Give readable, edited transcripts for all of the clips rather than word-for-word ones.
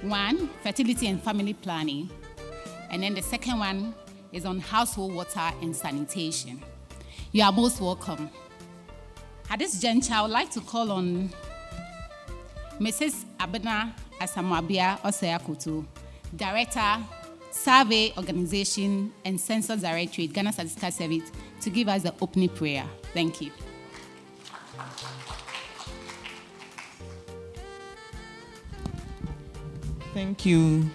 One, fertility and family planning. And then the second one is on household water and sanitation. You are most welcome. At this juncture, I would like to call on Mrs. Abena Asamwabia Oseakutu, Director, Survey Organization and Census Directorate, Ghana Statistical Service, to give us the opening prayer. Thank you. Thank you.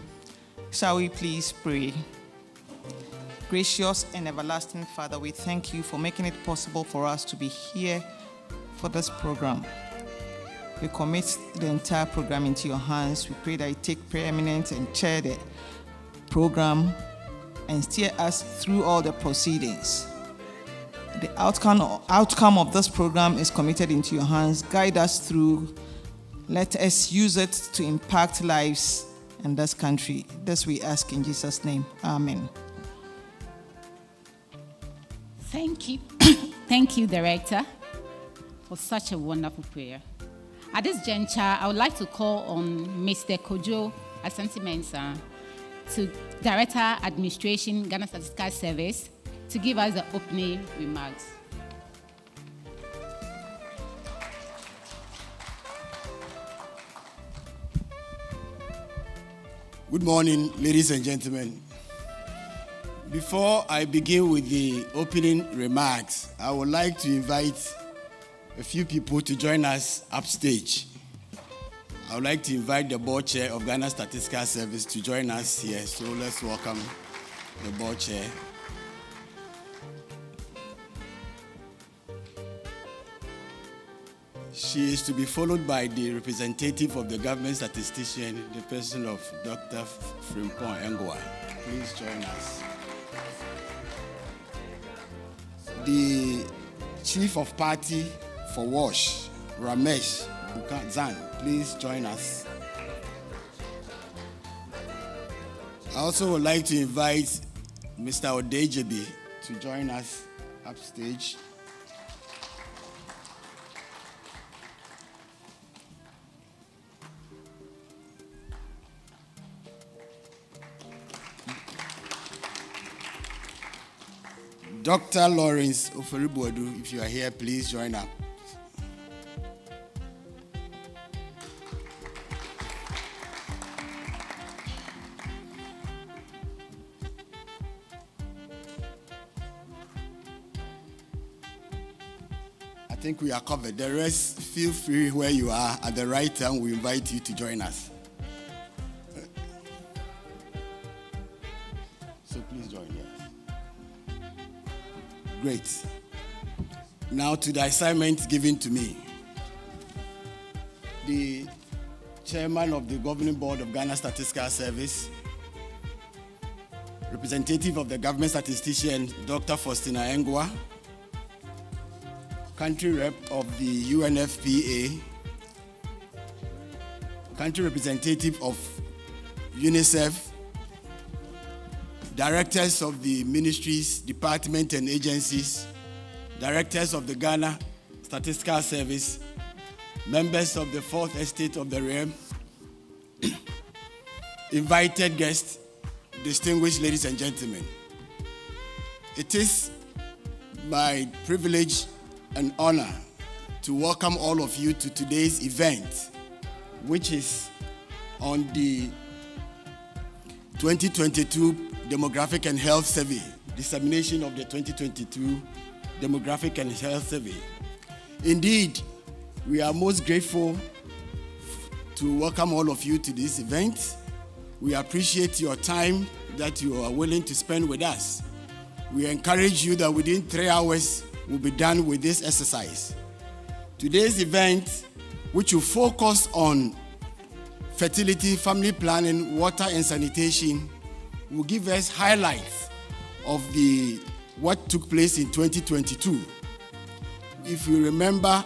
Shall we please pray? Gracious and everlasting Father, we thank you for making it possible for us to be here for this program. We commit the entire program into your hands. We pray that you take preeminence and chair the program and steer us through all the proceedings. The outcome of this program is committed into your hands. Guide us through. Let us use it to impact lives in this country. This we ask in Jesus' name. Amen. Thank you. Thank you, Director, for such a wonderful prayer. At this juncture, I would like to call on Mr. Kojo Asante-Mensah, to Director, Administration, Ghana Statistical Service, to give us the opening remarks. Good morning, ladies and gentlemen. Before I begin with the opening remarks, I would like to invite a few people to join us upstage. I would like to invite the board chair of Ghana Statistical Service to join us here. So let's welcome the board chair. She is to be followed by the representative of the government statistician, the person of Dr. Frimpong Engwa. Please join us. The chief of party for WASH, Ramesh Bukazan, please join us. I also would like to invite Mr. Odejebi to join us upstage. Dr. Lawrence Oferibuadu, if you are here, please join up. I think we are covered. The rest, feel free where you are. At the right time, we invite you to join us. So please join us. Great. Now to the assignment given to me. The chairman of the governing board of Ghana Statistical Service, representative of the government statistician, Dr. Faustina Engwa, country rep of the UNFPA, country representative of UNICEF, directors of the ministries, departments, and agencies, directors of the Ghana Statistical Service, members of the Fourth Estate of the Realm, invited guests, distinguished ladies and gentlemen. It is my privilege and honor to welcome all of you to today's event, which is on the 2022 Demographic and Health Survey, dissemination of the 2022 Demographic and Health Survey. Indeed, we are most grateful to welcome all of you to this event. We appreciate your time that you are willing to spend with us. We encourage you that within 3 hours, we'll be done with this exercise. Today's event, which will focus on fertility, family planning, water and sanitation, will give us highlights of what took place in 2022. If you remember,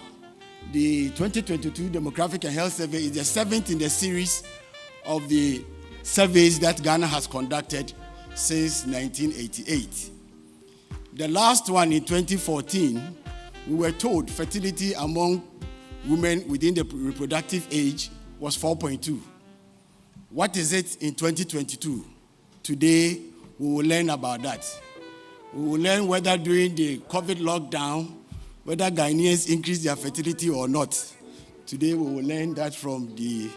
the 2022 Demographic and Health Survey is the 7th in the series of the surveys that Ghana has conducted since 1988. The last one in 2014, we were told fertility among women within the reproductive age was 4.2. What is it in 2022? Today, we will learn about that. We will learn whether during the COVID lockdown, whether Ghanaians increased their fertility or not. Today, we will learn that from the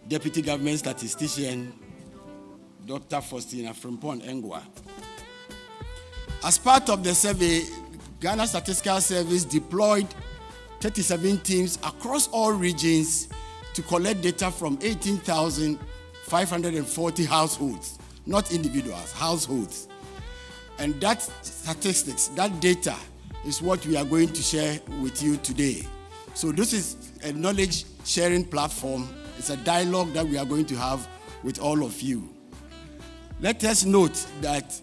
Deputy Government Statistician, Dr. Faustina Frimpong Engwa. As part of the survey, Ghana Statistical Service deployed 37 teams across all regions to collect data from 18,540 households, not individuals, households. And that statistics, that data, is what we are going to share with you today. So this is a knowledge sharing platform. It's a dialogue that we are going to have with all of you. Let us note that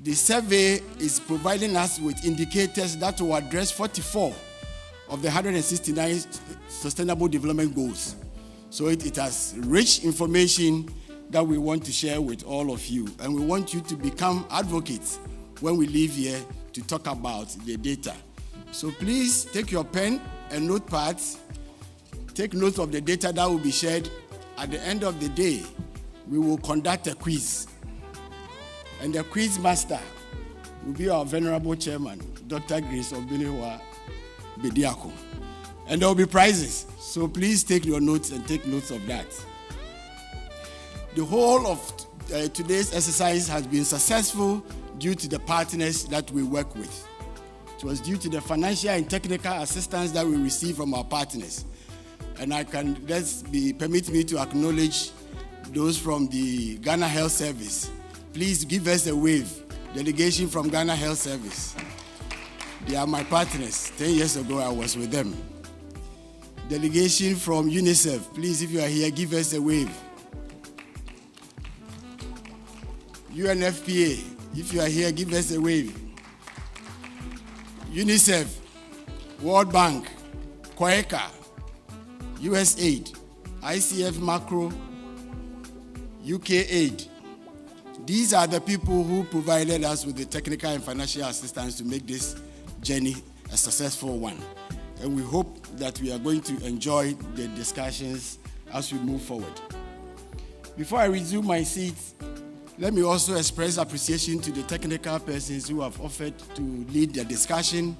the survey is providing us with indicators that will address 44 of the 169 Sustainable Development Goals. So it has rich information that we want to share with all of you. And we want you to become advocates when we leave here to talk about the data. So please take your pen and notepads. Take note of the data that will be shared. At the end of the day, we will conduct a quiz. And the quiz master will be our venerable chairman, Dr. Grace Obiliwa Bediako. And there will be prizes. So please take your notes and take notes of that. The whole of today's exercise has been successful due to the partners that we work with. It was due to the financial and technical assistance that we receive from our partners. And permit me to acknowledge those from the Ghana Health Service. Please give us a wave. Delegation from Ghana Health Service. They are my partners. 10 years ago, I was with them. Delegation from UNICEF. Please, if you are here, give us a wave. UNFPA. If you are here, give us a wave. UNICEF, World Bank, COECA, USAID, ICF Macro, UK Aid. These are the people who provided us with the technical and financial assistance to make this journey a successful one. And we hope that we are going to enjoy the discussions as we move forward. Before I resume my seat, let me also express appreciation to the technical persons who have offered to lead the discussion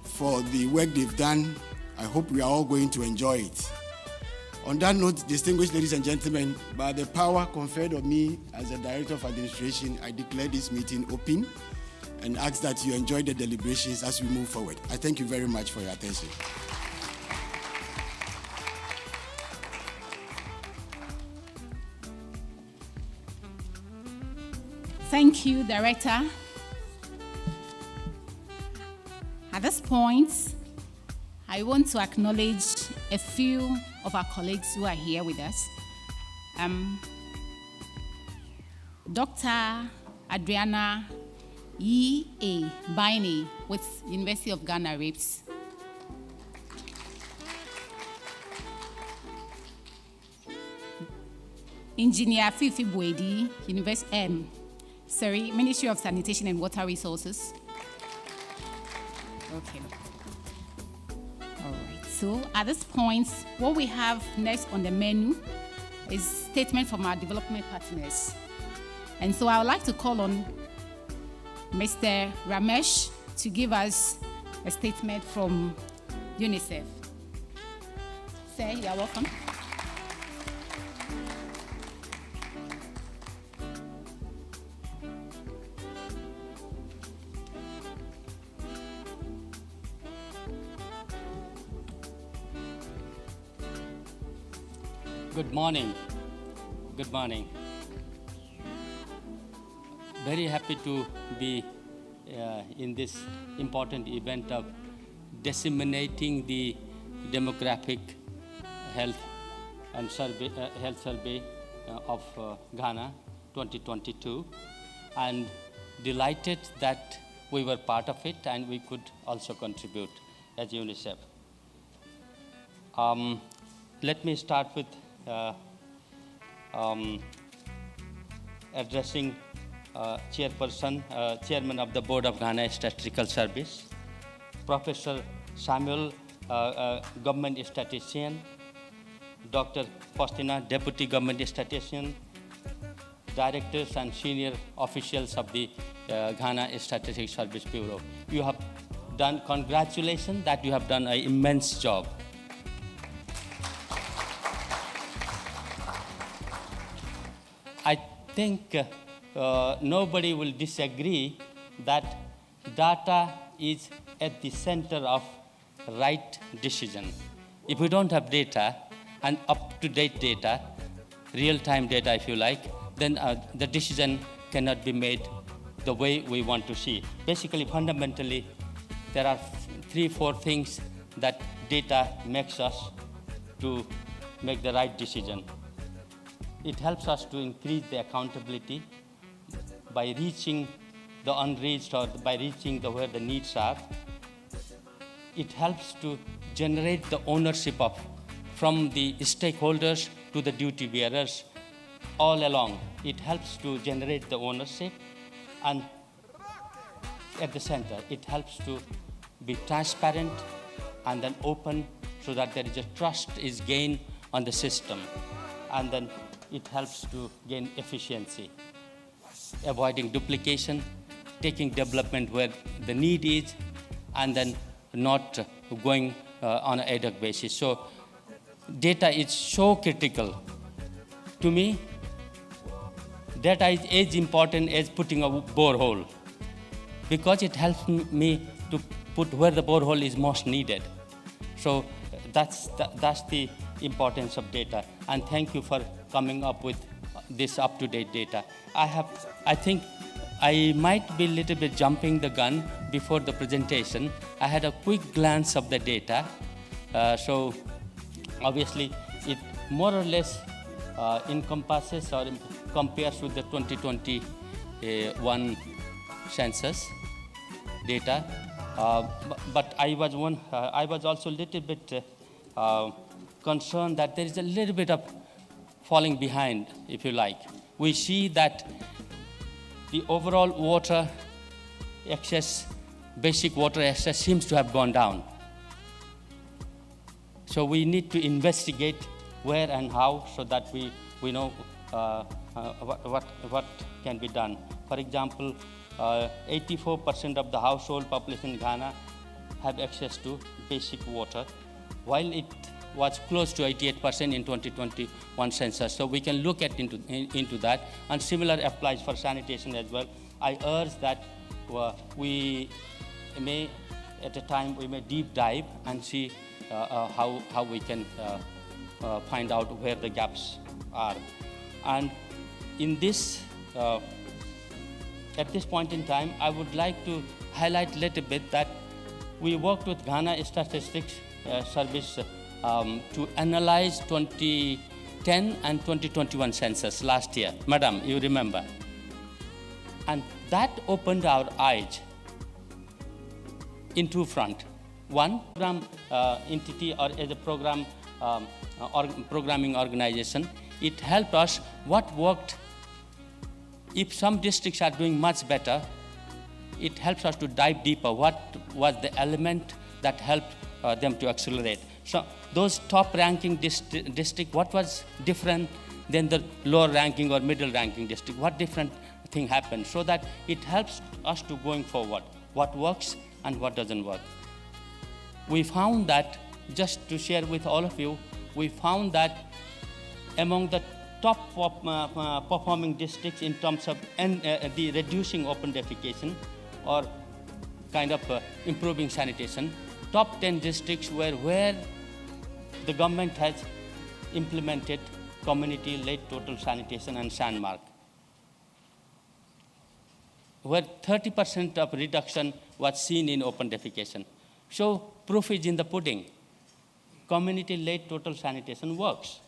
for the work they've done. I hope we are all going to enjoy it. On that note, distinguished ladies and gentlemen, by the power conferred on me as the Director of Administration, I declare this meeting open and ask that you enjoy the deliberations as we move forward. I thank you very much for your attention. Thank you, Director. At this point, I want to acknowledge a few of our colleagues who are here with us. Dr. Adriana E.A. Baini with University of Ghana RIPS. Engineer Fifi Boedi, Ministry of Sanitation and Water Resources. Okay. All right. So at this point, what we have next on the menu is statement from our development partners. And so I would like to call on Mr. Ramesh to give us a statement from UNICEF. Sir, you are welcome. Good morning. Good morning. Very happy to be in this important event of disseminating the demographic health and survey, health survey of Ghana 2022, and delighted that we were part of it and we could also contribute as UNICEF. Let me start with addressing Chairman of the Board of Ghana Statistical Service, Professor Samuel, Government Statistician, Dr. Faustina, Deputy Government Statistician, directors and senior officials of the Ghana Statistical Service Bureau. You have done, congratulations that you have done an immense job. I think nobody will disagree that data is at the center of right decision. If we don't have data, and up-to-date data, real-time data if you like, then the decision cannot be made the way we want to see. Basically, fundamentally, there are 3-4 things that data makes us to make the right decision. It helps us to increase the accountability by reaching the unreached or by reaching where the needs are. It helps to generate the ownership of from the stakeholders to the duty bearers all along. It helps to generate the ownership, and at the center, it helps to be transparent and then open so that there is a trust is gained on the system. And then it helps to gain efficiency, avoiding duplication, taking development where the need is, and then not going on an ad hoc basis. So data is so critical. To me, data is as important as putting a borehole, because it helps me to put where the borehole is most needed. So that's the importance of data. And thank you for coming up with this up-to-date data. I think I might be a little bit jumping the gun before the presentation. I had a quick glance of the data. So obviously, it more or less encompasses or compares with the 2021 census data. But I was also a little bit concerned that there is a little bit of falling behind, if you like. We see that the overall water access, basic water access, seems to have gone down. So we need to investigate where and how, so that we know what can be done. For example, 84% of the household population in Ghana have access to basic water, while it was close to 88% in 2021 census. So we can look into that, and similar applies for sanitation as well. I urge that we may, at a time, we may deep dive and see how we can find out where the gaps are. And in this, at this point in time, I would like to highlight a little bit that we worked with Ghana Statistics Service to analyze 2010 and 2021 census last year. Madam, you remember? And that opened our eyes in two fronts. One, program entity or as a program programming organization, it helped us what worked. If some districts are doing much better, it helps us to dive deeper. What was the element that helped them to accelerate? So those top ranking district, what was different than the lower ranking or middle ranking district? What different thing happened? So that it helps us to going forward, what works and what doesn't work. We found that, just to share with all of you, we found that among the top performing districts in terms of the reducing open defecation or kind of improving sanitation, top 10 districts were where the government has implemented community-led total sanitation and SANMARK, where 30% of reduction was seen in open defecation. So proof is in the pudding. Community-led total sanitation works.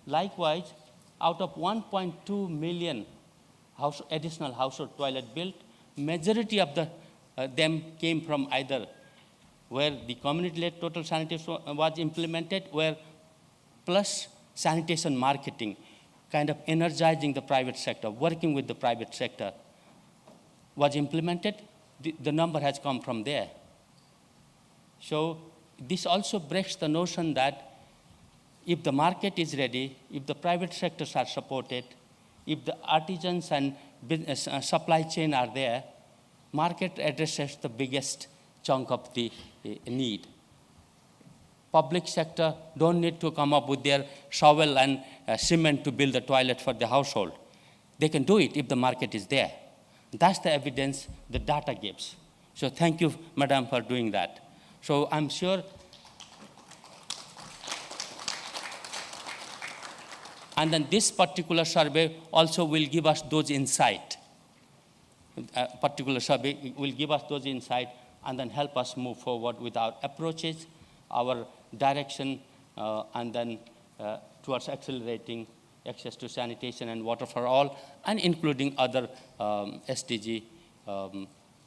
Likewise, out of 1.2 million additional household toilet built, majority of them came from either where the community-led total sanitation was implemented, where plus sanitation marketing, kind of energizing the private sector, working with the private sector, was implemented. The number has come from there. So this also breaks the notion that if the market is ready, if the private sectors are supported, if the artisans and business, supply chain are there, market addresses the biggest chunk of the need. Public sector don't need to come up with their shovel and cement to build a toilet for the household. They can do it if the market is there. That's the evidence the data gives. So thank you, Madam, for doing that. So I'm sure, and then this particular survey also will give us those insights. Particular survey will give us those insights and then help us move forward with our approaches, our direction, and then towards accelerating access to sanitation and water for all, and including other SDG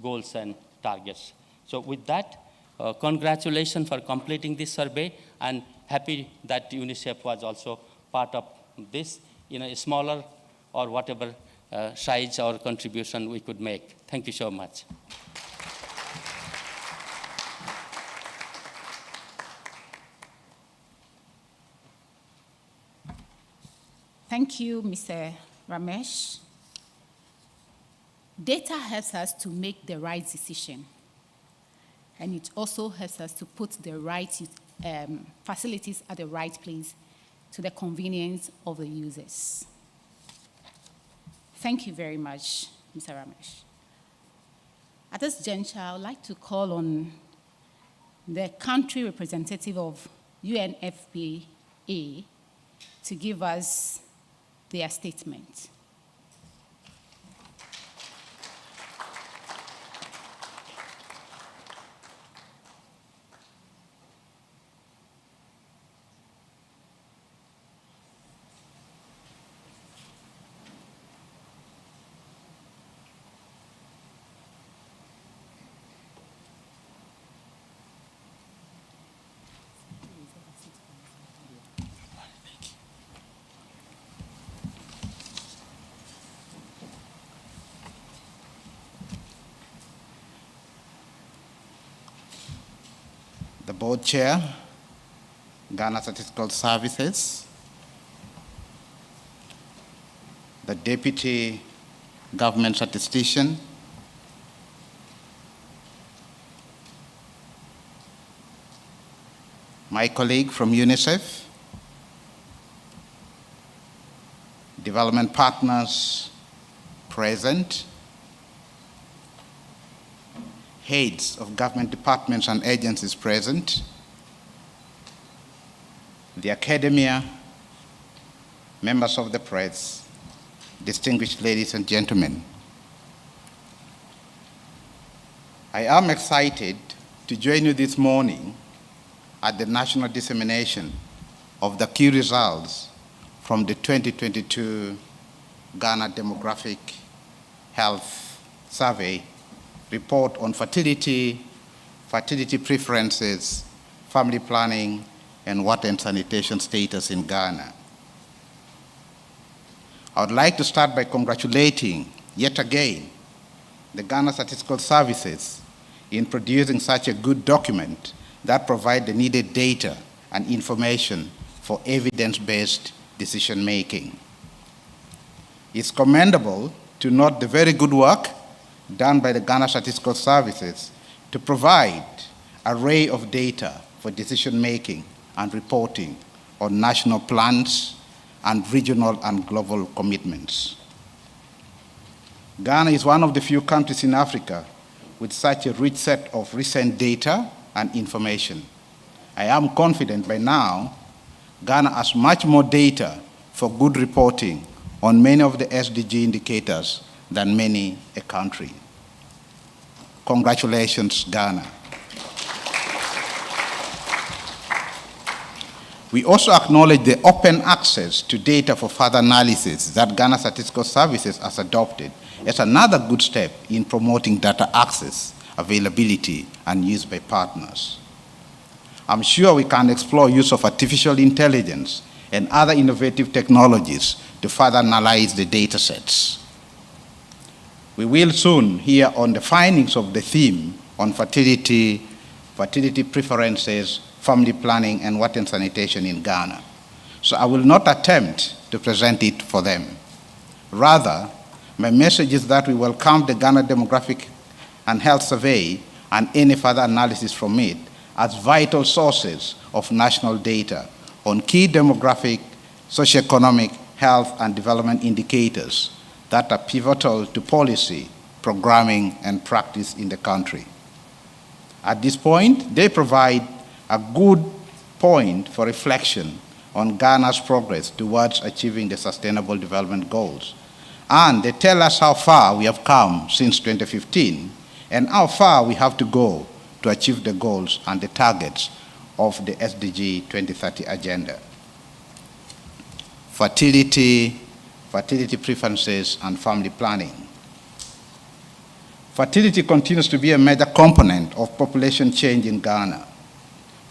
goals and targets. So with that, congratulations for completing this survey, and happy that UNICEF was also part of this in a smaller or whatever size or contribution we could make. Thank you so much. Thank you, Mr. Ramesh. Data helps us to make the right decision, and it also helps us to put the right facilities at the right place to the convenience of the users. Thank you very much, Mr. Ramesh. At this juncture, I would like to call on the country representative of UNFPA to give us their statement. The board chair, Ghana Statistical Services, the deputy government statistician, my colleague from UNICEF, development partners present, heads of government departments and agencies present, the academia, members of the press, distinguished ladies and gentlemen. I am excited to join you this morning at the national dissemination of the key results from the 2022 Ghana Demographic Health Survey report on fertility, fertility preferences, family planning, and water and sanitation status in Ghana. I would like to start by congratulating, yet again, the Ghana Statistical Services in producing such a good document that provides the needed data and information for evidence-based decision-making. It's commendable to note the very good work done by the Ghana Statistical Services to provide an array of data for decision-making and reporting on national plans and regional and global commitments. Ghana is one of the few countries in Africa with such a rich set of recent data and information. I am confident by now Ghana has much more data for good reporting on many of the SDG indicators than many a country. Congratulations, Ghana. We also acknowledge the open access to data for further analysis that Ghana Statistical Services has adopted as another good step in promoting data access, availability, and use by partners. I'm sure we can explore use of artificial intelligence and other innovative technologies to further analyze the data sets. We will soon hear on the findings of the theme on fertility, fertility preferences, family planning, and water and sanitation in Ghana. so I will not attempt to present it for them. Rather, my message is that we welcome the Ghana Demographic and Health Survey and any further analysis from it as vital sources of national data on key demographic, socioeconomic, health, and development indicators that are pivotal to policy, programming, and practice in the country. At this point, they provide a good point for reflection on Ghana's progress towards achieving the Sustainable Development Goals. And they tell us how far we have come since 2015 and how far we have to go to achieve the goals and the targets of the SDG 2030 agenda. Fertility, fertility preferences, and family planning. Fertility continues to be a major component of population change in Ghana.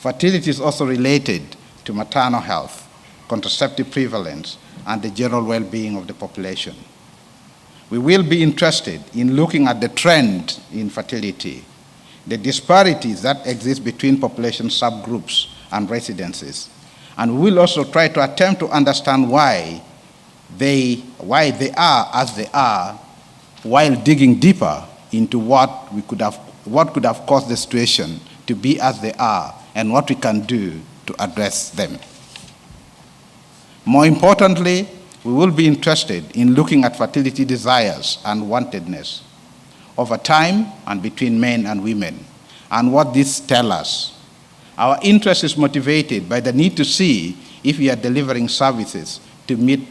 Fertility is also related to maternal health, contraceptive prevalence, and the general well-being of the population. We will be interested in looking at the trend in fertility, the disparities that exist between population subgroups and residences, and we will also try to attempt to understand why they are as they are, while digging deeper into what could have caused the situation to be as they are and what we can do to address them. More importantly, we will be interested in looking at fertility desires and wantedness over time and between men and women, and what this tells us. Our interest is motivated by the need to see if we are delivering services to meet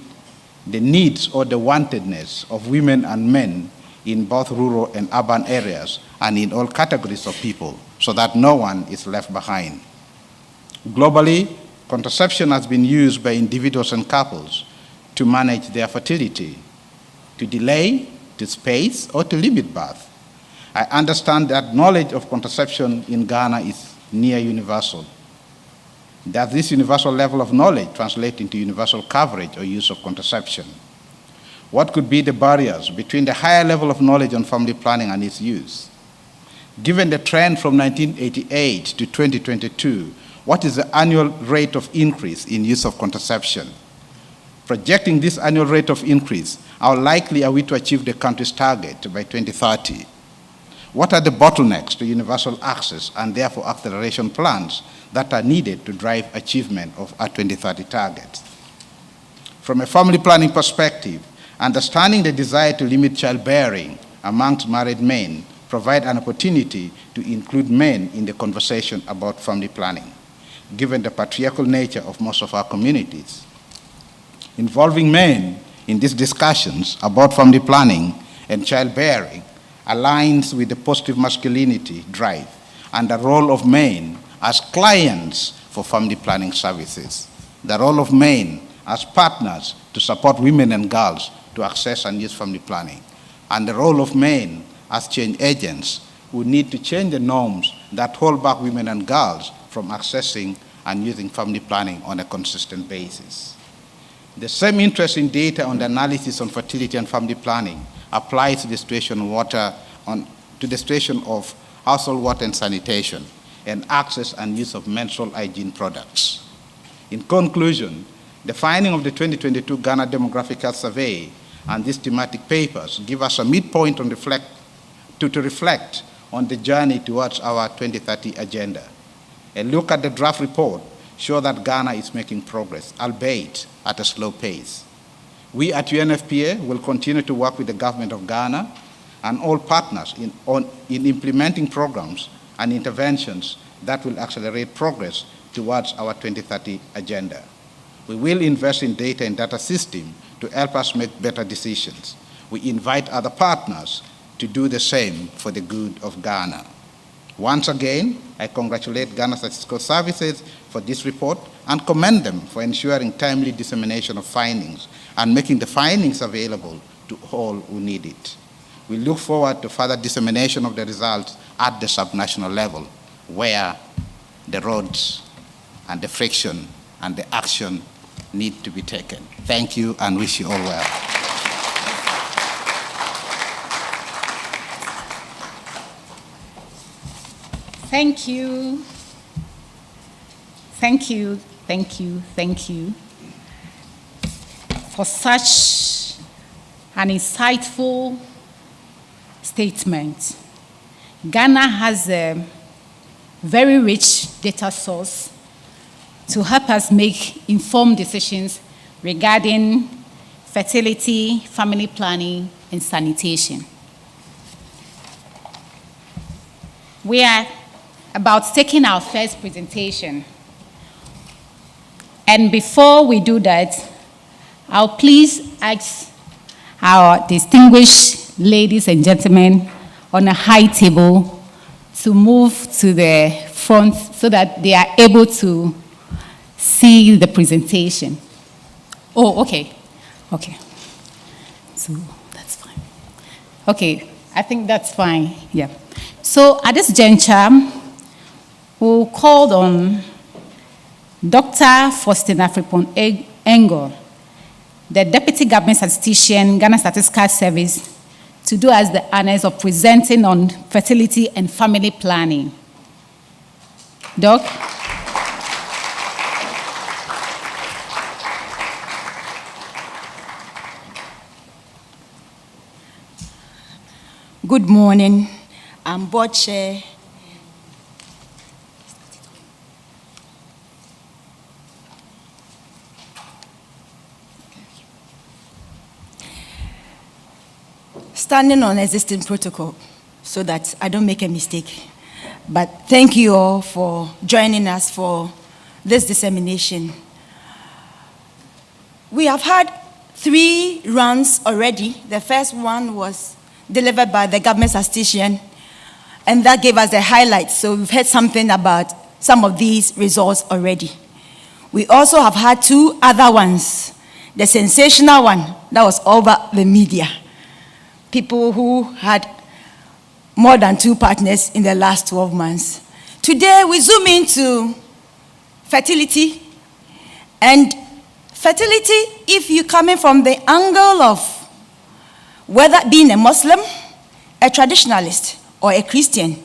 the needs or the wantedness of women and men in both rural and urban areas and in all categories of people, so that no one is left behind. Globally, contraception has been used by individuals and couples to manage their fertility, to delay, to space, or to limit birth. I understand that knowledge of contraception in Ghana is near universal. Does this universal level of knowledge translate into universal coverage or use of contraception? What could be the barriers between the higher level of knowledge on family planning and its use? Given the trend from 1988 to 2022, what is the annual rate of increase in use of contraception? Projecting this annual rate of increase, how likely are we to achieve the country's target by 2030? What are the bottlenecks to universal access and therefore acceleration plans that are needed to drive achievement of our 2030 targets? From a family planning perspective, understanding the desire to limit childbearing amongst married men provide an opportunity to include men in the conversation about family planning, given the patriarchal nature of most of our communities. Involving men in these discussions about family planning and childbearing aligns with the positive masculinity drive and the role of men as clients for family planning services, the role of men as partners to support women and girls to access and use family planning, and the role of men as change agents who need to change the norms that hold back women and girls from accessing and using family planning on a consistent basis. The same interest in data on the analysis on fertility and family planning applies to the situation of household water and sanitation and access and use of menstrual hygiene products. In conclusion, the finding of the 2022 Ghana Demographic Health Survey and these thematic papers give us a midpoint to reflect on the journey towards our 2030 agenda. A look at the draft report shows that Ghana is making progress, albeit at a slow pace. We at UNFPA will continue to work with the government of Ghana and all partners in implementing programs and interventions that will accelerate progress towards our 2030 agenda. We will invest in data and data system to help us make better decisions. We invite other partners to do the same for the good of Ghana. Once again, I congratulate Ghana Statistical Services for this report and commend them for ensuring timely dissemination of findings and making the findings available to all who need it. We look forward to further dissemination of the results at the subnational level, where the roads and the friction and the action need to be taken. Thank you and wish you all well. Thank you. Thank you, thank you, thank you. for such an insightful statement. Ghana has a very rich data source to help us make informed decisions regarding fertility, family planning, and sanitation. We are about taking our first presentation. And before we do that, I'll please ask our distinguished ladies and gentlemen on a high table to move to the front so that they are able to see the presentation. Oh, okay. Okay. So that's fine. Okay, I think that's fine. Yeah. So at this juncture, we'll call on Dr. Faustina Frimpong Engel, the Deputy Government Statistician, Ghana Statistical Service, to do us the honors of presenting on fertility and family planning. Doc? Good morning. I'm board chair. Standing on existing protocol so that I don't make a mistake. But thank you all for joining us for this dissemination. We have had 3 rounds already. The first one was delivered by the government statistician, and that gave us the highlights. So we've heard something about some of these results already. We also have had 2 other ones. The sensational one, that was over the media. People who had more than 2 partners in the last 12 months. Today, we zoom into fertility. And fertility, if you're coming from the angle of whether being a Muslim, a traditionalist, or a Christian,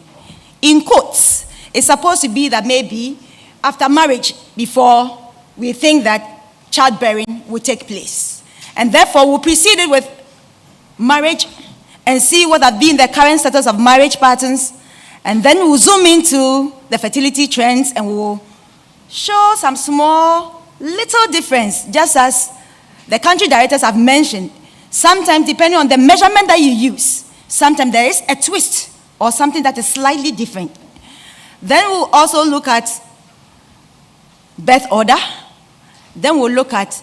in quotes, it's supposed to be that maybe after marriage, before we think that childbearing will take place. And therefore, we'll proceed it with marriage and see what have been the current status of marriage patterns. And then we'll zoom into the fertility trends and we'll show some small, little difference, just as the country directors have mentioned. Sometimes, depending on the measurement that you use, sometimes there is a twist or something that is slightly different. Then we'll also look at birth order. Then we'll look at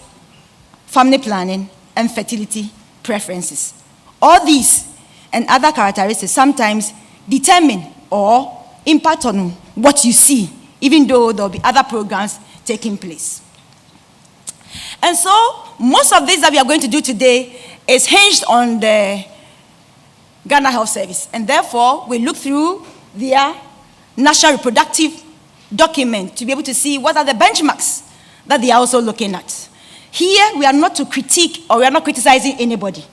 family planning and fertility preferences. All these and other characteristics sometimes determine or impact on what you see, even though there'll be other programs taking place. And so, most of this that we are going to do today is hinged on the Ghana Health Service. And therefore, we look through their national reproductive document to be able to see what are the benchmarks that they are also looking at. Here, we are not to critique or we are not criticizing anybody.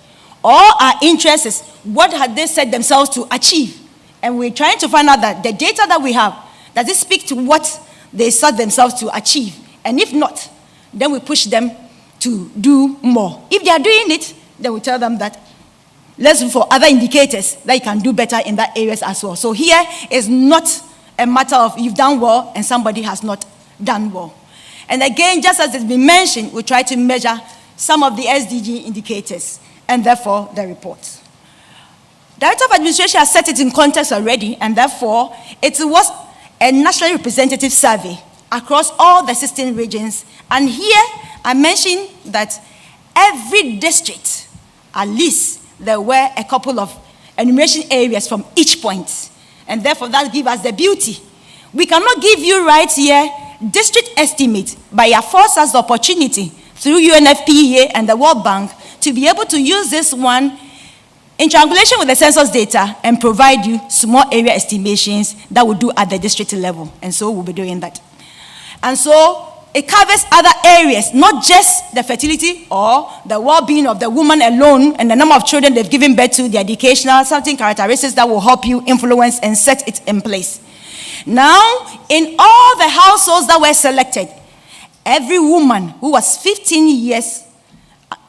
All our interest is what have they set themselves to achieve. And we're trying to find out that the data that we have, does it speak to what they set themselves to achieve? And if not, then we push them to do more. If they are doing it, then we tell them that let's look for other indicators that you can do better in that areas as well. So here is not a matter of you've done well and somebody has not done well. And again, just as it's been mentioned, we try to measure some of the SDG indicators and therefore the report. Director of Administration has set it in context already, and therefore it was a nationally representative survey across all the 16 regions. And here I mentioned that every district, at least there were a couple of enumeration areas from each point. And therefore that gives us the beauty. We cannot give you right here district estimate, but you force us the opportunity through UNFPA and the World Bank to be able to use this one in triangulation with the census data and provide you small area estimations that we'll do at the district level. And so we'll be doing that. And so it covers other areas, not just the fertility or the well-being of the woman alone and the number of children they've given birth to, the educational, certain characteristics that will help you influence and set it in place. Now, in all the households that were selected, every woman who was 15 years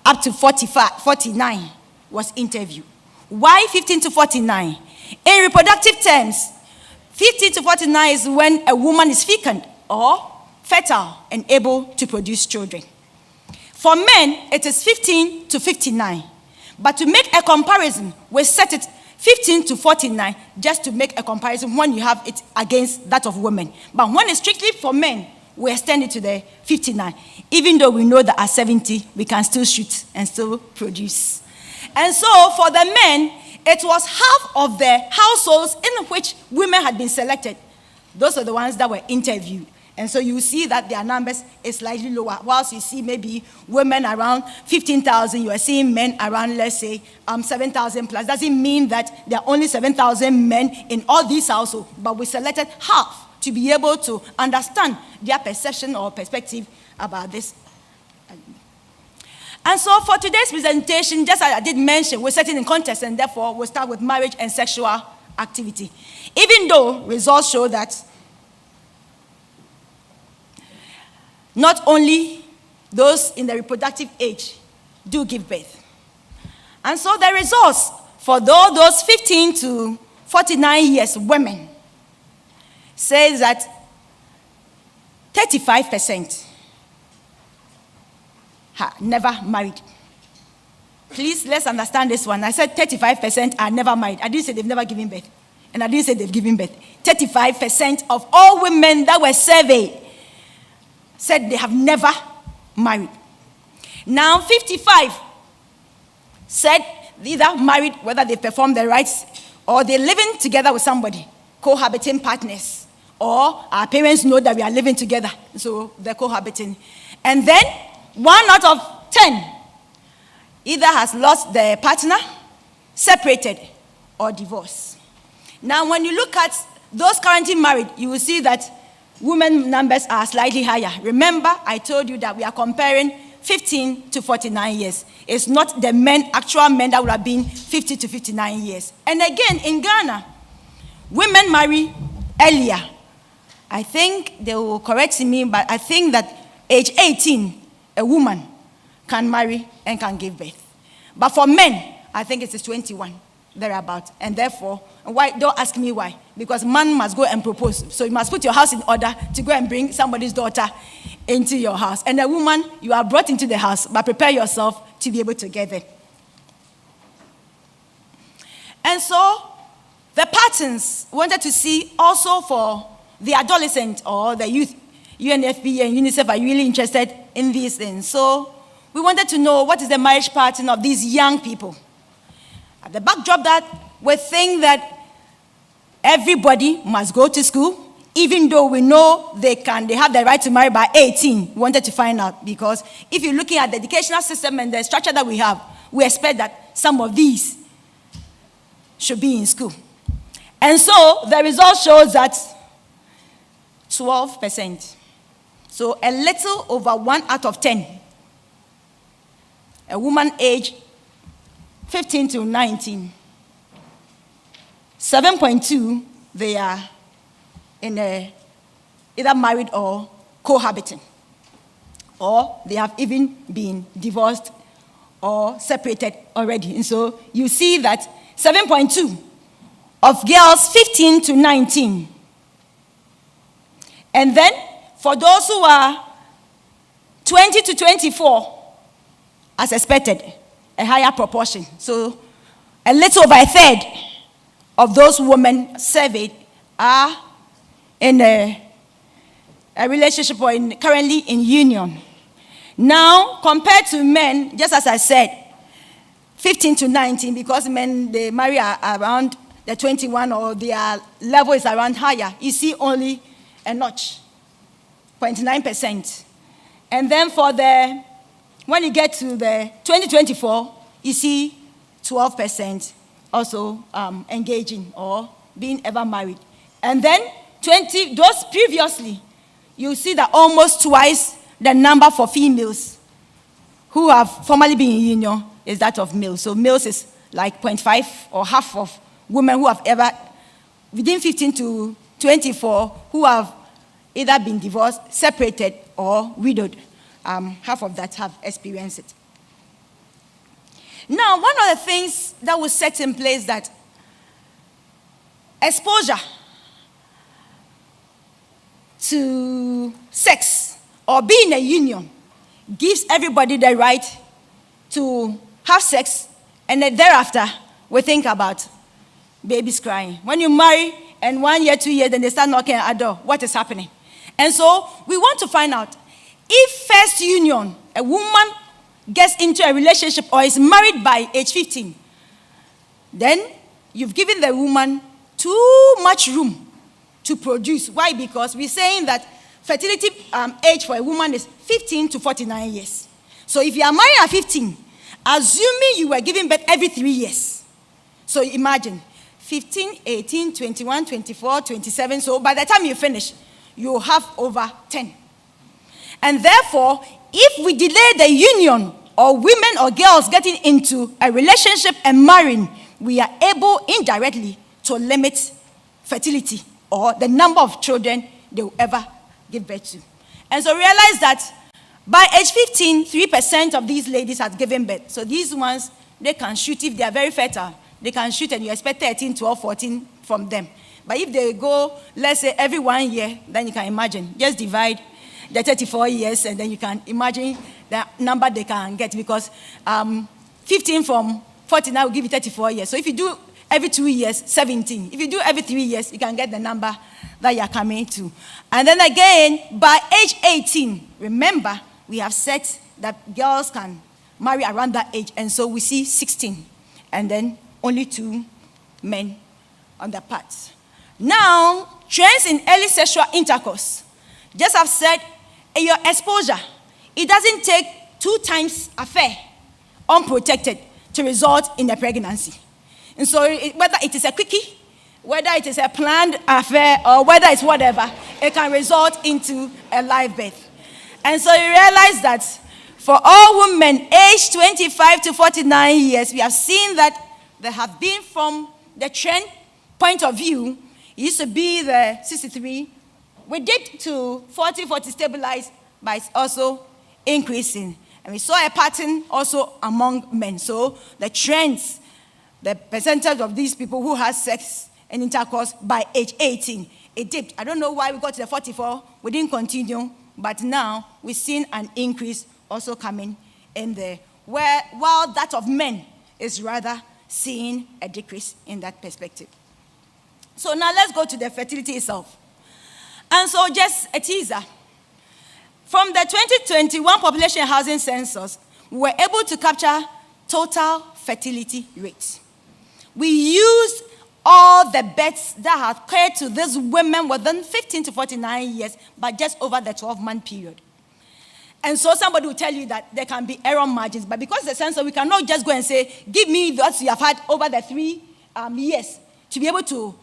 up to 49 was interviewed. Why 15 to 49? In reproductive terms, 15 to 49 is when a woman is fecund or fertile and able to produce children. For men, it is 15 to 59. But to make a comparison, we set it 15 to 49 just to make a comparison when you have it against that of women. But when it's strictly for men, we extend it to the 59. Even though we know that at 70, we can still shoot and still produce. And so for the men, it was half of the households in which women had been selected. Those are the ones that were interviewed. And so you see that their numbers is slightly lower. Whilst you see maybe women around 15,000, you are seeing men around, let's say, 7,000 plus. Doesn't mean that there are only 7,000 men in all these households, but we selected half to be able to understand their perception or perspective about this. And so for today's presentation, just as I did mention, we're setting in context, and therefore we'll start with marriage and sexual activity. Even though results show that not only those in the reproductive age do give birth. And so the results for those 15 to 49 years women says that 35% never married. Please, let's understand this one. I said 35% are never married. I didn't say they've never given birth. And I didn't say they've given birth. 35% of all women that were surveyed said they have never married. Now, 55 said either married, whether they perform their rights, or they're living together with somebody, cohabiting partners, or our parents know that we are living together, so they're cohabiting. And then 1 out of 10 either has lost their partner, separated, or divorced. Now, when you look at those currently married, you will see that women numbers are slightly higher. Remember, I told you that we are comparing 15 to 49 years. It's not the men, actual men that would have been 50 to 59 years. And again, in Ghana, women marry earlier. I think they will correct me, but I think that age 18, a woman can marry and can give birth. But for men, I think it is 21, thereabout. And therefore, why? Don't ask me why. Because man must go and propose. So you must put your house in order to go and bring somebody's daughter into your house. And a woman, you are brought into the house, but prepare yourself to be able to get there. And so, the patterns wanted to see also for the adolescent or the youth. UNFP and UNICEF are really interested in these things. So, we wanted to know what is the marriage pattern of these young people. At the backdrop that we think that everybody must go to school, even though we know they have the right to marry by 18. We wanted to find out, because if you're looking at the educational system and the structure that we have, we expect that some of these should be in school. And so the result shows that 12%. So a little over 1 out of 10. A woman aged 15 to 19. 7.2, they are in either married or cohabiting. Or they have even been divorced or separated already. And so you see that 7.2 of girls 15 to 19. And then for those who are 20 to 24, as expected, a higher proportion. So a little over a third of those women surveyed are in a relationship or currently in union. Now, compared to men, just as I said, 15 to 19, because men, they marry around the 21 or their level is around higher, you see only a notch, 0.9%. And then when you get to the 2024, you see 12% also engaging or being ever married. And then those previously, you see that almost twice the number for females who have formerly been in union is that of males. So males is like 0.5 or half of women who have ever, within 15 to 24, who have either been divorced, separated, or widowed. Half of that have experienced it. Now, one of the things that was set in place that exposure to sex or being a union gives everybody the right to have sex, and then thereafter we think about babies crying. When you marry and 1 year, 2 years, then they start knocking at the door, what is happening? And so we want to find out if first union, a woman gets into a relationship or is married by age 15, then you've given the woman too much room to produce. Why? Because we're saying that fertility age for a woman is 15 to 49 years. So if you are married at 15, assuming you were giving birth every 3 years, so imagine 15, 18, 21, 24, 27. So by the time you finish, you have over 10. And therefore, if we delay the union or women or girls getting into a relationship and marrying, we are able indirectly to limit fertility or the number of children they will ever give birth to. And so realize that by age 15, 3% of these ladies have given birth. So these ones, they can shoot if they are very fertile. They can shoot and you expect 13, 12, 14 from them. But if they go, let's say, every 1 year, then you can imagine. Just divide the 34 years and then you can imagine the number they can get, because 15 from 49 will give you 34 years. So if you do every 2 years, 17. If you do every 3 years, you can get the number that you are coming to. And then again, by age 18, remember, we have said that girls can marry around that age. And so we see 16. And then only 2 men on the part. Now, trends in early sexual intercourse. Just have said, in your exposure, it doesn't take 2 times affair, unprotected, to result in a pregnancy. And so whether it is a quickie, whether it is a planned affair, or whether it's whatever, it can result into a live birth. And so you realize that for all women aged 25 to 49 years, we have seen that there have been, from the trend point of view, it used to be the 63. We dipped to 40 stabilized, but it's also increasing. And we saw a pattern also among men. So the trends, the percentage of these people who have sex and intercourse by age 18, it dipped. I don't know why we got to the 44. We didn't continue, but now we've seen an increase also coming in there, while that of men is rather seeing a decrease in that perspective. So now let's go to the fertility itself. And so just a teaser. From the 2021 population housing census, we were able to capture total fertility rates. We used all the bets that have occurred to these women within 15 to 49 years, but just over the 12-month period. And so somebody will tell you that there can be error margins, but because the census, we cannot just go and say, give me what you have had over the 3 years to be able to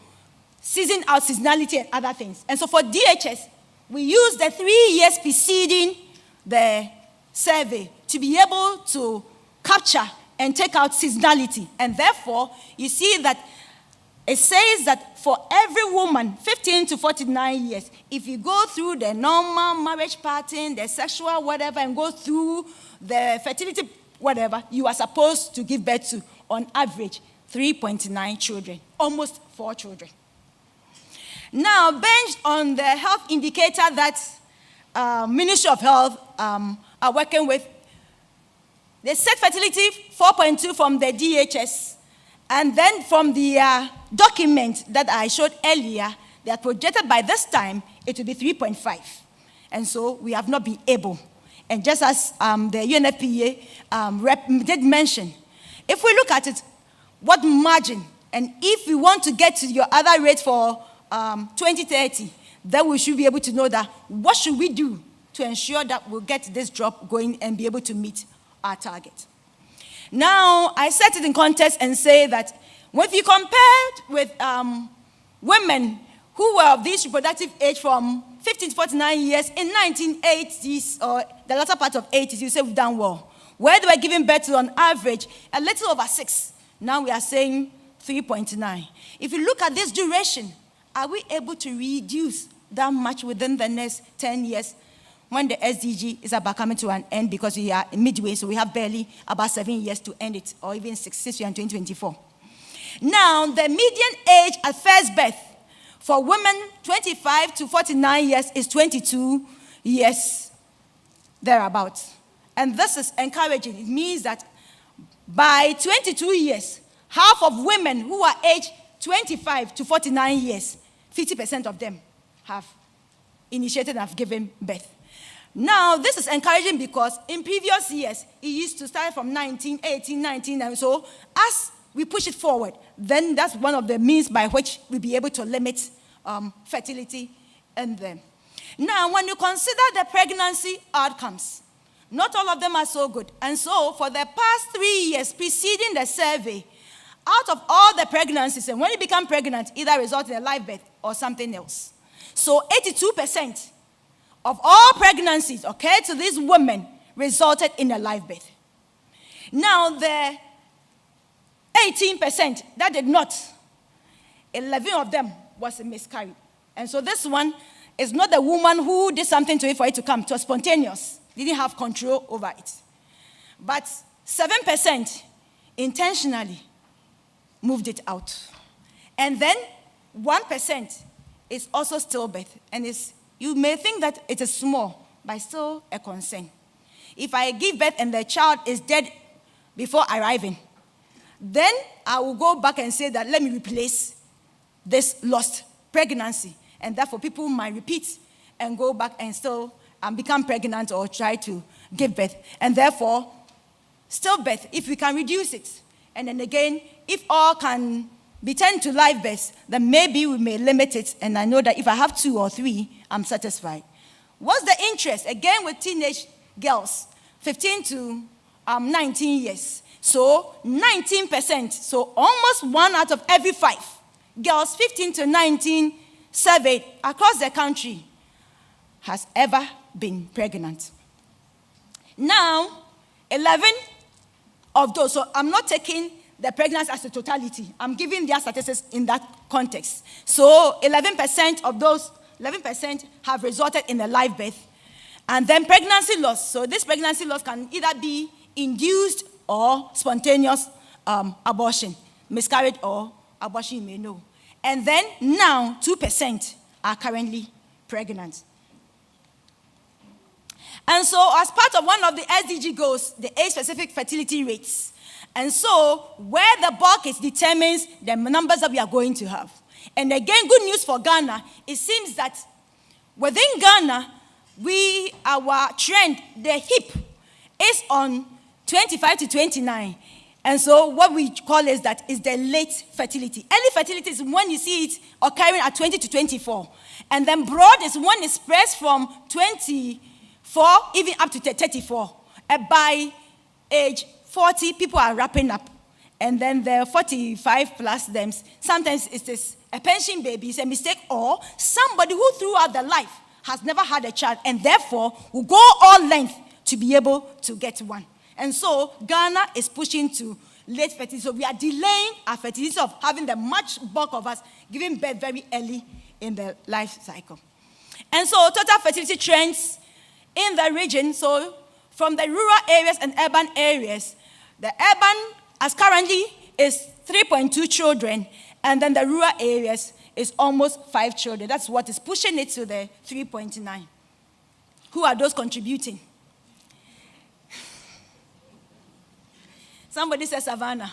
season out seasonality and other things. And so for DHS, we use the 3 years preceding the survey to be able to capture and take out seasonality. And therefore, you see that it says that for every woman, 15 to 49 years, if you go through the normal marriage pattern, the sexual whatever, and go through the fertility whatever, you are supposed to give birth to, on average, 3.9 children, almost 4 children. Now, based on the health indicator that Ministry of Health are working with, they set fertility 4.2 from the DHS, and then from the document that I showed earlier, they are projected by this time, it will be 3.5. And so we have not been able. And just as the UNFPA rep did mention, if we look at it, what margin, and if we want to get to your other rate for 2030, then we should be able to know that what should we do to ensure that we'll get this drop going and be able to meet our target. Now, I set it in context and say that if you compared with women who were of this reproductive age from 15 to 49 years in 1980s or the latter part of 80s, you say we've done well. Where they were giving birth to on average a little over 6. Now we are saying 3.9. If you look at this duration, are we able to reduce that much within the next 10 years? when the SDG is about coming to an end, because we are midway, so we have barely about 7 years to end it, or even 6 years in 2024. Now, the median age at first birth for women 25 to 49 years is 22 years thereabouts. And this is encouraging. It means that by 22 years, half of women who are aged 25 to 49 years, 50% of them have initiated and have given birth. Now, this is encouraging because in previous years, it used to start from 19, 18, 19, and so as we push it forward, then that's one of the means by which we'll be able to limit fertility in them. Now, when you consider the pregnancy outcomes, not all of them are so good. And so, for the past 3 years preceding the survey, out of all the pregnancies, and when you become pregnant, either result in a live birth or something else. So, 82% of all pregnancies occurred to these women resulted in a live birth. Now, the 18% that did not, 11 of them was a miscarriage. And so this one is not the woman who did something to it for it to come. It was spontaneous. Didn't have control over it. But 7% intentionally moved it out. And then 1% is also stillbirth. And you may think that it is small, but still a concern. If I give birth and the child is dead before arriving, then I will go back and say that let me replace this lost pregnancy. And therefore, people might repeat and go back and still become pregnant or try to give birth. And therefore, stillbirth, if we can reduce it, and then again, if all can be turned to live births, then maybe we may limit it. And I know that if I have 2 or 3, I'm satisfied. What's the interest? Again, with teenage girls, 15 to 19 years. So 19%, so almost 1 out of every 5 girls 15 to 19 surveyed across the country has ever been pregnant. Now, 11 of those, so I'm not taking the pregnancy as a totality. I'm giving their statistics in that context. So 11% of those, 11% have resulted in a live birth. And then pregnancy loss. So this pregnancy loss can either be induced or spontaneous abortion, miscarriage or abortion, you may know. And then now 2% are currently pregnant. And so as part of one of the SDG goals, the age-specific fertility rates. And so where the bulk is determines the numbers that we are going to have. And again, good news for Ghana, it seems that within Ghana, our trend, the HIP, is on 25 to 29. And so what we call is the late fertility. Early fertility is when you see it occurring at 20 to 24. And then broad is when it spreads from 24 even up to 34. And by age 40, people are wrapping up. And then the 45 plus them, sometimes it is a pension baby, it's a mistake, or somebody who throughout their life has never had a child and therefore will go all length to be able to get one. And so Ghana is pushing to late fertility. So we are delaying our fertility of having the much bulk of us giving birth very early in the life cycle. And so total fertility trends in the region, so from the rural areas and urban areas, the urban as currently is 3.2 children, and then the rural areas is almost 5 children. That's what is pushing it to the 3.9. Who are those contributing? Somebody says Savannah.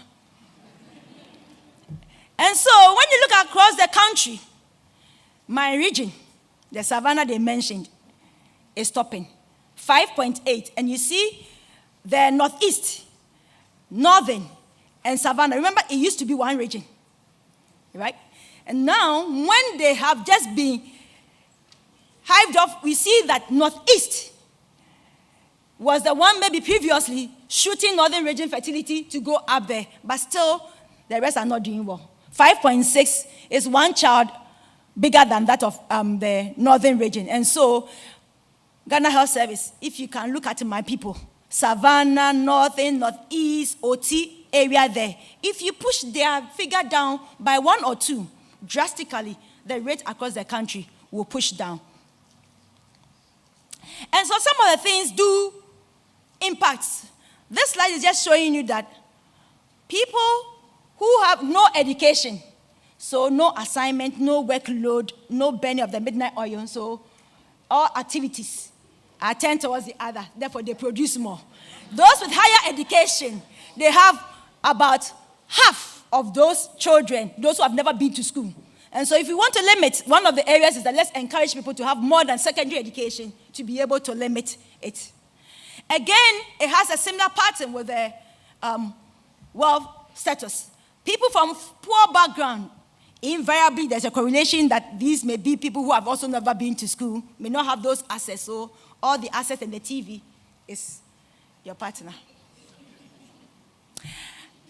And so when you look across the country, my region, the Savannah they mentioned, is topping 5.8. And you see the northeast, northern, and Savannah. Remember, it used to be one region, right? And now, when they have just been hived off, we see that northeast was the one maybe previously shooting northern region fertility to go up there, but still the rest are not doing well. 5.6 is one child bigger than that of the northern region. And so Ghana Health Service, if you can look at my people, Savannah, northern, northeast, OT area there, if you push their figure down by 1 or 2, drastically, the rate across the country will push down. And so some of the things do impact. This slide is just showing you that people who have no education, so no assignment, no workload, no burning of the midnight oil, so all activities are turned towards the other. Therefore, they produce more. Those with higher education, they have about half of those children, those who have never been to school. And so if you want to limit, one of the areas is that let's encourage people to have more than secondary education to be able to limit it. Again, it has a similar pattern with the wealth status. People from poor background, invariably there's a correlation that these may be people who have also never been to school, may not have those assets, so all the assets in the TV is your partner.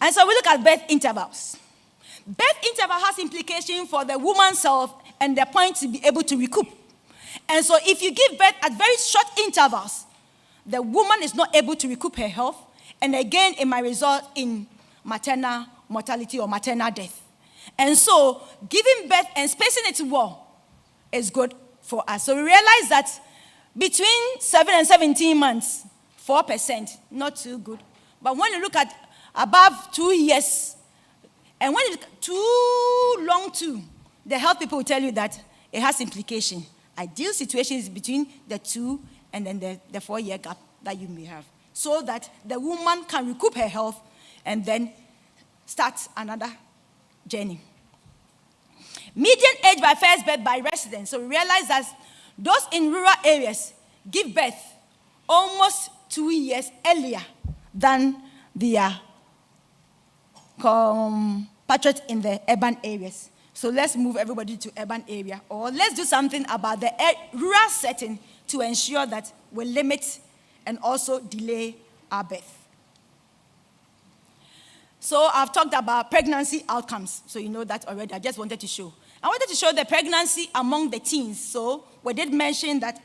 And so we look at birth intervals. Birth interval has implication for the woman's health and the point to be able to recoup. And so if you give birth at very short intervals, the woman is not able to recoup her health, and again, it might result in maternal mortality or maternal death. And so giving birth and spacing it well is good for us. So we realize that between 7 and 17 months, 4%, not too good. But when you look at above 2 years, and when it's too long too, the health people will tell you that it has implication. Ideal situation is between the 2 and then the 4-year gap that you may have, so that the woman can recoup her health and then start another journey. Median age by first birth by residence. So we realize that those in rural areas give birth almost 2 years earlier than their compatriots in the urban areas. So let's move everybody to urban area, or let's do something about the rural setting to ensure that we limit and also delay our birth. So I've talked about pregnancy outcomes, so you know that already. I just wanted to show. I wanted to show the pregnancy among the teens. So we did mention that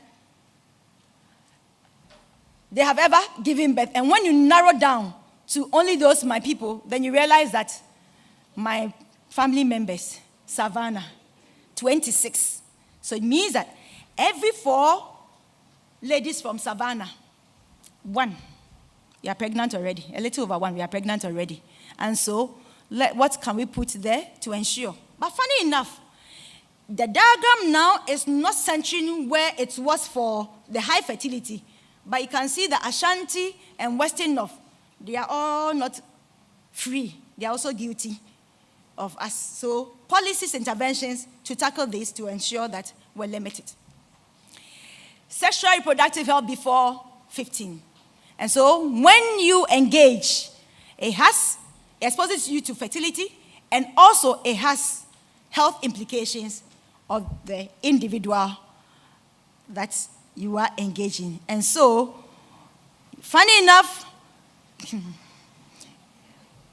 they have ever given birth. And when you narrow down to only those my people, then you realize that my family members, Savannah, 26. So it means that every 4 ladies from Savannah, 1, we are pregnant already. A little over 1, we are pregnant already. And so what can we put there to ensure? But funny enough, the diagram now is not centering where it was for the high fertility. But you can see that Ashanti and Western North, they are all not free. They are also guilty of us. So policies, interventions to tackle this to ensure that we're limited. Sexual reproductive health before 15. And so when you engage, it exposes you to fertility, and also it has health implications of the individual that you are engaging. And so, funny enough,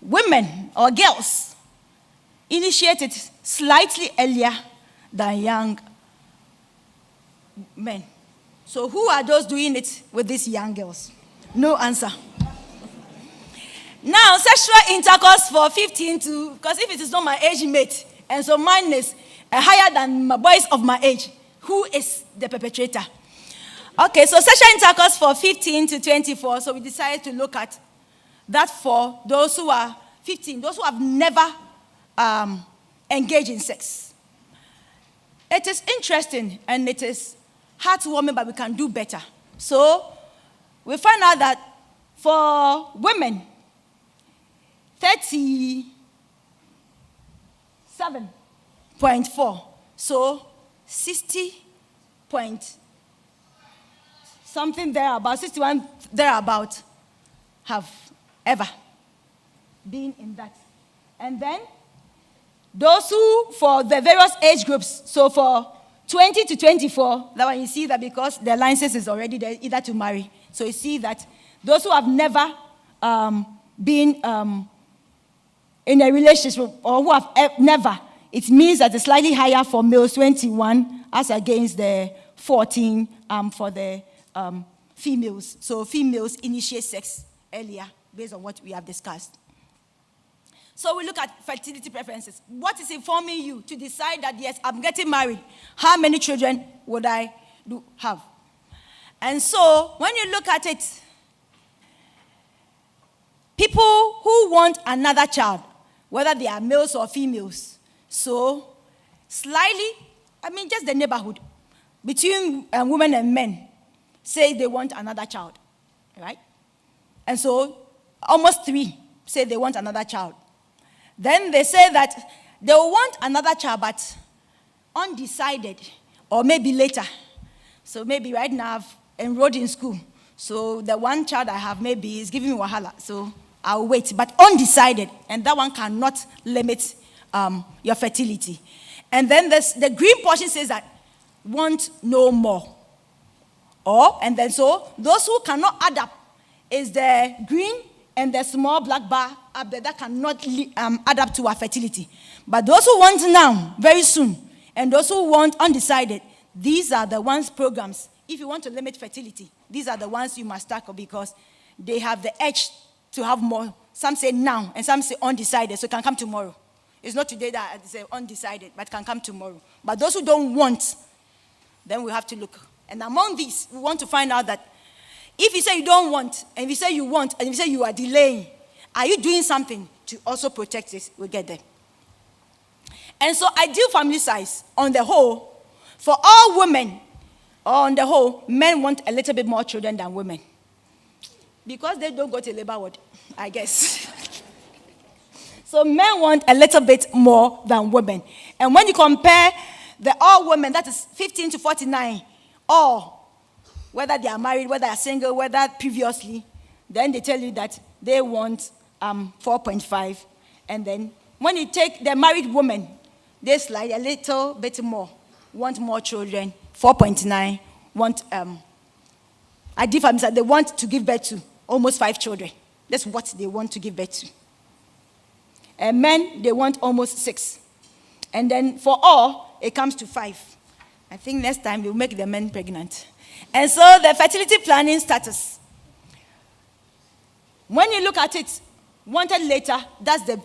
women or girls initiated slightly earlier than young men. So who are those doing it with these young girls? No answer. Now, sexual intercourse for 15 to, because if it is not my age mate, and so mine is higher than my boys of my age, who is the perpetrator? Okay, so sexual intercourse for 15 to 24, so we decided to look at that for those who are 15, those who have never engaged in sex. It is interesting and it is heartwarming, but we can do better. So we found out that for women, 37.4, so 60 point something thereabout, 61 thereabout, have ever been in that. And then those who, for the various age groups, so for 20 to 24, that one you see that because their license is already there, either to marry. So you see that those who have never been in a relationship or who have never, it means that it's slightly higher for males, 21, as against the 14 for the females. So females initiate sex earlier based on what we have discussed. So we look at fertility preferences. What is informing you to decide that, yes, I'm getting married. How many children would I have? And so, when you look at it, people who want another child, whether they are males or females, so slightly, just the neighborhood, between women and men, say they want another child, right? And so, almost 3 say they want another child. Then they say that they want another child, but undecided, or maybe later. So maybe right now I've enrolled in school. So the one child I have maybe is giving me wahala. So I'll wait, but undecided. And that one cannot limit your fertility. And then the green portion says that want no more. And then so those who cannot add up is the green and the small black bar up there that cannot add up to our fertility. But those who want now, very soon, and those who want undecided, these are the ones programs. If you want to limit fertility, these are the ones you must tackle because they have the edge to have more. Some say now, and some say undecided, so it can come tomorrow. It's not today that I say undecided, but can come tomorrow. But those who don't want, then we have to look. And among these, we want to find out that if you say you don't want, and if you say you want, and if you say you are delaying, are you doing something to also protect it? We'll get there. And so ideal family size, on the whole, for all women, on the whole, men want a little bit more children than women. Because they don't go to labor ward, I guess. So men want a little bit more than women. And when you compare the all women, that is 15 to 49, or whether they are married, whether they are single, whether previously, then they tell you that they want 4.5. And then when you take the married women, they slide a little bit more, want more children, 4.9, want, I differ, they want to give birth to almost 5 children. That's what they want to give birth to. And men, they want almost 6. And then for all, it comes to 5. I think next time we'll make the men pregnant. And so the fertility planning status. When you look at it, wanted later, that's the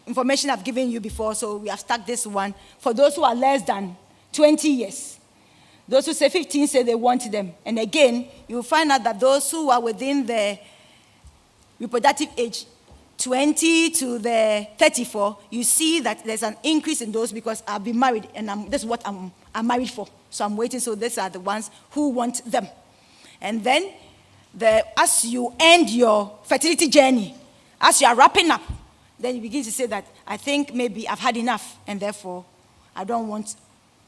information I've given you before, so we have stuck this one. For those who are less than 20 years. Those who say 15 say they want them. And again, you'll find out that those who are within the reproductive age, 20 to the 34, you see that there's an increase in those because I've been married and that's what I'm married for. So I'm waiting, so these are the ones who want them. And then as you end your fertility journey, as you are wrapping up, then you begin to say that I think maybe I've had enough and therefore I don't want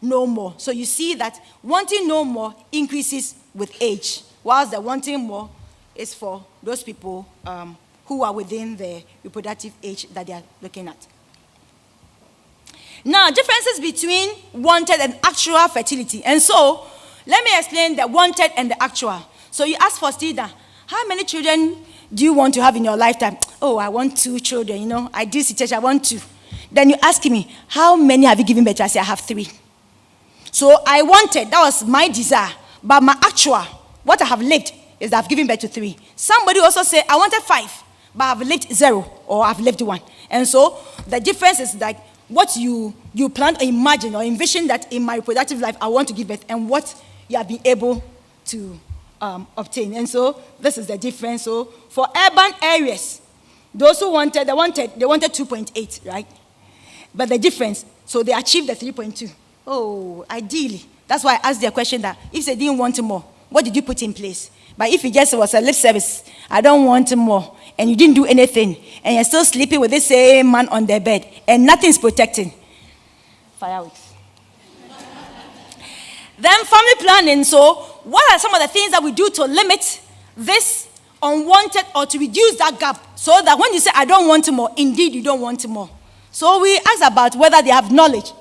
no more. So you see that wanting no more increases with age, whilst the wanting more is for those people who are within the reproductive age that they are looking at. Now, differences between wanted and actual fertility. And so, let me explain the wanted and the actual. So you ask for Stida, how many children do you want to have in your lifetime? Oh, I want 2 children, I did situation, I want 2. Then you ask me, how many have you given birth to? I say, I have 3. So I wanted, that was my desire. But my actual, what I have lived, is that I've given birth to 3. Somebody also said, I wanted 5, but I've lived 0, or I've lived 1. And so the difference is like what you plan or imagine or envision that in my reproductive life I want to give birth, and what you have been able to obtain. And so this is the difference. So for urban areas, those who wanted, they wanted 2.8, right? But the difference, so they achieved the 3.2. Oh, ideally. That's why I asked the question that if they didn't want more, what did you put in place? But if it just was a lip service, I don't want more, and you didn't do anything, and you're still sleeping with the same man on their bed, and nothing's protecting. Fireworks. Then family planning. So what are some of the things that we do to limit this unwanted or to reduce that gap so that when you say, I don't want more, indeed you don't want more? So we ask about whether they have knowledge.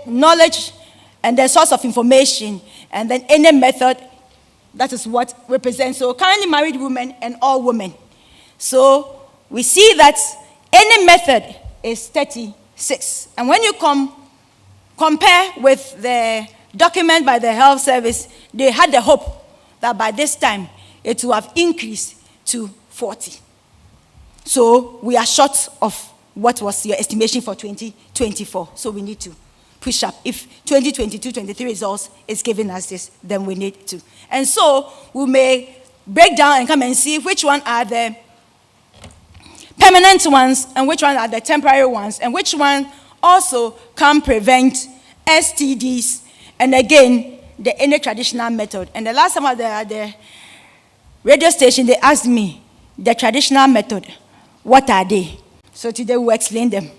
Knowledge and the source of information, and then any method, that is what represents. So currently married women and all women. So we see that any method is 36. And when you compare with the document by the health service, they had the hope that by this time it will have increased to 40. So we are short of what was your estimation for 2024. So we need to push up. If 2022-23 results is giving us this, then we need to. And so we may break down and come and see which one are the permanent ones and which one are the temporary ones and which one also can prevent STDs. And again, any traditional method. And the last time at the radio station, they asked me, the traditional method, what are they? So today we'll explain them.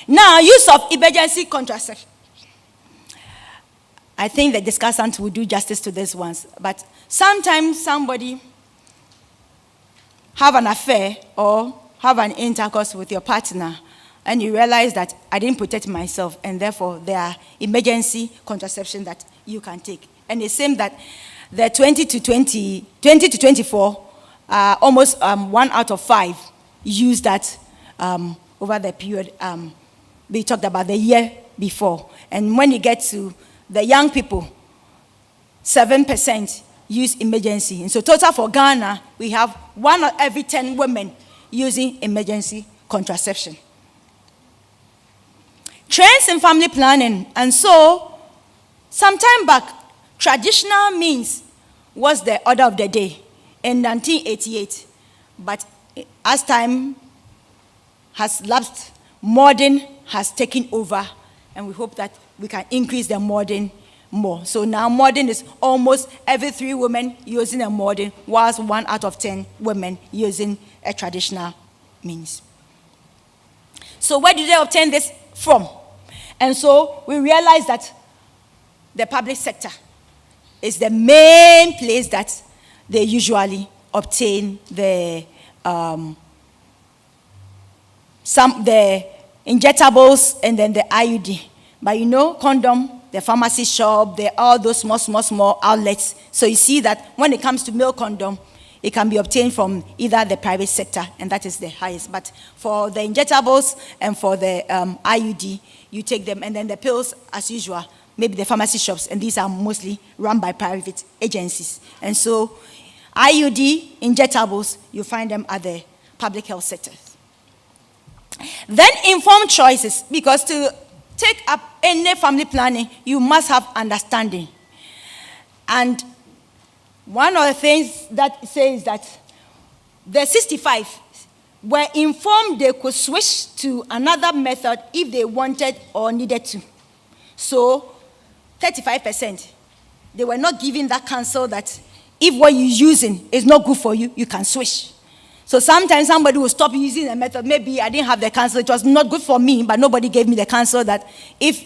Now, use of emergency contraception. I think the discussant will do justice to these ones. But sometimes somebody have an affair or have an intercourse with your partner, and you realize that I didn't protect myself, and therefore there are emergency contraception that you can take. And it seems that the 20 to 24, almost 1 out of 5 use that over the period we talked about the year before. And when you get to the young people, 7% use emergency. And so total for Ghana, we have 1 of every 10 women using emergency contraception. Trends in family planning. And so, some time back, traditional means was the order of the day in 1988. But as time has lapsed, modern has taken over, and we hope that we can increase the modern more. So now modern is almost every 3 women using a modern, whilst 1 out of 10 women using a traditional means. So where did they obtain this from? And so we realize that the public sector is the main place that they usually obtain the injectables and then the IUD. But you know, condom, the pharmacy shop, all those small outlets. So you see that when it comes to male condom, it can be obtained from either the private sector, and that is the highest. But for the injectables and for the IUD, you take them, and then the pills, as usual, maybe the pharmacy shops, and these are mostly run by private agencies. And so IUD, injectables, you find them at the public health sectors. Then informed choices, because to take up any family planning, you must have understanding. And one of the things that says that the 65 were informed they could switch to another method if they wanted or needed to. So 35%, they were not given that counsel that if what you're using is not good for you, you can switch. So sometimes somebody will stop using a method. Maybe I didn't have the counsel. It was not good for me, but nobody gave me the counsel that if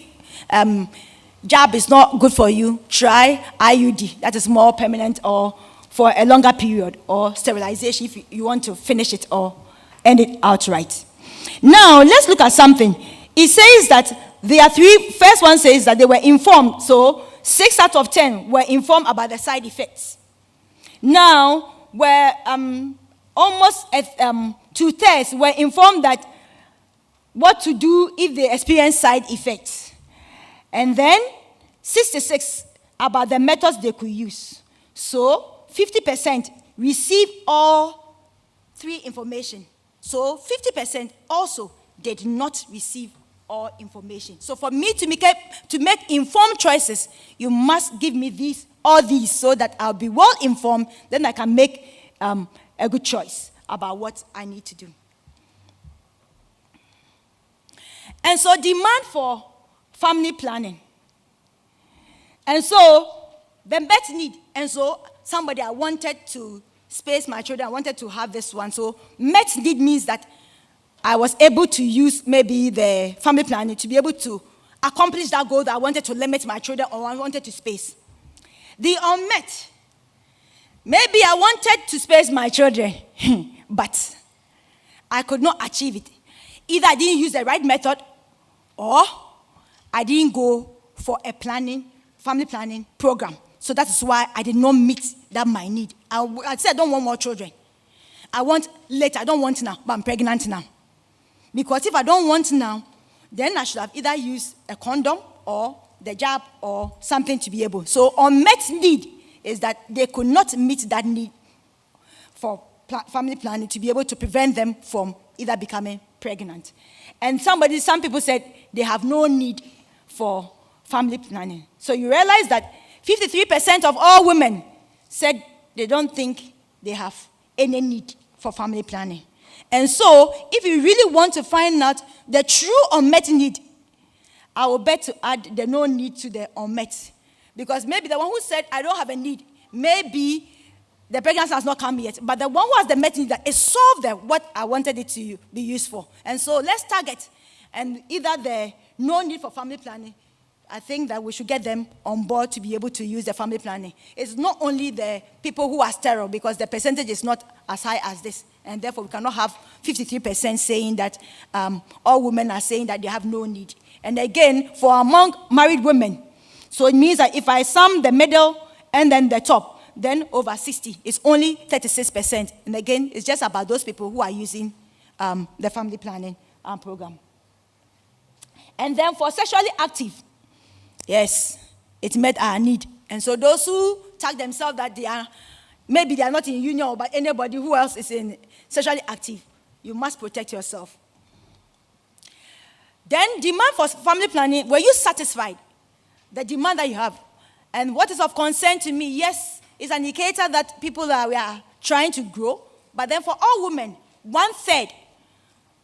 jab is not good for you, try IUD. That is more permanent or for a longer period, or sterilization if you want to finish it or end it outright. Now, let's look at something. It says that there are 3. First one says that they were informed. So 6 out of 10 were informed about the side effects. Now, where almost 2/3 were informed that what to do if they experience side effects. And then 66 about the methods they could use. So 50% received all 3 information. So 50% also did not receive all information. So for me to make informed choices, you must give me all these, so that I'll be well informed. Then I can make a good choice about what I need to do. And so demand for family planning. And so the met need. And so somebody, I wanted to space my children, I wanted to have this one. So met need means that I was able to use maybe the family planning to be able to accomplish that goal that I wanted to limit my children or I wanted to space. The unmet, maybe I wanted to space my children, but I could not achieve it. Either I didn't use the right method, or I didn't go for a family planning program. So that is why I did not meet that my need. I said I don't want more children. I want later. I don't want now, but I'm pregnant now. Because if I don't want now, then I should have either used a condom or the jab or something to be able. So unmet need is that they could not meet that need for family planning to be able to prevent them from either becoming pregnant pregnant. And some people said they have no need for family planning. So you realize that 53% of all women said they don't think they have any need for family planning. And so, if you really want to find out the true unmet need, I will bet to add the no need to the unmet. Because maybe the one who said, I don't have a need, maybe the pregnancy has not come yet. But the one who has the met need, that it solved what I wanted it to be used for. And so, let's target. And either the no need for family planning, I think that we should get them on board to be able to use the family planning. It's not only the people who are sterile, because the percentage is not as high as this. And therefore, we cannot have 53% saying that all women are saying that they have no need. And again, for among married women, so it means that if I sum the middle and then the top, then over 60, it's only 36%. And again, it's just about those people who are using the family planning program. And then for sexually active, yes, it met our need. And so those who tag themselves that maybe they are not in union, but anybody who else is in sexually active, you must protect yourself. Then demand for family planning, were you satisfied? The demand that you have. And what is of concern to me, yes, is an indicator that people we are trying to grow. But then for all women, 1/3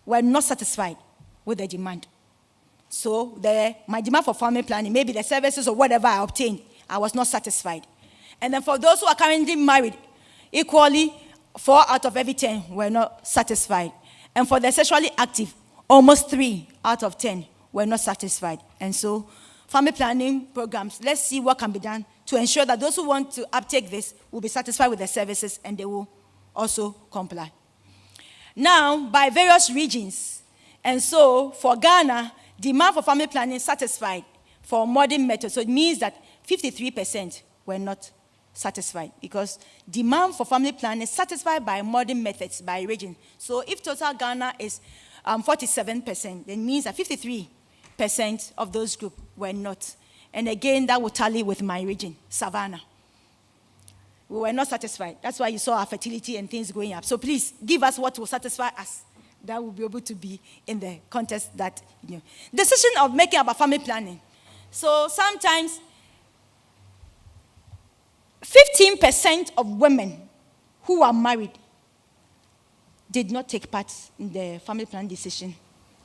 were not satisfied with the demand. So my demand for family planning, maybe the services or whatever I obtained, I was not satisfied. And then for those who are currently married, equally, 4 out of every 10 were not satisfied. And for the sexually active, almost 3 out of 10 were not satisfied. And so family planning programs, let's see what can be done to ensure that those who want to uptake this will be satisfied with the services and they will also comply. Now, by various regions. And so for Ghana, demand for family planning satisfied for modern methods. So it means that 53% were not satisfied because demand for family planning is satisfied by modern methods by region. So if total Ghana is 47%, then it means that 53% of those groups were not. And again, that will tally with my region, Savannah. We were not satisfied. That's why you saw our fertility and things going up. So please, give us what will satisfy us. That will be able to be in the context that, Decision of making about family planning. So sometimes 15% of women who are married did not take part in the family planning decision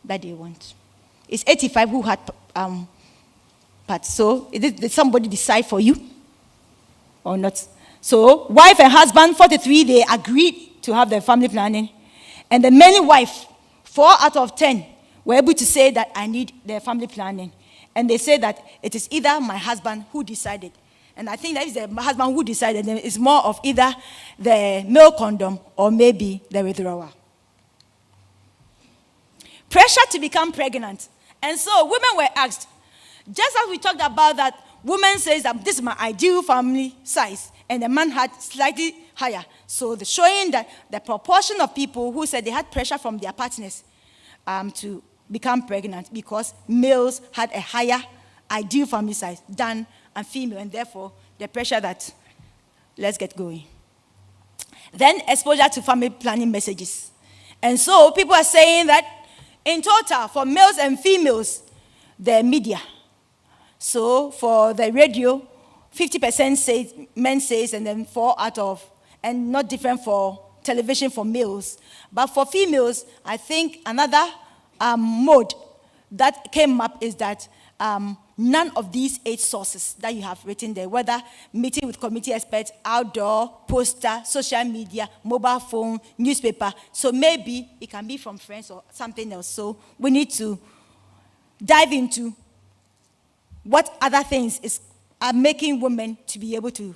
that they want. It's 85 who had part. So did somebody decide for you or not? So wife and husband, 43, they agreed to have their family planning. And the many wife, 4 out of 10, were able to say that I need their family planning. And they say that it is either my husband who decided. And I think that is the husband who decided. Then it's more of either the male condom or maybe the withdrawal. Pressure to become pregnant. And so women were asked, just as we talked about that, woman says that this is my ideal family size. And the man had slightly higher. So showing that the proportion of people who said they had pressure from their partners to become pregnant because males had a higher ideal family size than a female, and therefore the pressure that let's get going. Then exposure to family planning messages. And so people are saying that in total for males and females, the media. So for the radio, 50% says, men says, and then 4 out of, and not different for television for males. But for females, I think another mode that came up is that none of these 8 sources that you have written there, whether meeting with committee experts, outdoor, poster, social media, mobile phone, newspaper. So maybe it can be from friends or something else. So we need to dive into what other things are making women to be able to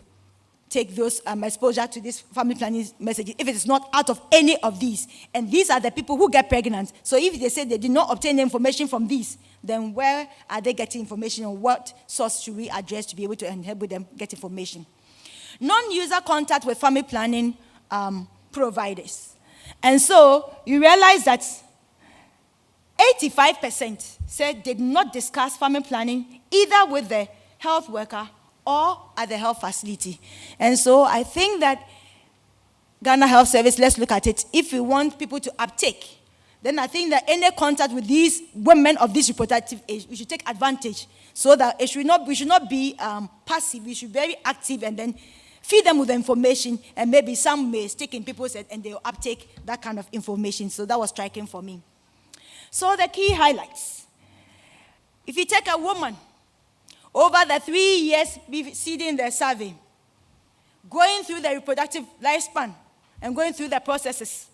take those exposure to this family planning messages if it is not out of any of these. And these are the people who get pregnant. So if they say they did not obtain the information from these, then where are they getting information, or what source should we address to be able to help them get information? Non-user contact with family planning providers. And so you realize that 85% said they did not discuss family planning either with the health worker or at the health facility. And so I think that Ghana Health Service, let's look at it. If we want people to uptake then I think that any contact with these women of this reproductive age, we should take advantage so that we should not be passive. We should be very active and then feed them with the information, and maybe some may stick in people's head and they'll uptake that kind of information. So that was striking for me. So the key highlights. If you take a woman over the 3 years preceding the survey, going through the reproductive lifespan and going through the processes,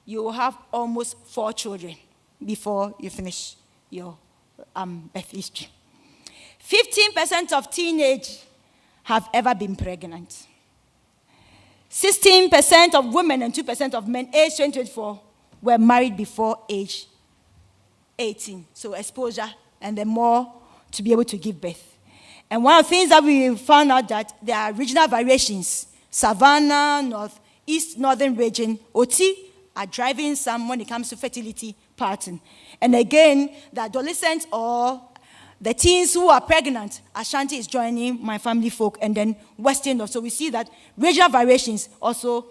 you will have almost 4 children before you finish your birth history. 15% of teenage have ever been pregnant. 16% of women and 2% of men aged 24 were married before age 18. So exposure and then more to be able to give birth. And one of the things that we found out that there are regional variations. Savannah, Northeast, Northern region, OT are driving some when it comes to fertility pattern. And again, the adolescents or the teens who are pregnant, Ashanti is joining my family folk, and then Western North. So we see that regional variations also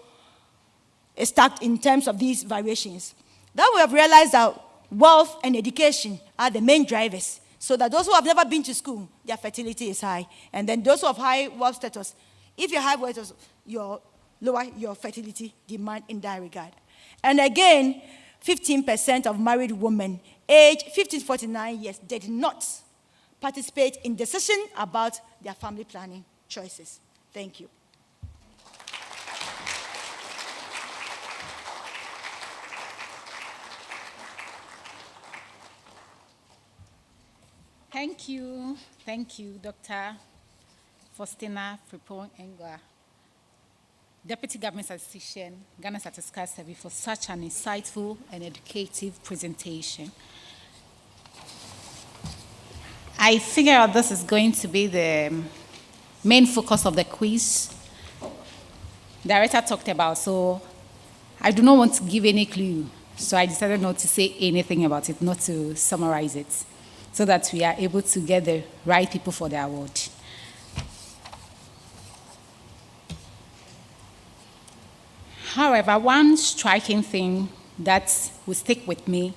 is stacked in terms of these variations. Then we have realized that wealth and education are the main drivers. So that those who have never been to school, their fertility is high. And then those who have high wealth status, if you have wealth status, you lower your fertility demand in that regard. And again, 15% of married women aged 15 to 49 years did not participate in decision about their family planning choices. Thank you. Thank you, Dr. Faustina Frimpong-Engwa, Deputy Government Statistician, Ghana Statistical Survey, for such an insightful and educative presentation. I figure out this is going to be the main focus of the quiz Director talked about, so I do not want to give any clue, so I decided not to say anything about it, not to summarize it, so that we are able to get the right people for the award. However, one striking thing that will stick with me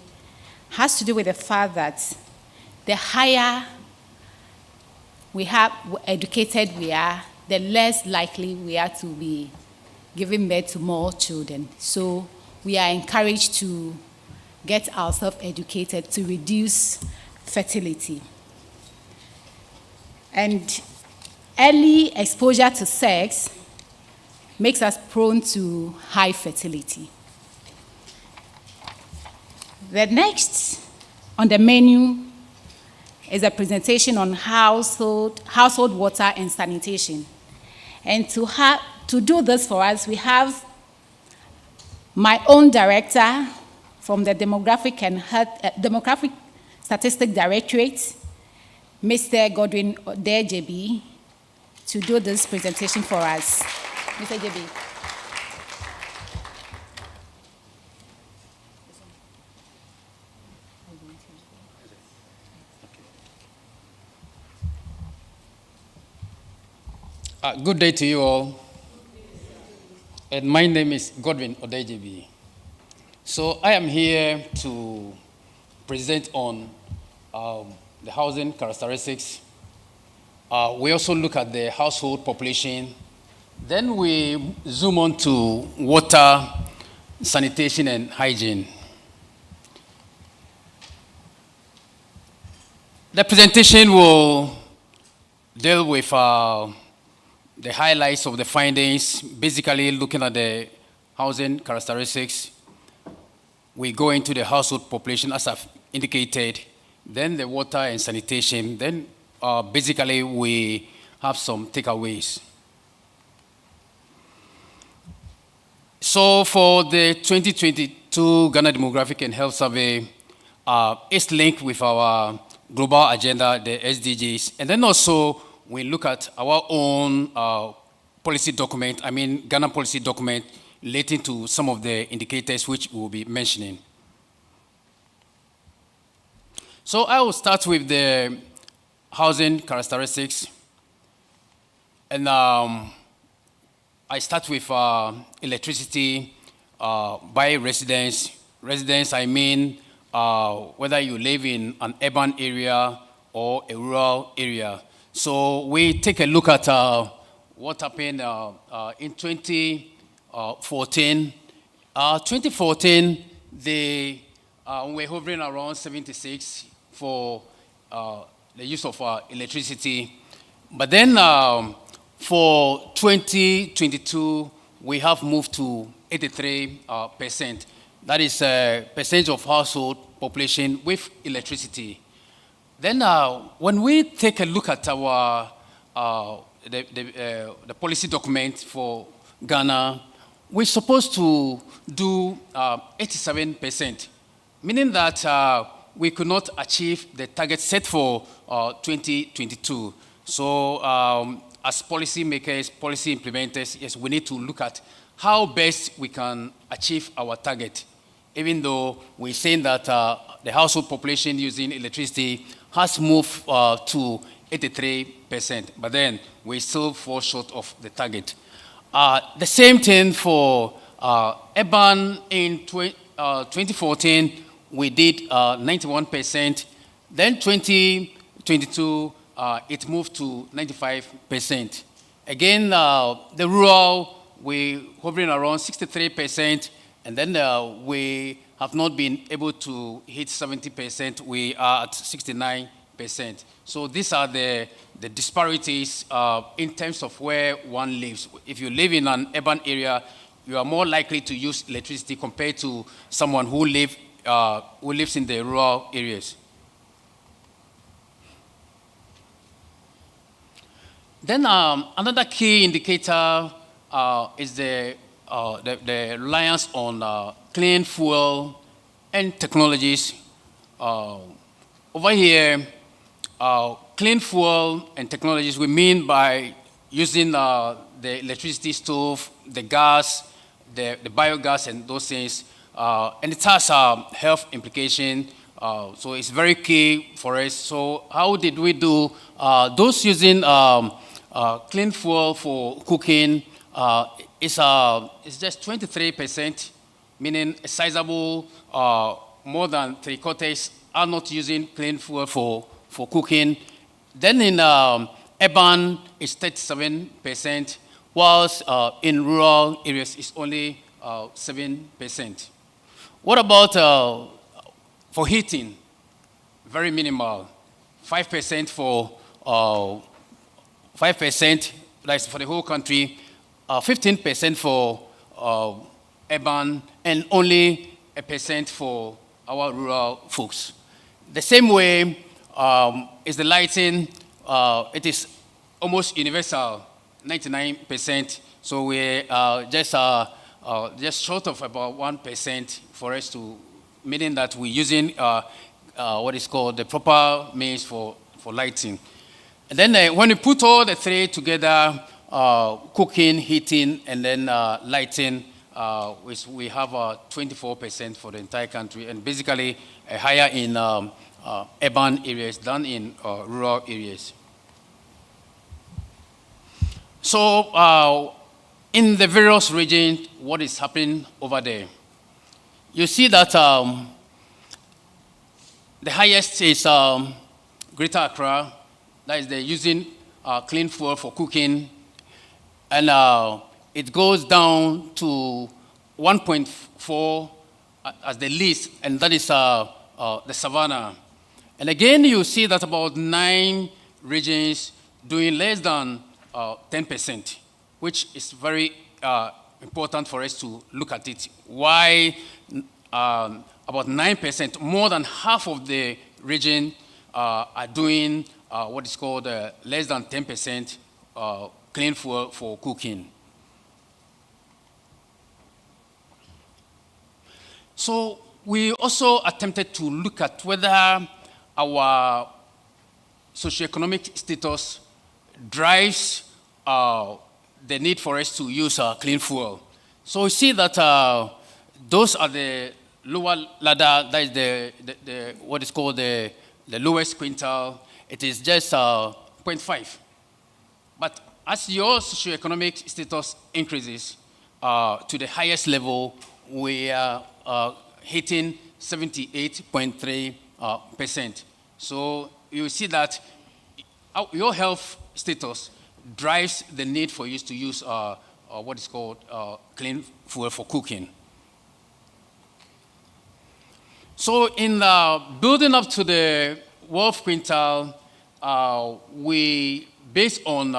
has to do with the fact that the higher educated we are, the less likely we are to be giving birth to more children. So we are encouraged to get ourselves educated to reduce fertility. And early exposure to sex makes us prone to high fertility. The next on the menu is a presentation on household water and sanitation. And to do this for us, we have my own director from the Demographic Statistics Directorate, Mr. Godwin Odejebi, to do this presentation for us. Mr. JB. Good day to you all. And my name is Godwin Odejebi. So I am here to present on the housing characteristics. We also look at the household population. Then we zoom on to water, sanitation, and hygiene. The presentation will deal with the highlights of the findings, basically looking at the housing characteristics. We go into the household population, as I've indicated, then the water and sanitation, then basically we have some takeaways. So for the 2022 Ghana Demographic and Health Survey, it's linked with our global agenda, the SDGs, and then also we look at our own policy document, Ghana policy document, relating to some of the indicators which we'll be mentioning. So I will start with the housing characteristics. And I start with electricity by residence, residents, I mean whether you live in an urban area or a rural area. So we take a look at what happened in 2014. 2014, they were hovering around 76 for the use of electricity. But then for 2022, we have moved to 83%. That is a percentage of household population with electricity. Then when we take a look at our the policy document for Ghana, we're supposed to do 87%, meaning that we could not achieve the target set for 2022. So as policy makers, policy implementers, yes, we need to look at how best we can achieve our target, even though we're saying that the household population using electricity has moved to 83%, but then we still fall short of the target. The same thing for urban in 2014, we did 91%. Then 2022, it moved to 95%. Again, the rural, we're hovering around 63%, and then we have not been able to hit 70%. We are at 69%. So these are the disparities in terms of where one lives. If you live in an urban area, you are more likely to use electricity compared to someone who lives in the rural areas. Then another key indicator is the reliance on clean fuel and technologies. Over here, clean fuel and technologies, we mean by using the electricity stove, the gas, the biogas, and those things. And it has a health implication, so it's very key for us. So how did we do? Those using clean fuel for cooking, it's just 23%, meaning a sizable, more than 3/4 are not using clean fuel for cooking. Then in urban, it's 37%, whilst in rural areas, it's only 7%. What about for heating? Very minimal, 5% for 5%, that's for the whole country, 15% for urban, and only 1% for our rural folks. The same way is the lighting. It is almost universal, 99%. So we're just short of about 1% for us to, meaning that we're using what is called the proper means for lighting. And then when we put all the three together, cooking, heating, and then lighting, we have 24% for the entire country, and basically higher in urban areas than in rural areas. So in the various regions, what is happening over there? You see that the highest is Greater Accra. That is, they're using clean fuel for cooking, and it goes down to 1.4 as the least, and that is the Savannah. And again, you see that about 9 regions doing less than 10%, which is very important for us to look at it. Why about 9%, more than half of the region are doing what is called less than 10% clean fuel for cooking. So we also attempted to look at whether our socioeconomic status drives the need for us to use clean fuel. So we see that those are the lower ladder, that is the what is called the lowest quintile. It is just 0.5. But as your socioeconomic status increases to the highest level, we are hitting 78.3%. So you see that your health status drives the need for you to use what is called clean fuel for cooking. So in building up to the Wealth Quintal, we, based on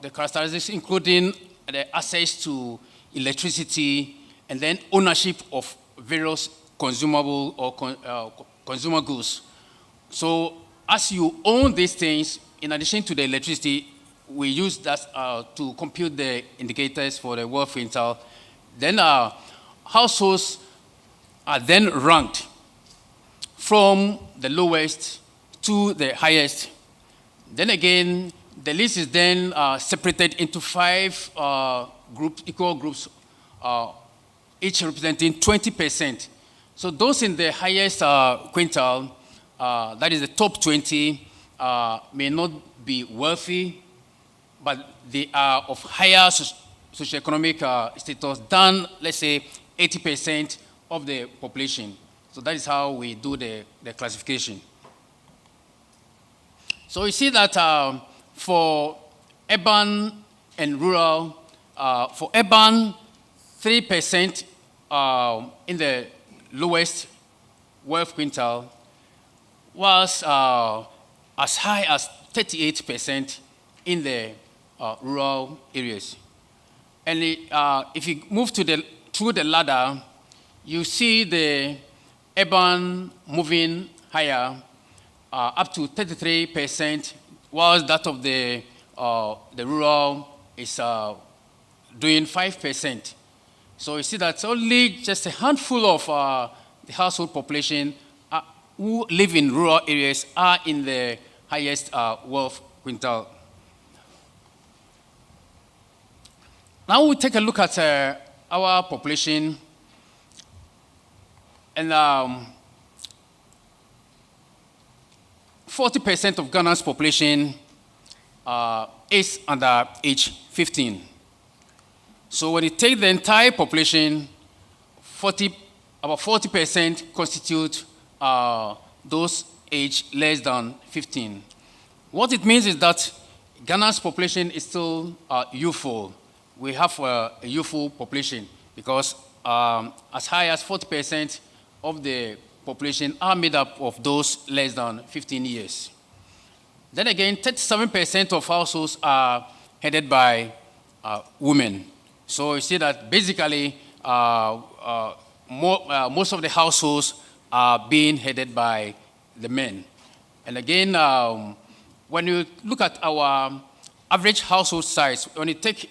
the characteristics, including the access to electricity and then ownership of various consumable or consumer goods. So as you own these things, in addition to the electricity, we use that to compute the indicators for the Wealth Quintal. Then households are then ranked from the lowest to the highest. Then again, the list is then separated into 5 equal groups, each representing 20%. So those in the highest quintile, that is the top 20, may not be wealthy, but they are of higher socioeconomic status than, let's say, 80% of the population. So that is how we do the classification. So you see that for urban and rural, for urban, 3% in the lowest wealth quintile was as high as 38% in the rural areas. And if you move through the ladder, you see the urban moving higher, up to 33%, whilst that of the rural is doing 5%. So you see that only just a handful of the household population who live in rural areas are in the highest wealth quintile. Now we take a look at our population, and 40% of Ghana's population is under age 15. So when you take the entire population, about 40% constitute those aged less than 15. What it means is that Ghana's population is still youthful. We have a youthful population because as high as 40% of the population are made up of those less than 15 years. Then again, 37% of households are headed by women. So you see that basically most of the households are being headed by the men. And again, when you look at our average household size, when you take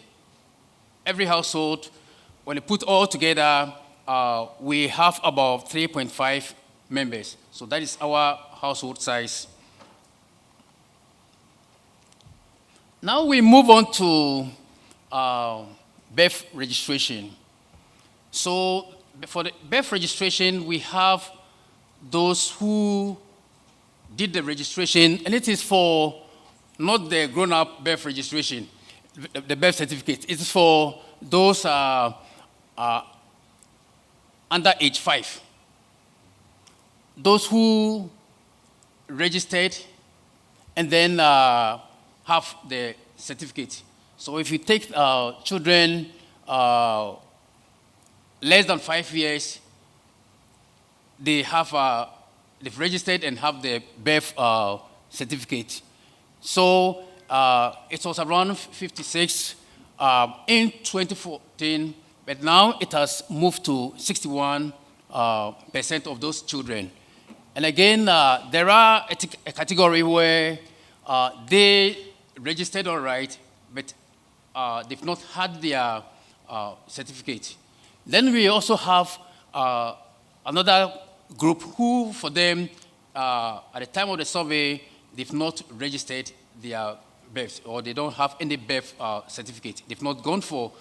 every household, when you put all together, we have about 3.5 members. So that is our household size. Now we move on to birth registration. So for the birth registration, we have those who did the registration, and it is for not the grown-up birth registration, the birth certificate. It is for those under age 5. Those who registered and then have the certificate. So if you take children less than 5 years, they have they've registered and have the birth certificate. So it was around 56 in 2014, but now it has moved to 61% of those children. And again, there are a category where they registered all right, but they've not had their certificate. Then we also have another group who, for them, at the time of the survey, they've not registered their birth, or they don't have any birth certificate. They've not gone for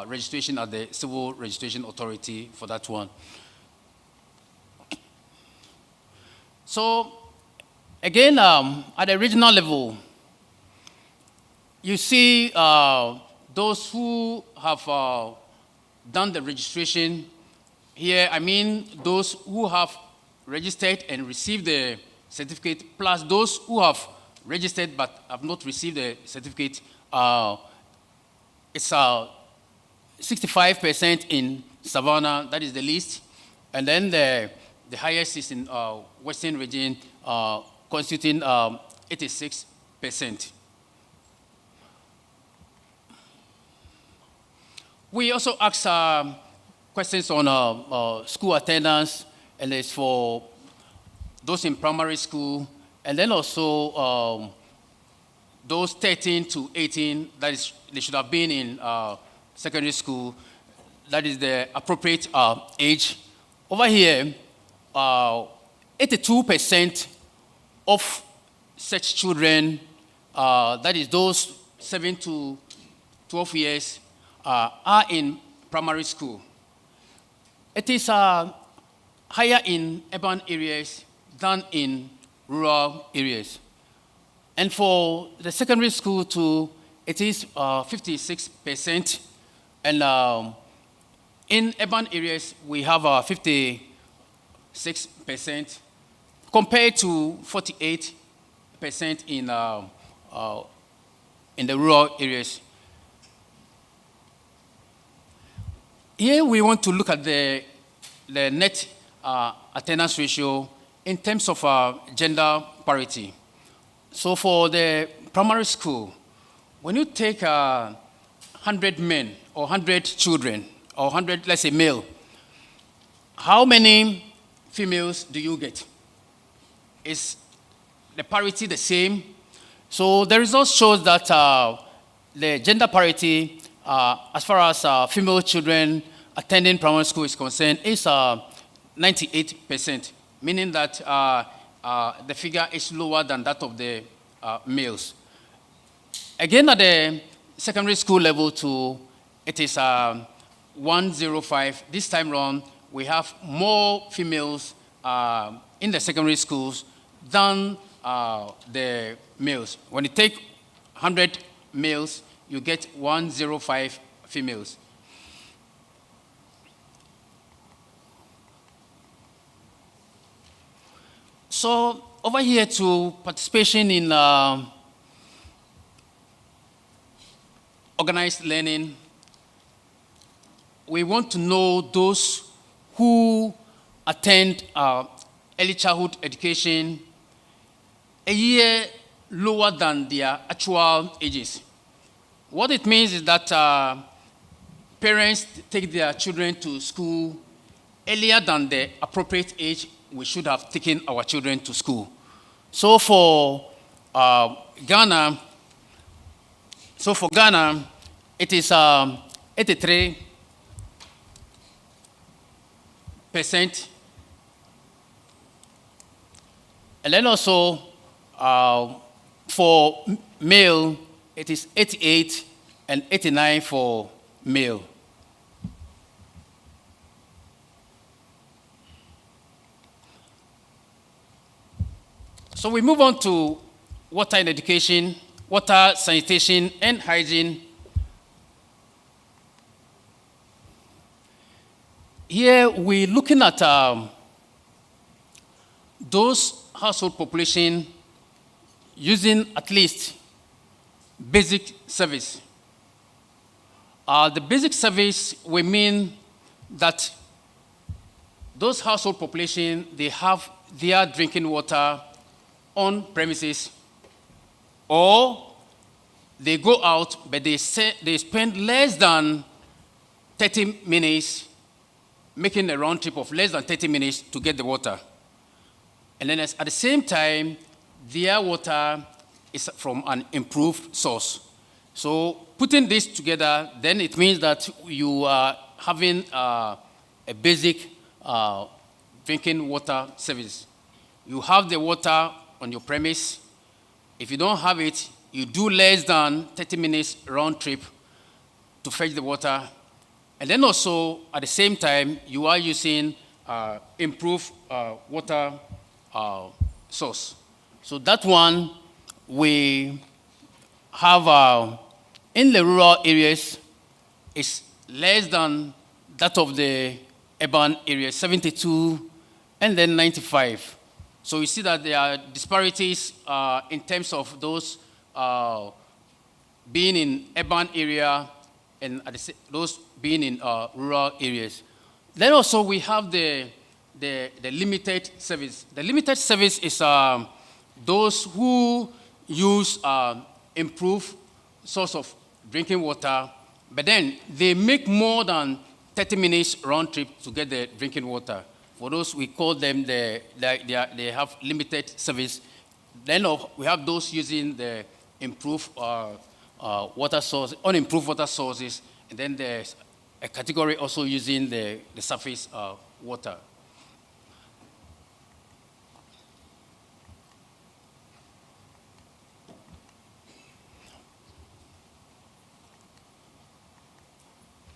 registration at the Civil Registration Authority for that one. So, again, at the regional level, you see those who have done the registration Here, I mean those who have registered and received the certificate, plus those who have registered but have not received the certificate. It's 65% in Savannah, that is the least. And then the highest is in Western region, constituting 86%. We also ask questions on school attendance, and it's for those in primary school, and then also those 13 to 18, that is, they should have been in secondary school. That is the appropriate age. Over here, 82% of such children, that is those 7 to 12 years, are in primary school. It is higher in urban areas than in rural areas. And for the secondary school too, it is 56%. And in urban areas, we have 56%, compared to 48% in the rural areas. Here we want to look at the net attendance ratio in terms of gender parity. So for the primary school, when you take 100 men or 100 children, or 100, let's say, male, how many females do you get? Is the parity the same? So the results shows that the gender parity, as far as female children attending primary school is concerned, is 98%, meaning that the figure is lower than that of the males. Again, at the secondary school level too, it is 105. This time around, we have more females in the secondary schools than the males. When you take 100 males, you get 105 females. So over here to participation in organized learning, we want to know those who attend early childhood education a year lower than their actual ages. What it means is that parents take their children to school earlier than the appropriate age we should have taken our children to school. So for Ghana, it is 83%. And then also for male, it is 88 and 89 for male. So we move on to water and education, water, sanitation, and hygiene. Here we're looking at those household population using at least basic service. The basic service, we mean that those household population, they have their drinking water on premises, or they go out, but they spend less than 30 minutes, making a round trip of less than 30 minutes to get the water. And then at the same time, their water is from an improved source. So putting this together, then it means that you are having a basic drinking water service. You have the water on your premise. If you don't have it, you do less than 30 minutes round trip to fetch the water. And then also, at the same time, you are using improved water source. So that one, we have in the rural areas, is less than that of the urban areas, 72, and then 95. So you see that there are disparities in terms of those being in urban area and those being in rural areas. Then also we have the limited service. The limited service is those who use improved source of drinking water, but then they make more than 30 minutes round trip to get the drinking water. For those, we call them, they have limited service. Then we have those using the improved water source, unimproved water sources, and then there's a category also using the surface water.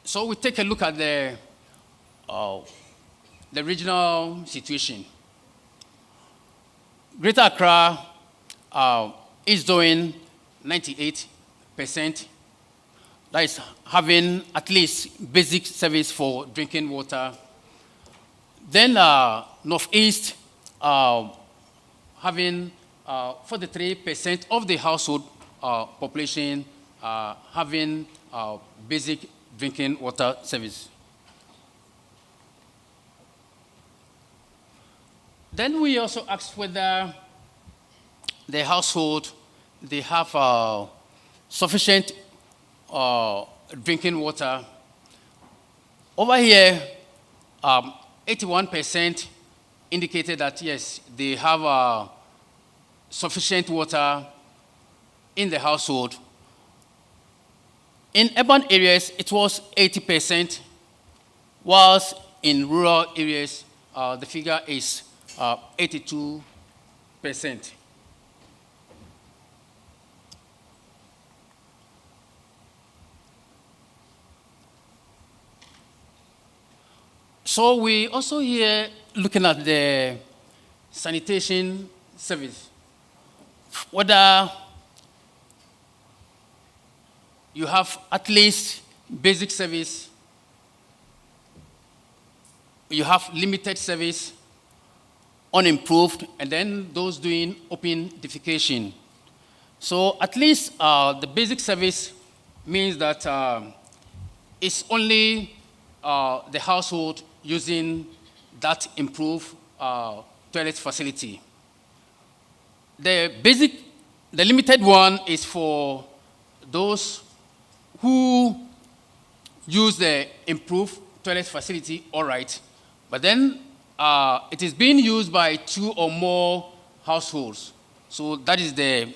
So we take a look at the regional situation. Greater Accra is doing 98%. That is having at least basic service for drinking water. Then Northeast having 43% of the household population having basic drinking water service. Then we also asked whether the household, they have sufficient drinking water. Over here, 81% indicated that yes, they have sufficient water in the household. In urban areas, it was 80%, whilst in rural areas, the figure is 82%. So we also here looking at the sanitation service, whether you have at least basic service, you have limited service, unimproved, and then those doing open defecation. So at least the basic service means that it's only the household using that improved toilet facility. The limited one is for those who use the improved toilet facility, all right, but then it is being used by 2 or more households. So that is the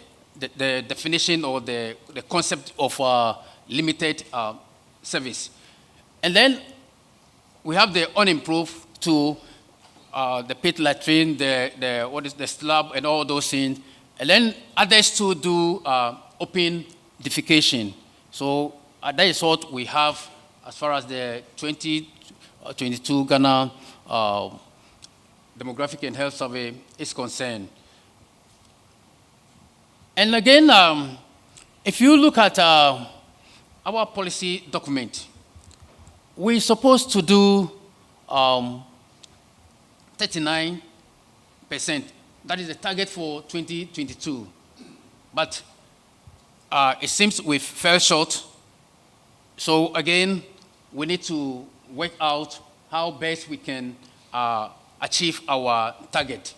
definition or the concept of limited service. And then we have the unimproved to the pit latrine, the slab, and all those things. And then others to do open defecation. So that is what we have as far as the 2022 Ghana Demographic and Health Survey is concerned. And again, if you look at our policy document, we're supposed to do 39%. That is the target for 2022. But it seems we fell short. So again, we need to work out how best we can achieve our target.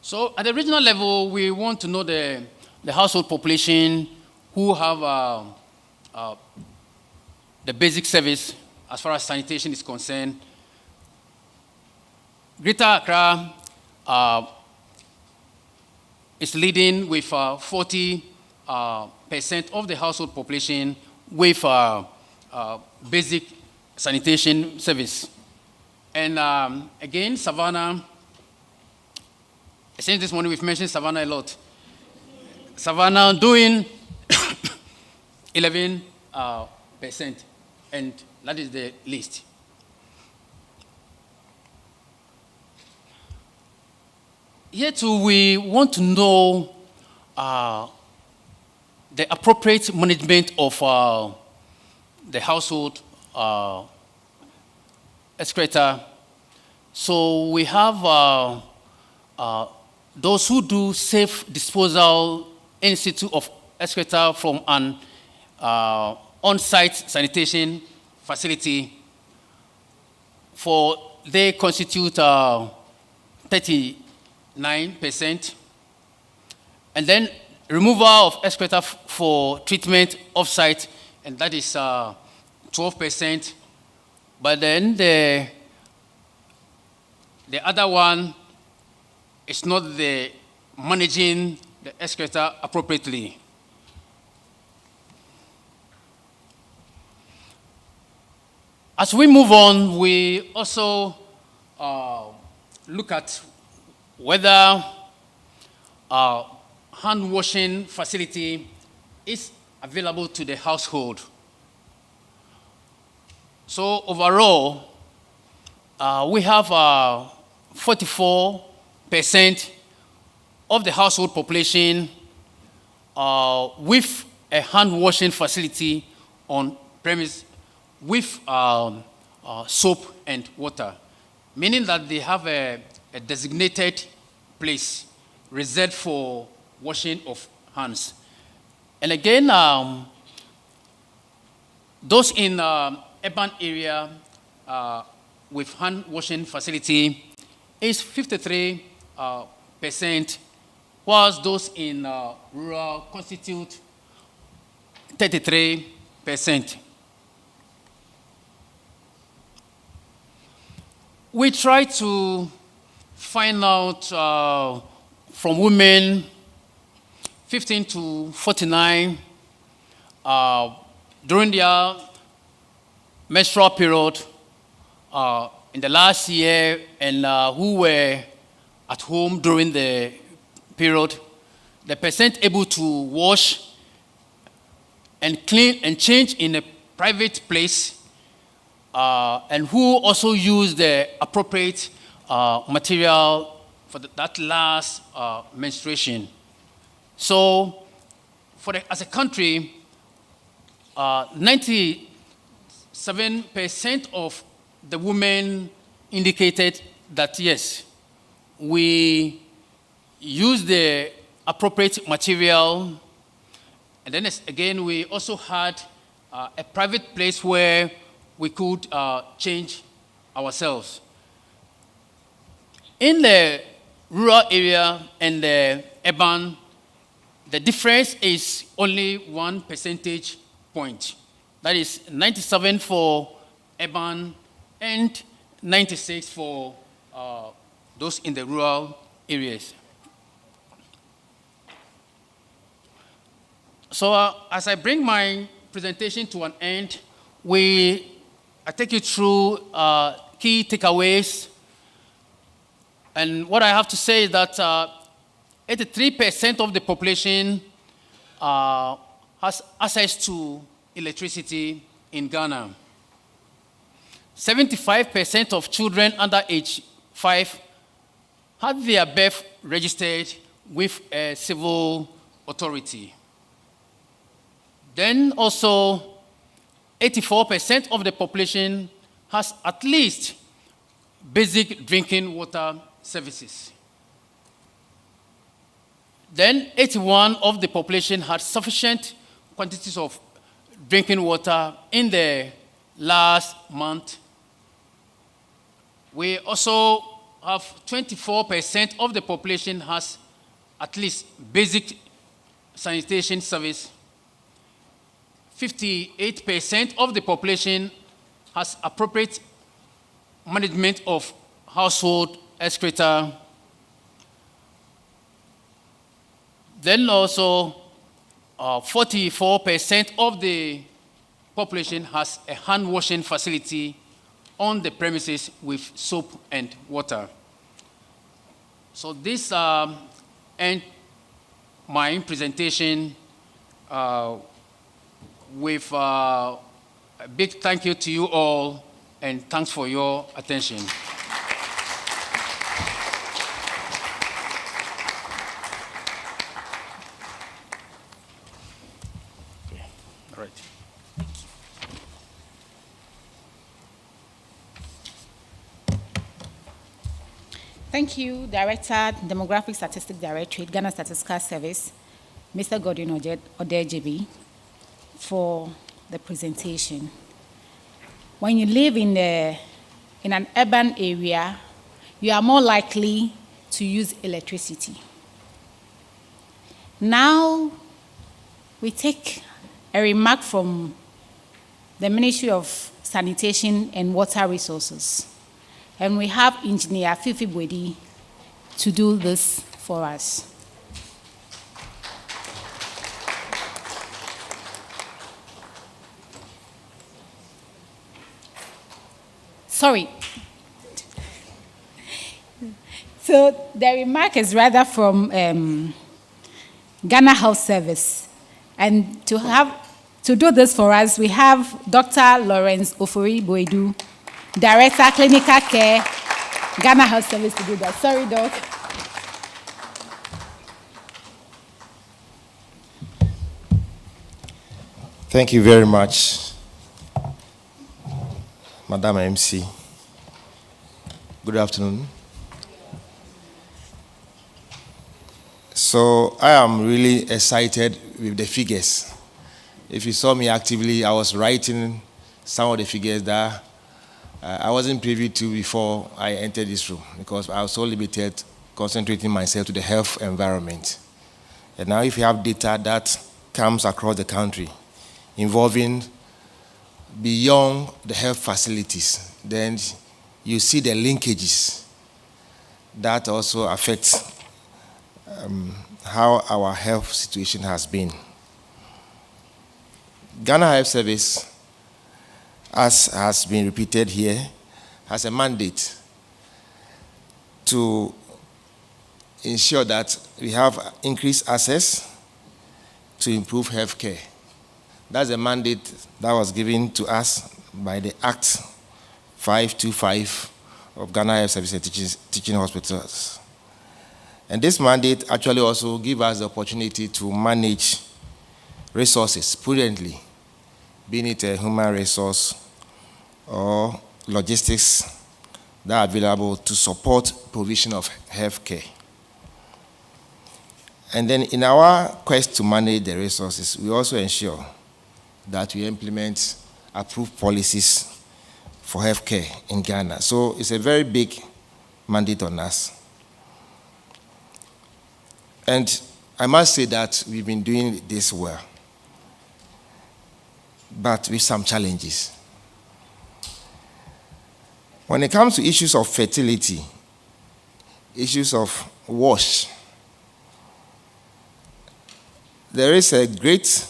So at the regional level, we want to know the household population who have the basic service as far as sanitation is concerned. Greater Accra is leading with 40% of the household population with basic sanitation service. And again, Savannah, since this morning we've mentioned Savannah a lot. Savannah doing 11%, and that is the least. here too, we want to know the appropriate management of the household excreta. So we have those who do safe disposal in situ of excreta from an on-site sanitation facility. They constitute 39%. And then removal of excreta for treatment off-site, and that is 12%. But then the other one is not the managing the excreta appropriately. As we move on, we also look at whether hand washing facility is available to the household. So overall, we have 44% of the household population with a hand washing facility on premise with soap and water, meaning that they have a designated place reserved for washing of hands. And again, those in urban area with hand washing facility is 53%, whilst those in rural constitute 33%. We try to find out from women 15 to 49 during their menstrual period in the last year, and who were at home during the period, the percent able to wash and clean and change in a private place, and who also use the appropriate material for that last menstruation. So, as a country, 97% of the women indicated that yes, we use the appropriate material. And then again, we also had a private place where we could change ourselves. In the rural area and the urban, the difference is only 1 percentage point. That is 97 for urban and 96 for those in the rural areas. So as I bring my presentation to an end, I take you through key takeaways. And what I have to say is that 83% of the population has access to electricity in Ghana. 75% of children under age 5 had their birth registered with a civil authority. Then also, 84% of the population has at least basic drinking water services. Then 81% of the population had sufficient quantities of drinking water in the last month. We also have 24% of the population has at least basic sanitation service. 58% of the population has appropriate management of household excreta. Then also 44% of the population has a hand washing facility on the premises with soap and water. So this ends my presentation with a big thank you to you all, and thanks for your attention. Thank you, Director, Demographic Statistics Directorate, Ghana Statistical Service, Mr. Godwin Odejibi, for the presentation. When you live in an urban area, you are more likely to use electricity. Now, we take a remark from the Ministry of Sanitation and Water Resources. And we have Engineer Fifi Bwedi to do this for us. Sorry. So the remark is rather from Ghana Health Service. And to do this for us, we have Dr. Lawrence Ofori Boedu, Director, Clinical Care, Ghana Health Service, to do that. Sorry, Doc. Thank you very much, Madam MC. Good afternoon. So I am really excited with the figures. If you saw me actively, I was writing some of the figures that I wasn't privy to before I entered this room, because I was so limited concentrating myself to the health environment. And now if you have data that comes across the country involving beyond the health facilities, then you see the linkages that also affect how our health situation has been. Ghana Health Service, as has been repeated here, has a mandate to ensure that we have increased access to improve health care. That's a mandate that was given to us by the Act 525 of Ghana Health Service and Teaching Hospitals. And this mandate actually also gives us the opportunity to manage resources prudently, be it a human resource or logistics that are available to support provision of health care. And then in our quest to manage the resources, we also ensure that we implement approved policies for health care in Ghana. So it's a very big mandate on us. And I must say that we've been doing this well, but with some challenges. When it comes to issues of fertility, issues of wash, there is a great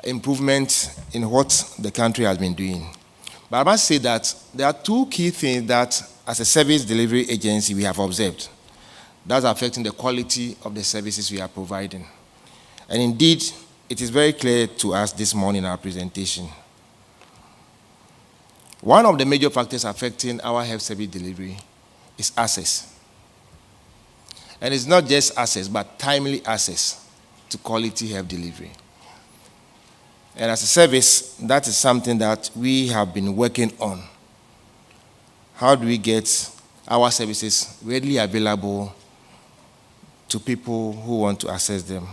improvement in what the country has been doing. But I must say that there are two key things that, as a service delivery agency, we have observed that's affecting the quality of the services we are providing. And indeed, it is very clear to us this morning in our presentation. One of the major factors affecting our health service delivery is access. And it's not just access, but timely access to quality health delivery. And as a service, that is something that we have been working on. How do we get our services readily available to people who want to access them?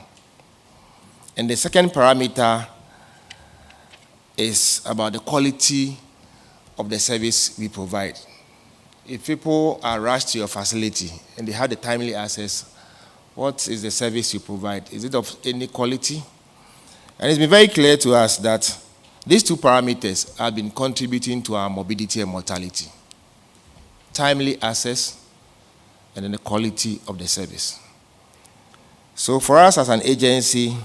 And the second parameter is about the quality of the service we provide. If people are rushed to your facility and they have the timely access, what is the service you provide? Is it of any quality? And it's been very clear to us that these two parameters have been contributing to our morbidity and mortality. Timely access and then the quality of the service. So for us as an agency,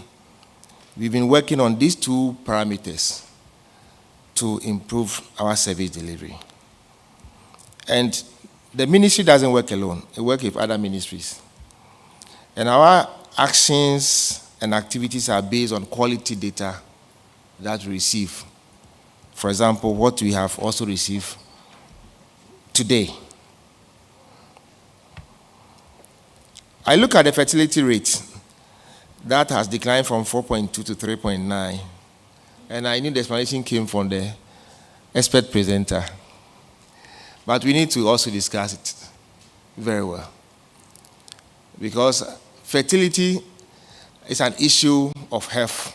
we've been working on these two parameters to improve our service delivery. And the ministry doesn't work alone. It works with other ministries. And our actions and activities are based on quality data that we receive. For example, what we have also received today. I look at the fertility rate that has declined from 4.2 to 3.9. And I knew the explanation came from the expert presenter. But we need to also discuss it. very well. Because fertility is an issue of health.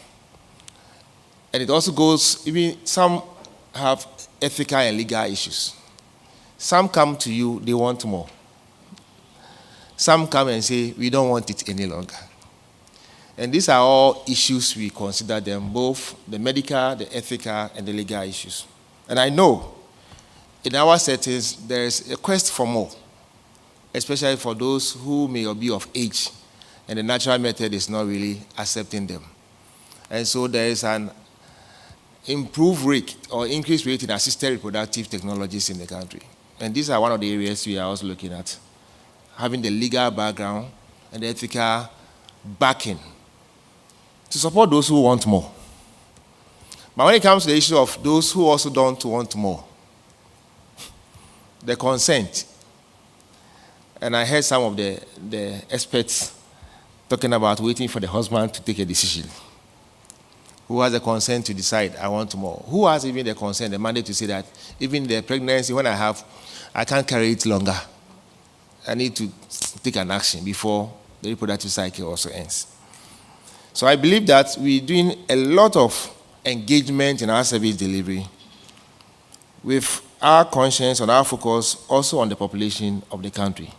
And it also goes, even some have ethical and legal issues. Some come to you, they want more. Some come and say, we don't want it any longer. And these are all issues we consider them, both the medical, the ethical, and the legal issues. And I know in our settings, there is a quest for more, especially for those who may be of age, and the natural method is not really accepting them. And so there is an improved rate or increased rate in assisted reproductive technologies in the country. And these are one of the areas we are also looking at, having the legal background and the ethical backing to support those who want more. But when it comes to the issue of those who also don't want more, the consent, and I heard some of the experts talking about waiting for the husband to take a decision. Who has the consent to decide, I want more? Who has even the consent, the mandate to say that even the pregnancy, when I have, I can't carry it longer. I need to take an action before the reproductive cycle also ends. So I believe that we're doing a lot of engagement in our service delivery with our conscience and our focus also on the population of the country.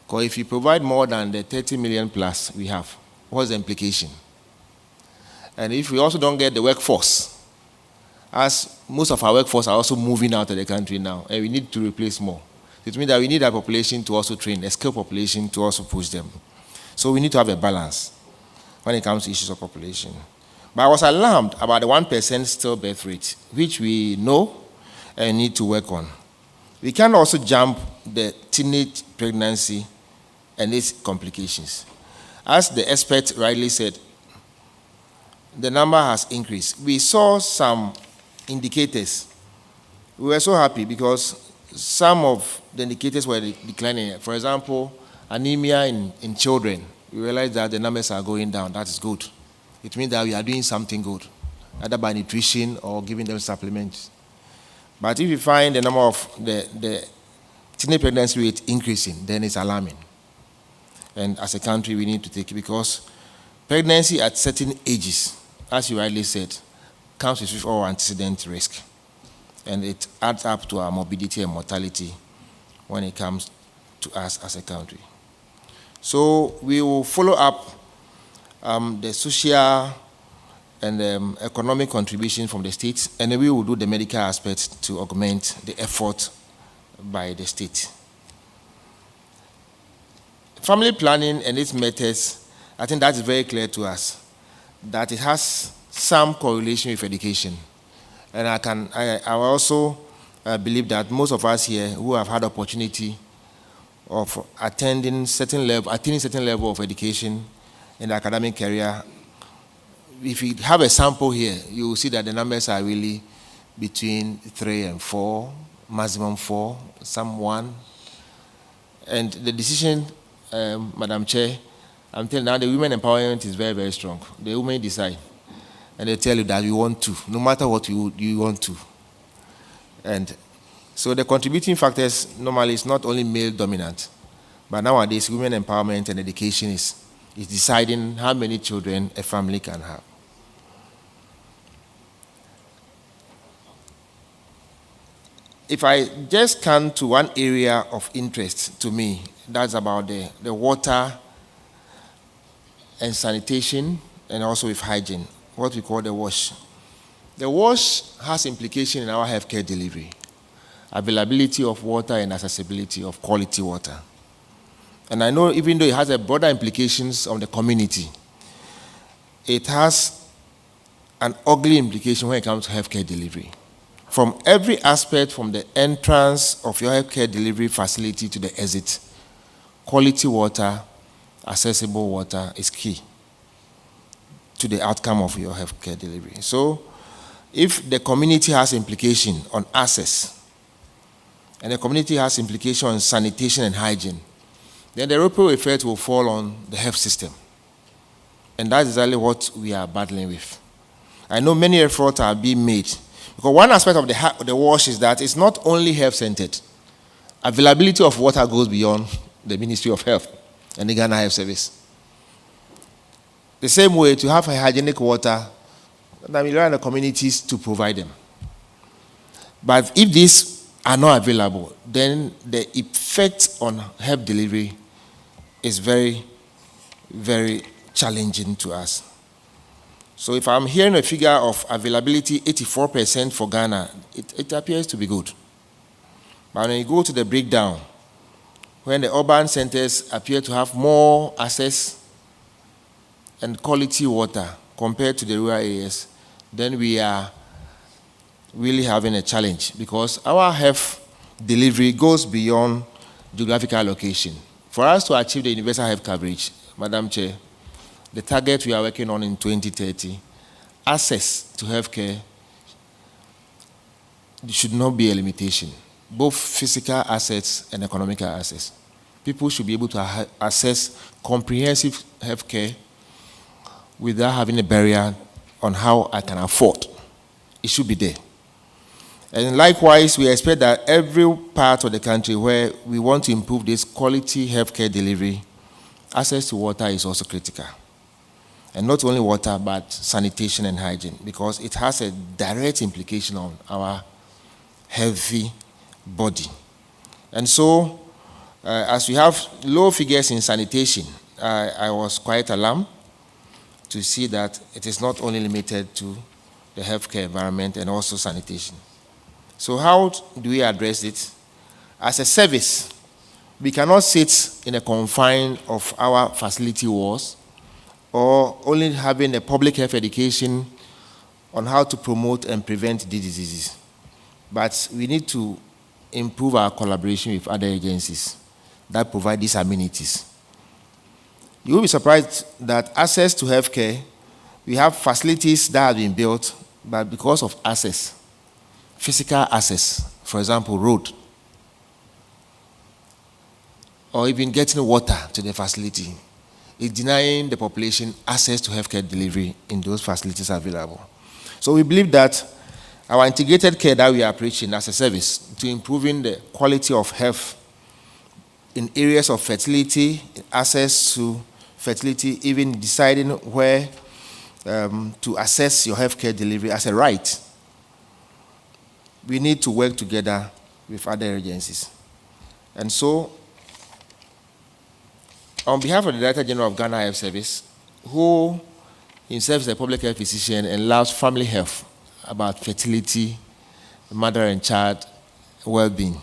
Because if you provide more than the 30 million plus we have, what's the implication? And if we also don't get the workforce, as most of our workforce are also moving out of the country now, and we need to replace more. It means that we need our population to also train, a skilled population to also push them. So we need to have a balance when it comes to issues of population. But I was alarmed about the 1% stillbirth rate, which we know and need to work on. We can also jump the teenage pregnancy and its complications. As the expert rightly said, the number has increased. We saw some indicators. We were so happy because some of the indicators were declining. For example, anemia in children. We realized that the numbers are going down. That is good. It means that we are doing something good, either by nutrition or giving them supplements. But if you find the number of the teenage pregnancy rate increasing, then it's alarming. And as a country, we need to take it because pregnancy at certain ages, as you rightly said, comes with all antecedent risk. And it adds up to our morbidity and mortality when it comes to us as a country. So we will follow up the social and economic contribution from the states, and then we will do the medical aspect to augment the effort by the state. Family planning and its methods, I think that is very clear to us, that it has some correlation with education. And I also believe that most of us here who have had opportunity of attaining certain level of education in the academic career, if you have a sample here, you will see that the numbers are really between 3 and 4, maximum 4, some 1. And the decision, Madam Chair, I'm telling you now, the women empowerment is very, very strong. The women decide. And they tell you that you want to, no matter what you want to. And so the contributing factors normally is not only male dominant, but nowadays women empowerment and education is deciding how many children a family can have. If I just come to one area of interest to me, that's about the water and sanitation and also with hygiene, what we call the WASH. The WASH has implication in our healthcare delivery, availability of water and accessibility of quality water. And I know even though it has a broader implications on the community, it has an ugly implication when it comes to healthcare delivery. From every aspect, from the entrance of your healthcare delivery facility to the exit, quality water, accessible water is key to the outcome of your healthcare delivery. So if the community has implication on access, and the community has implication on sanitation and hygiene, then the ripple effect will fall on the health system. And that's exactly what we are battling with. I know many efforts are being made. Because one aspect of the WASH is that it's not only health-centered. availability of water goes beyond the Ministry of Health and the Ghana Health Service. The same way, to have a hygienic water, we rely on the communities to provide them. But if these are not available, then the effect on health delivery is very, very challenging to us. So if I'm hearing a figure of availability 84% for Ghana, it appears to be good. But when you go to the breakdown, when the urban centers appear to have more access and quality water compared to the rural areas, then we are really having a challenge, because our health delivery goes beyond geographical location. For us to achieve the universal health coverage, Madam Chair, the target we are working on in 2030, access to healthcare should not be a limitation, both physical assets and economical assets. People should be able to access comprehensive healthcare without having a barrier on how I can afford. It should be there. And likewise, we expect that every part of the country where we want to improve this quality healthcare delivery, access to water is also critical. And not only water, but sanitation and hygiene, because it has a direct implication on our healthy body. And so, as we have low figures in sanitation, I was quite alarmed to see that it is not only limited to the healthcare environment and also sanitation. So how do we address it? As a service, we cannot sit in a confine of our facility walls or only having a public health education on how to promote and prevent these diseases. But we need to improve our collaboration with other agencies that provide these amenities. You will be surprised that access to healthcare, we have facilities that have been built, but because of access, physical access, for example, road, or even getting water to the facility, is denying the population access to healthcare delivery in those facilities available. So we believe that our integrated care that we are preaching as a service to improving the quality of health in areas of fertility, access to fertility, even deciding where to assess your healthcare delivery as a right, we need to work together with other agencies. And so, on behalf of the Director General of Ghana Health Service, who himself is a public health physician and loves family health, about fertility, mother and child well-being,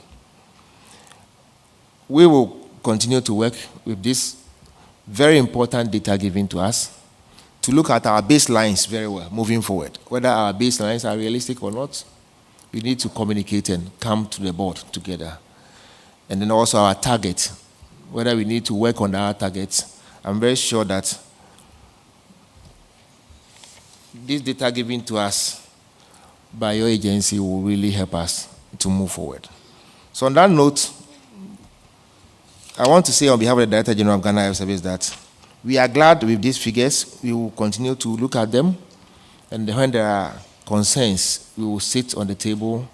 we will continue to work with this very important data given to us to look at our baselines very well moving forward. Whether our baselines are realistic or not, we need to communicate and come to the board together. And then also our target, whether we need to work on our targets. I'm very sure that this data given to us by your agency will really help us to move forward. So on that note, I want to say on behalf of the Director General of Ghana Health Service that we are glad with these figures. We will continue to look at them, and when there are concerns, we will sit on the table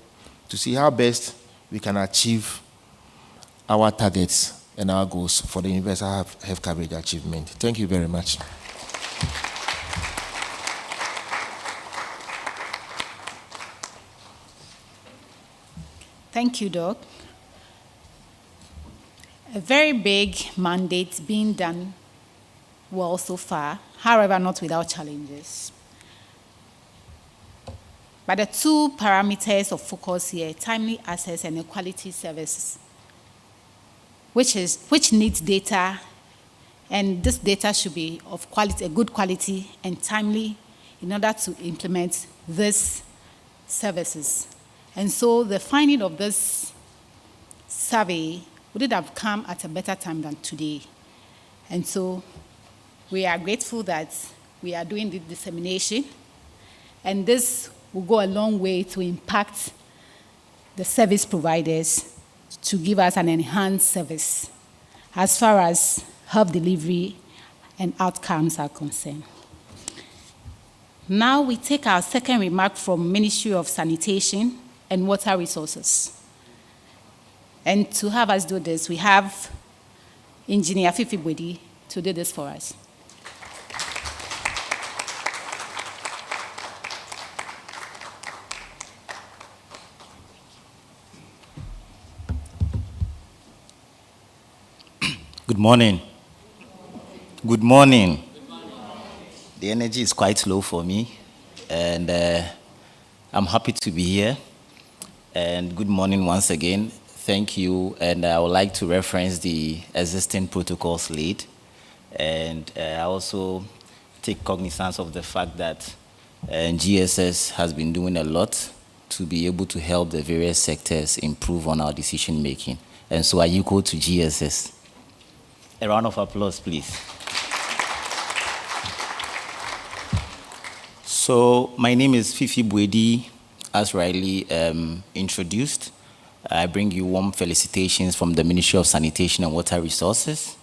to see how best we can achieve our targets and our goals for the universal health coverage achievement. Thank you very much. Thank you, Doc. A very big mandate being done well so far, however, not without challenges. But the two parameters of focus here, timely access and quality services, which needs data, and this data should be of quality, a good quality and timely in order to implement these services. And so the finding of this survey would have come at a better time than today. And so we are grateful that we are doing the dissemination, and this will go a long way to impact the service providers to give us an enhanced service as far as health delivery and outcomes are concerned. Now we take our second remark from Ministry of Sanitation and Water Resources. And to have us do this, we have Engineer Fifi Bwedi to do this for us. Good morning. Good morning. The energy is quite low for me, and I'm happy to be here. And good morning once again. Thank you, and I would like to reference the existing protocols lead, and I also take cognizance of the fact that GSS has been doing a lot to be able to help the various sectors improve on our decision making, and so I equal to GSS. A round of applause, please. So my name is Fifi Bwedi, as rightly introduced. I bring you warm felicitations from the Ministry of Sanitation and Water Resources,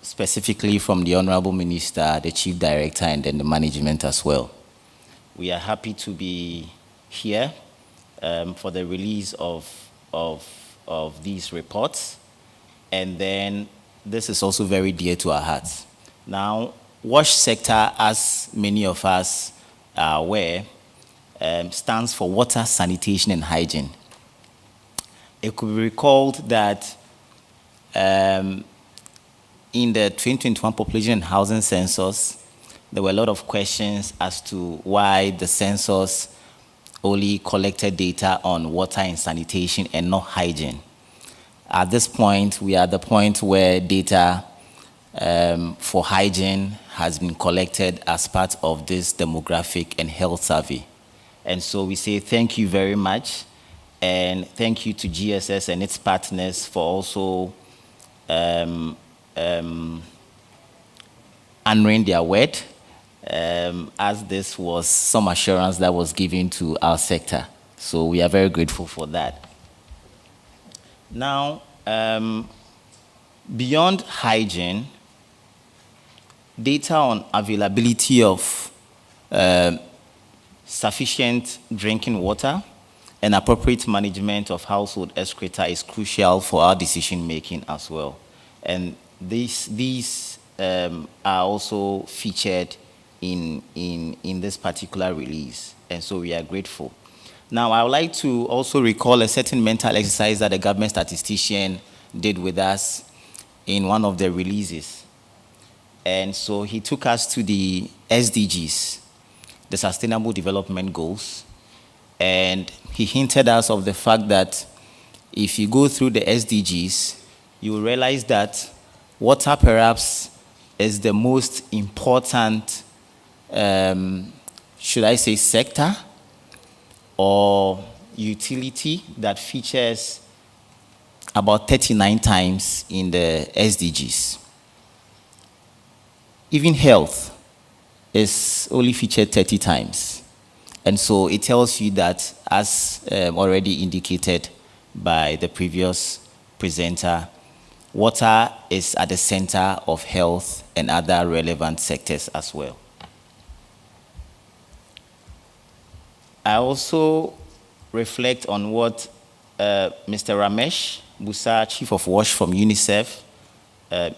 specifically from the Honorable Minister, the Chief Director, and then the management as well. We are happy to be here for the release of these reports. And then this is also very dear to our hearts. Now, WASH sector, as many of us are aware, stands for Water, Sanitation, and Hygiene. It could be recalled that in the 2021 Population and Housing Census, there were a lot of questions as to why the census only collected data on water and sanitation and not hygiene. At this point, we are at the point where data for hygiene has been collected as part of this demographic and health survey. And so we say thank you very much, and thank you to GSS and its partners for also honoring their word, as this was some assurance that was given to our sector. So we are very grateful for that. Now, beyond hygiene, data on availability of sufficient drinking water and appropriate management of household excreta is crucial for our decision making as well. And these are also featured in this particular release, and so we are grateful. Now, I would like to also recall a certain mental exercise that the government statistician did with us in one of the releases. And so he took us to the SDGs, the Sustainable Development Goals, and he hinted us of the fact that if you go through the SDGs, you will realize that water perhaps is the most important, should I say, sector or utility that features about 39 times in the SDGs. Even health is only featured 30 times. And so it tells you that, as already indicated by the previous presenter, water is at the center of health and other relevant sectors as well. I also reflect on what Mr. Ramesh Busa, Chief of WASH from UNICEF,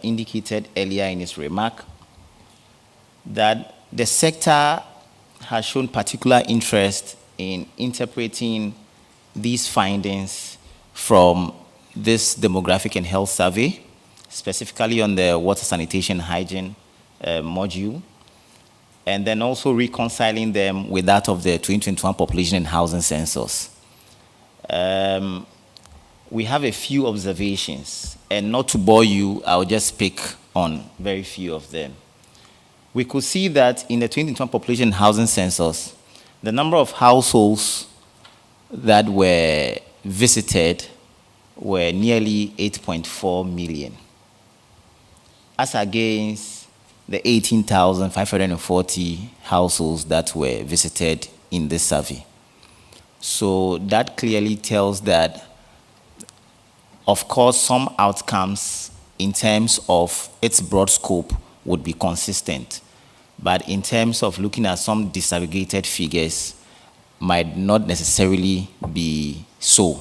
indicated earlier in his remark, that the sector has shown particular interest in interpreting these findings from this demographic and health survey, specifically on the water, sanitation, hygiene module, and then also reconciling them with that of the 2021 Population and Housing Census. We have a few observations, and not to bore you, I'll just pick on very few of them. We could see that in the 2021 Population and Housing Census, the number of households that were visited were nearly 8.4 million, as against the 18,540 households that were visited in this survey. So that clearly tells that, of course, some outcomes in terms of its broad scope would be consistent, but in terms of looking at some disaggregated figures might not necessarily be so.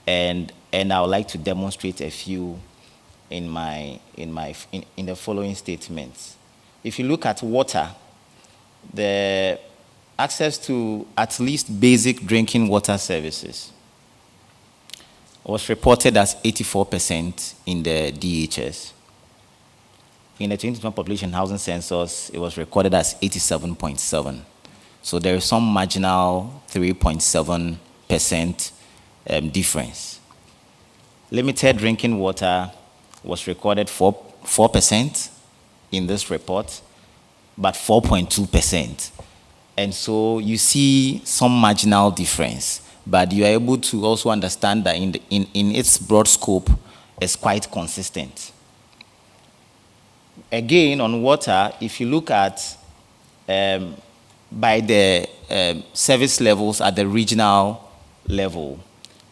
and I would like to demonstrate a few in the following statements. If you look at water, the access to at least basic drinking water services was reported as 84% in the DHS. In the 2021 population housing census, it was recorded as 87.7. So there is some marginal 3.7% difference. Limited drinking water was recorded 4% in this report, but 4.2%. And so you see some marginal difference, but you are able to also understand that in its broad scope, it's quite consistent. Again, on water, if you look at by the service levels at the regional level,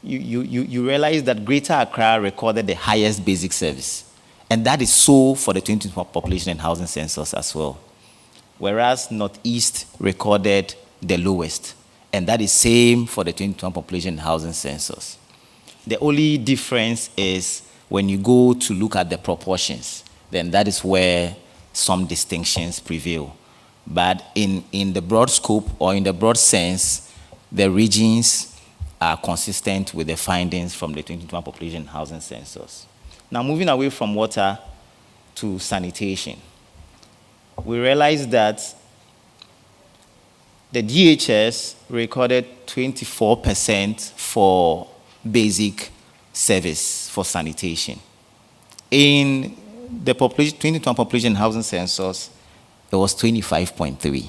you realize that Greater Accra recorded the highest basic service. And that is so for the 2021 population and housing census as well. Whereas Northeast recorded the lowest. And that is same for the 2021 population and housing census. The only difference is when you go to look at the proportions, then that is where some distinctions prevail. But in the broad scope or in the broad sense, the regions are consistent with the findings from the 2021 population and housing census. Now, moving away from water to sanitation, we realize that the DHS recorded 24% for basic service for sanitation. In the 2021 population housing census, it was 25.3.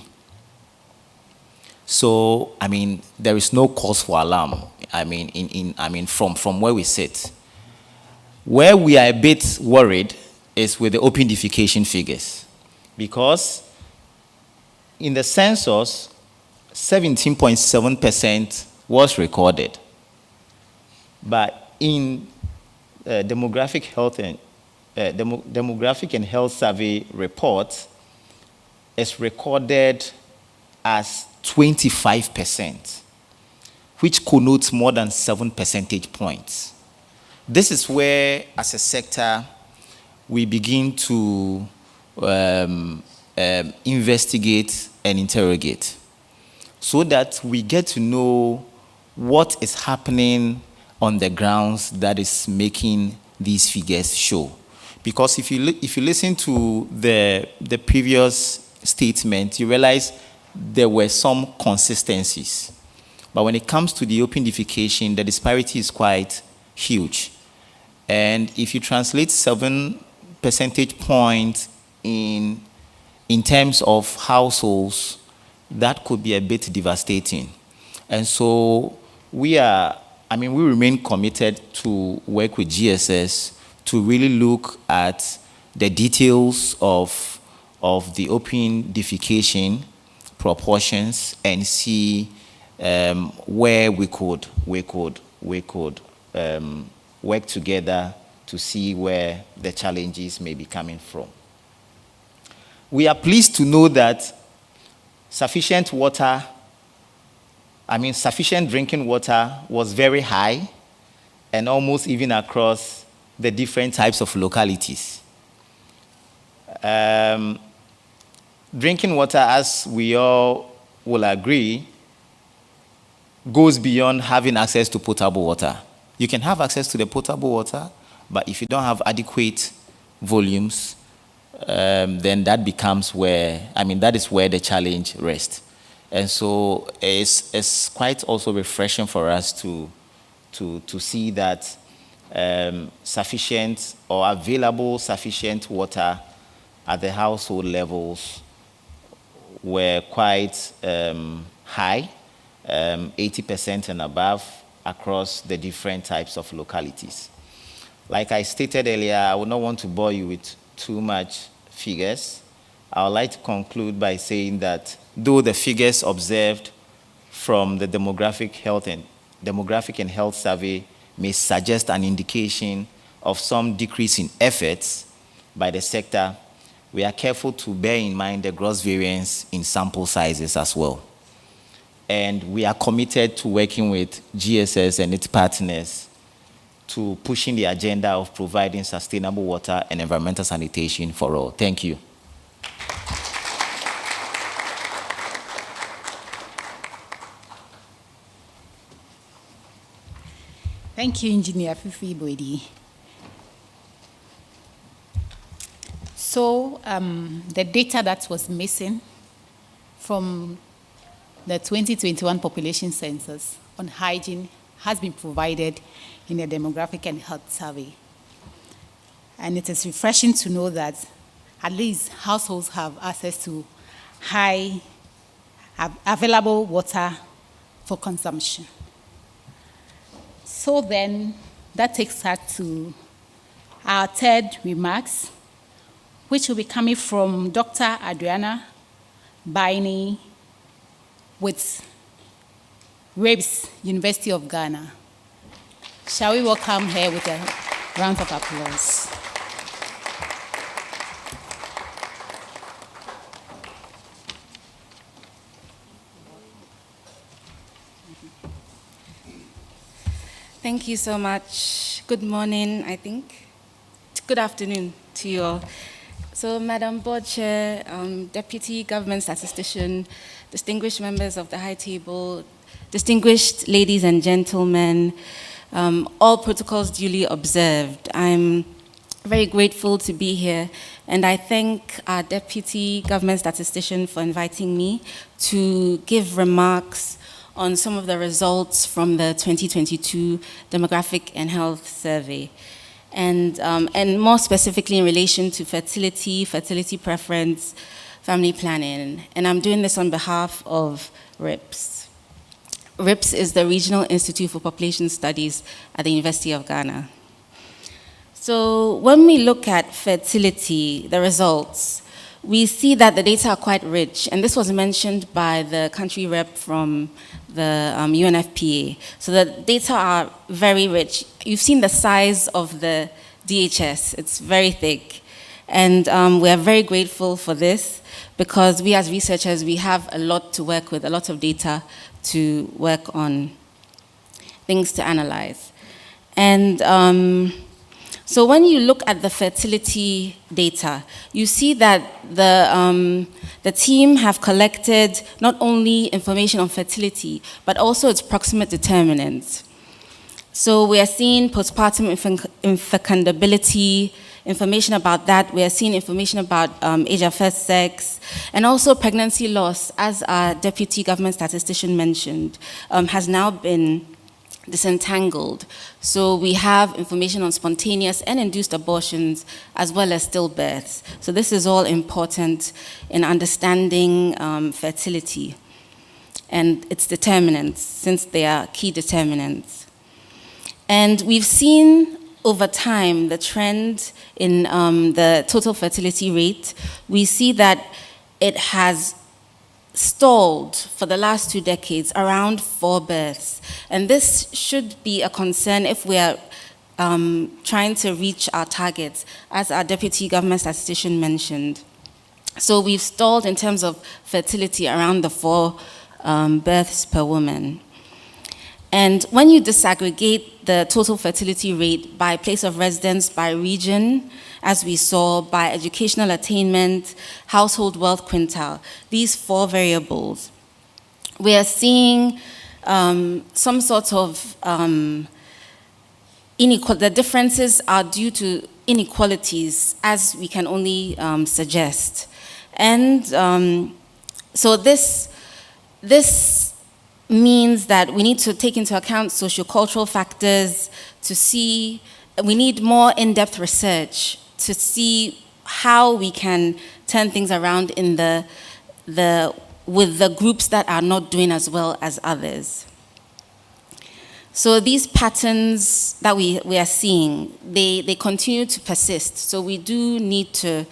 So, I mean, there is no cause for alarm. I mean, from where we sit. Where we are a bit worried is with the open defecation figures, because in the census, 17.7% was recorded, but in demographic and health survey report, it's recorded as 25%, which connotes more than 7 percentage points. This is where, as a sector, we begin to investigate and interrogate, so that we get to know what is happening on the grounds that is making these figures show. Because if you listen to the previous statement, you realize there were some consistencies. But when it comes to the open defecation, the disparity is quite huge. And if you translate 7 percentage points in terms of households, that could be a bit devastating. And so we remain committed to work with GSS to really look at the details of the open defecation proportions and see where we could work together to see where the challenges may be coming from. We are pleased to know that sufficient drinking water was very high and almost even across the different types of localities. Drinking water, as we all will agree, goes beyond having access to potable water. You can have access to the potable water, but if you don't have adequate volumes, then that becomes that is where the challenge rests. And so it's quite also refreshing for us to see that sufficient or available sufficient water at the household levels were quite high, 80% and above across the different types of localities. Like I stated earlier, I would not want to bore you with too much figures. I would like to conclude by saying that though the figures observed from the demographic and health survey may suggest an indication of some decrease in efforts by the sector, we are careful to bear in mind the gross variance in sample sizes as well. And we are committed to working with GSS and its partners to pushing the agenda of providing sustainable water and environmental sanitation for all. Thank you. Thank you, Engineer Fifi Boedi. So the data that was missing from the 2021 population census on hygiene has been provided in the demographic and health survey. And it is refreshing to know that at least households have access to high available water for consumption. So then that takes us to our third remarks, which will be coming from Dr. Adriana Baini with RABES, University of Ghana. Shall we welcome her with a round of applause? Thank you so much. Good morning, I think. Good afternoon to you all. So, Madam Board Chair, Deputy Government Statistician, distinguished members of the High Table, distinguished ladies and gentlemen, all protocols duly observed. I'm very grateful to be here, and I thank our Deputy Government Statistician for inviting me to give remarks on some of the results from the 2022 Demographic and Health Survey. And more specifically in relation to fertility, fertility preference, family planning. And I'm doing this on behalf of RIPS. RIPS is the Regional Institute for Population Studies at the University of Ghana. So when we look at fertility, the results, we see that the data are quite rich, and this was mentioned by the country rep from the UNFPA. So the data are very rich. You've seen the size of the DHS, it's very thick. And we are very grateful for this because we as researchers, we have a lot to work with, a lot of data to work on, things to analyze. And so when you look at the fertility data, you see that the team have collected not only information on fertility, but also its proximate determinants. So we are seeing postpartum infecundability, information about that. We are seeing information about age of first sex, and also pregnancy loss, as our Deputy Government Statistician mentioned, has now been disentangled. So we have information on spontaneous and induced abortions, as well as stillbirths. So this is all important in understanding fertility and its determinants, since they are key determinants. And we've seen over time the trend in the total fertility rate. We see that it has stalled for the last 2 decades around 4 births. And this should be a concern if we are trying to reach our targets, as our Deputy Government Statistician mentioned. So we've stalled in terms of fertility around the 4 births per woman. And when you disaggregate the total fertility rate by place of residence, by region, as we saw, by educational attainment, household wealth quintile, these 4 variables, we are seeing some sort of inequality. The differences are due to inequalities, as we can only suggest. And so this means that we need to take into account sociocultural factors to see, we need more in-depth research to see how we can turn things around in with the groups that are not doing as well as others. So these patterns that we are seeing, they continue to persist. So we do need to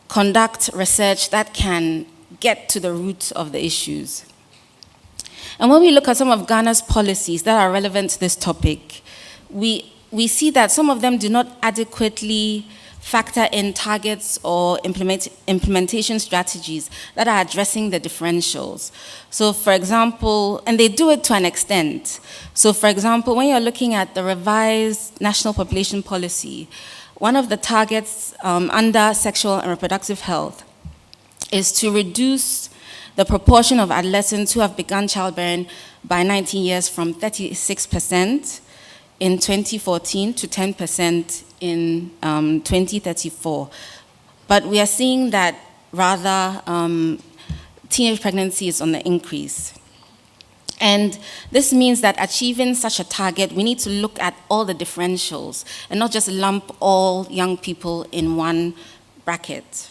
conduct research that can get to the root of the issues. And when we look at some of Ghana's policies that are relevant to this topic, we see that some of them do not adequately factor in targets or implementation strategies that are addressing the differentials. So for example, and they do it to an extent. So for example, when you're looking at the revised National Population Policy, one of the targets under sexual and reproductive health is to reduce the proportion of adolescents who have begun childbearing by 19 years from 36% in 2014 to 10% in 2034. But we are seeing that rather teenage pregnancy is on the increase. And this means that achieving such a target, we need to look at all the differentials and not just lump all young people in one bracket.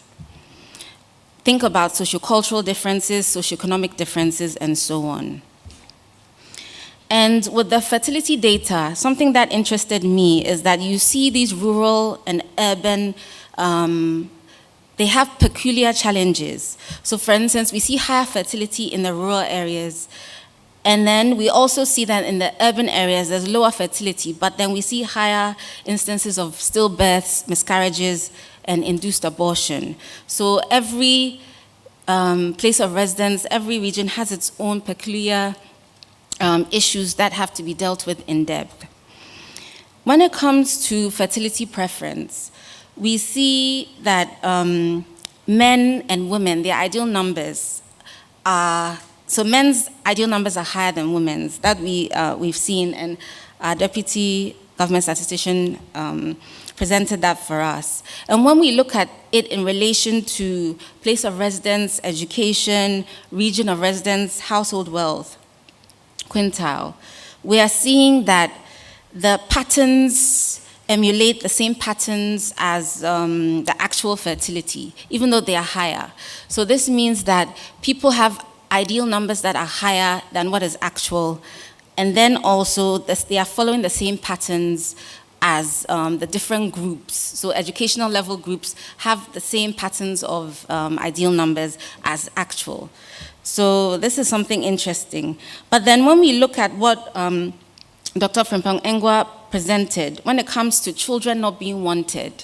Think about sociocultural differences, socioeconomic differences, and so on. And with the fertility data, something that interested me is that you see these rural and urban, they have peculiar challenges. So for instance, we see higher fertility in the rural areas, and then we also see that in the urban areas, there's lower fertility, but then we see higher instances of stillbirths, miscarriages, and induced abortion. So every place of residence, every region has its own peculiar issues that have to be dealt with in depth. When it comes to fertility preference, we see that men and women, their ideal numbers are, so men's ideal numbers are higher than women's. That we've seen, and our deputy government statistician presented that for us. And when we look at it in relation to place of residence, education, region of residence, household wealth, quintile, we are seeing that the patterns emulate the same patterns as the actual fertility, even though they are higher. So this means that people have ideal numbers that are higher than what is actual, and then also they are following the same patterns as the different groups. So educational level groups have the same patterns of ideal numbers as actual. So this is something interesting. But then when we look at what Dr. Frimpong Engwa presented, when it comes to children not being wanted,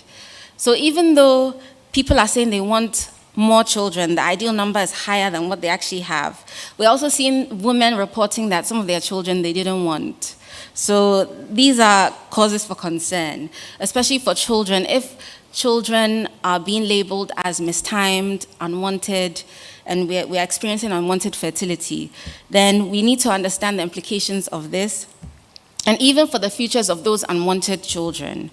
so even though people are saying they want more children, the ideal number is higher than what they actually have. We're also seeing women reporting that some of their children they didn't want. So these are causes for concern, especially for children. If children are being labeled as mistimed, unwanted, and we are experiencing unwanted fertility, then we need to understand the implications of this, and even for the futures of those unwanted children.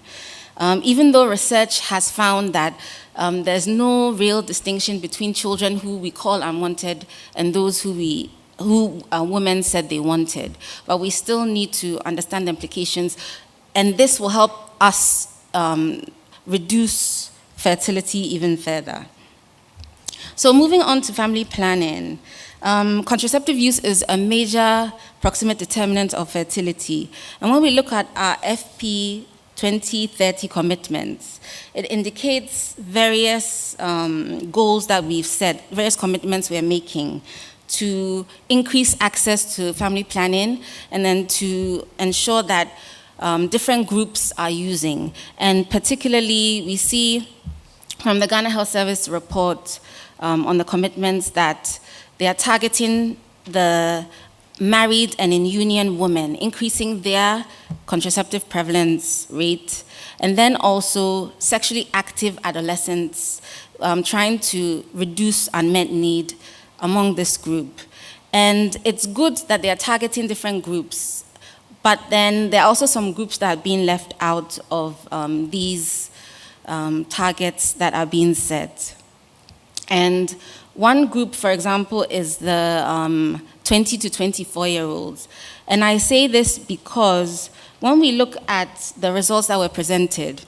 Even though research has found that there's no real distinction between children who we call unwanted and those who women said they wanted, but we still need to understand the implications, and this will help us reduce fertility even further. So moving on to family planning, contraceptive use is a major proximate determinant of fertility, and when we look at our FP 2030 commitments, it indicates various goals that we've set, various commitments we're making to increase access to family planning, and then to ensure that different groups are using. And particularly, we see from the Ghana Health Service report on the commitments that they are targeting the married and in union women, increasing their contraceptive prevalence rate, and then also sexually active adolescents, trying to reduce unmet need among this group. And it's good that they are targeting different groups, but then there are also some groups that are being left out of these targets that are being set. And one group, for example, is the 20 to 24-year-olds. And I say this because when we look at the results that were presented,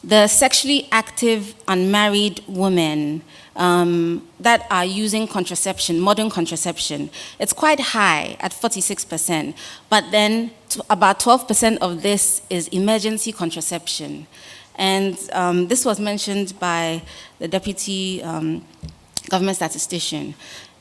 the sexually active unmarried women that are using contraception, modern contraception, it's quite high at 46%, but then about 12% of this is emergency contraception. And this was mentioned by the deputy government statistician.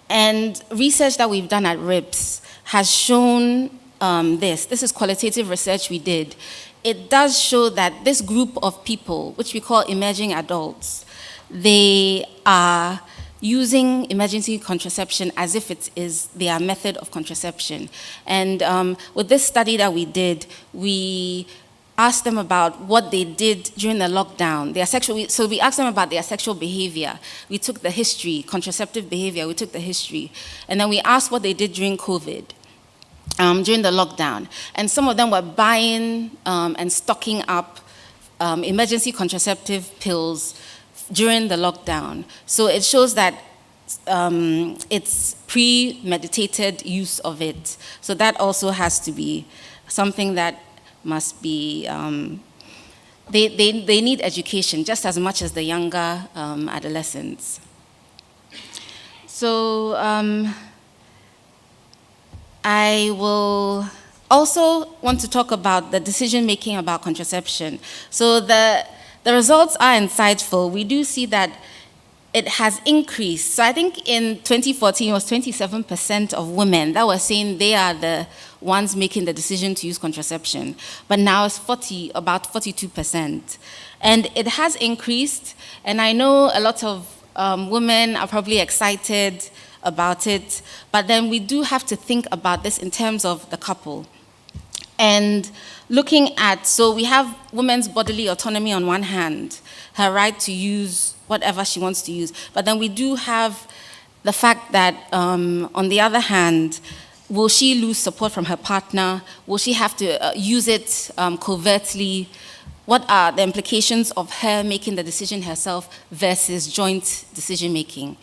And research that we've done at RIPS has shown this. This is qualitative research we did it does show that this group of people, which we call emerging adults, they are using emergency contraception as if it is their method of contraception. And with this study that we did, we asked them about what they did during the lockdown. So we asked them about their sexual behavior. We took the history, contraceptive behavior, we took the history. And then we asked what they did during COVID, during the lockdown. And some of them were buying and stocking up emergency contraceptive pills during the lockdown. So it shows that it's premeditated use of it. So that also has to be something that must be, they need education just as much as the younger adolescents. So I will also want to talk about the decision-making about contraception. So the results are insightful. We do see that it has increased. So I think in 2014, it was 27% of women that were saying they are the ones making the decision to use contraception. But now it's about 42%. And it has increased, and I know a lot of women are probably excited about it, but then we do have to think about this in terms of the couple. And looking at, so we have women's bodily autonomy on one hand, her right to use whatever she wants to use, but then we do have the fact that, on the other hand, will she lose support from her partner? Will she have to use it covertly? What are the implications of her making the decision herself versus joint decision-making?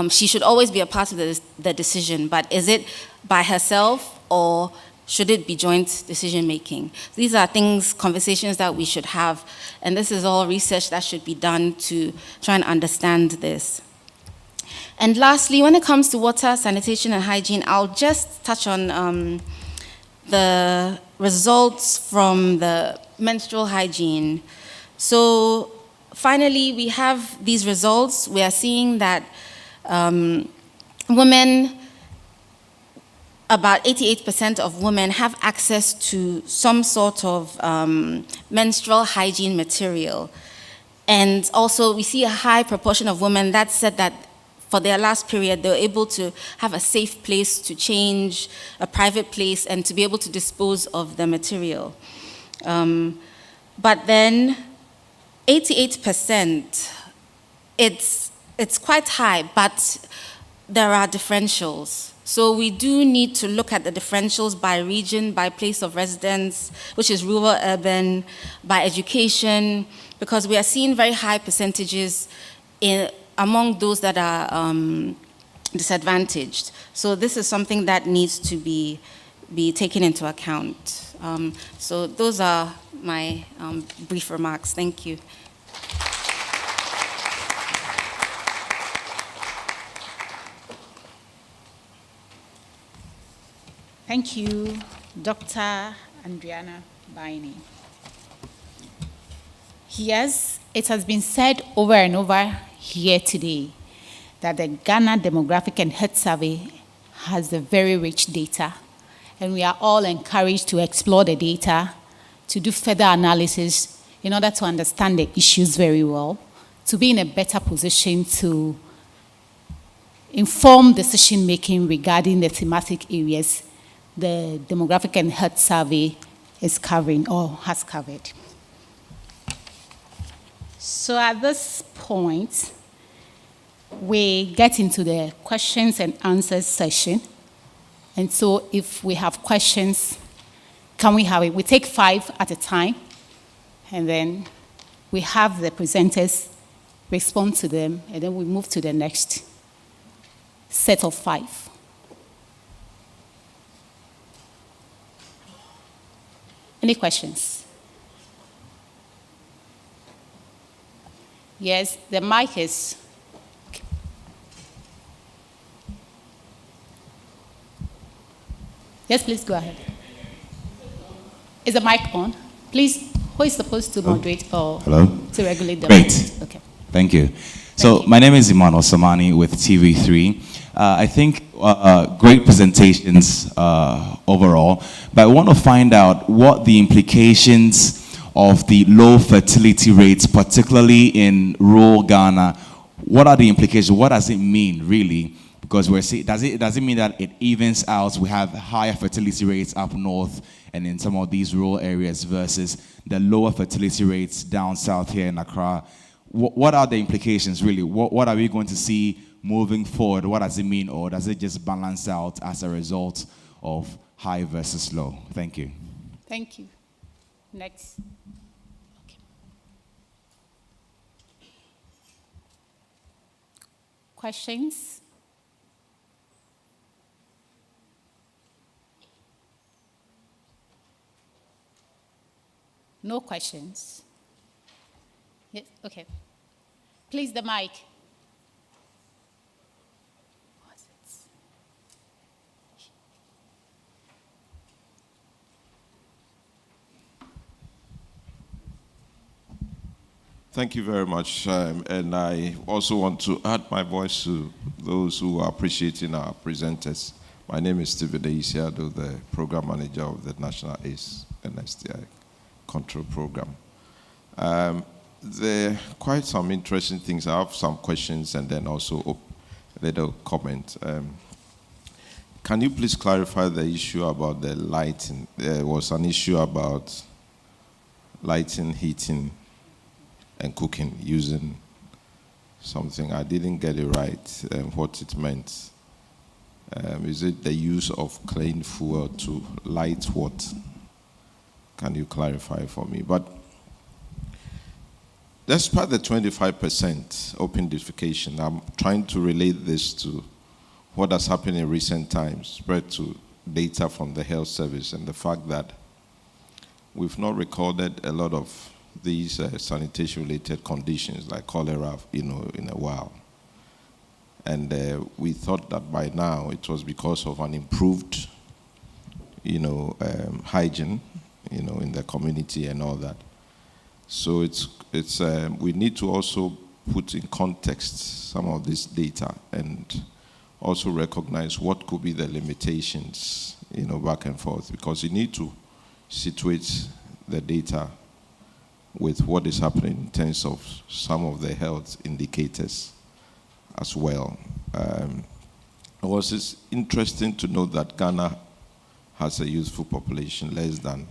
She should always be a part of the decision, but is it by herself or should it be joint decision-making? These are things, conversations that we should have, and this is all research that should be done to try and understand this. And lastly, when it comes to water, sanitation, and hygiene, I'll just touch on the results from the menstrual hygiene. So finally, we have these results. We are seeing that women, about 88% of women have access to some sort of menstrual hygiene material. And also, we see a high proportion of women that said that for their last period, they were able to have a safe place to change, a private place, and to be able to dispose of the material. But then 88%, it's quite high, but there are differentials. So we do need to look at the differentials by region, by place of residence, which is rural, urban, by education, because we are seeing very high percentages among those that are disadvantaged. So this is something that needs to be taken into account. So those are my brief remarks. Thank you. Thank you, Dr. Andriana Baini. Yes, it has been said over and over here today that the Ghana Demographic and Health Survey has a very rich data, and we are all encouraged to explore the data, to do further analysis in order to understand the issues very well, to be in a better position to inform decision-making regarding the thematic areas the Demographic and Health Survey is covering or has covered. So at this point, we get into the questions and answers session. And so if we have questions, can we have it? We take 5 at a time, and then we have the presenters respond to them, and then we move to the next set of 5. Any questions? Yes, the mic is. Okay. Yes, please go ahead. Is the mic on? Please, who is supposed to moderate or to regulate the mic? Great. Okay. Thank you. So my name is Iman Osamani with TV3. I think great presentations overall, but I want to find out what the implications of the low fertility rates, particularly in rural Ghana, what are the implications? What does it mean, really? Because we're seeing, does it mean that it evens out? We have higher fertility rates up north and in some of these rural areas versus the lower fertility rates down south here in Accra. What are the implications, really? What are we going to see moving forward? What does it mean, or does it just balance out as a result of high versus low? Thank you. Thank you. Next. Okay. Questions? No questions? Yes, okay. Please, the mic. Thank you very much. And I also want to add my voice to those who are appreciating our presenters. My name is Stephen Isiado, the Program Manager of the National AIDS and STI Control Program. There are quite some interesting things. I have some questions and then also a little comment. Can you please clarify the issue about the lighting? There was an issue about lighting, heating, and cooking using something. I didn't get it right, what it meant. Is it the use of clean fuel to light what? Can you clarify for me? But despite the 25% open defecation, I'm trying to relate this to what has happened in recent times, spread to data from the health service, and the fact that we've not recorded a lot of these sanitation-related conditions like cholera, in a while. And we thought that by now it was because of an improved, hygiene, in the community and all that. So we need to also put in context some of this data and also recognize what could be the limitations, back and forth, because you need to situate the data with what is happening in terms of some of the health indicators as well. It was interesting to note that Ghana has a youthful population. Less than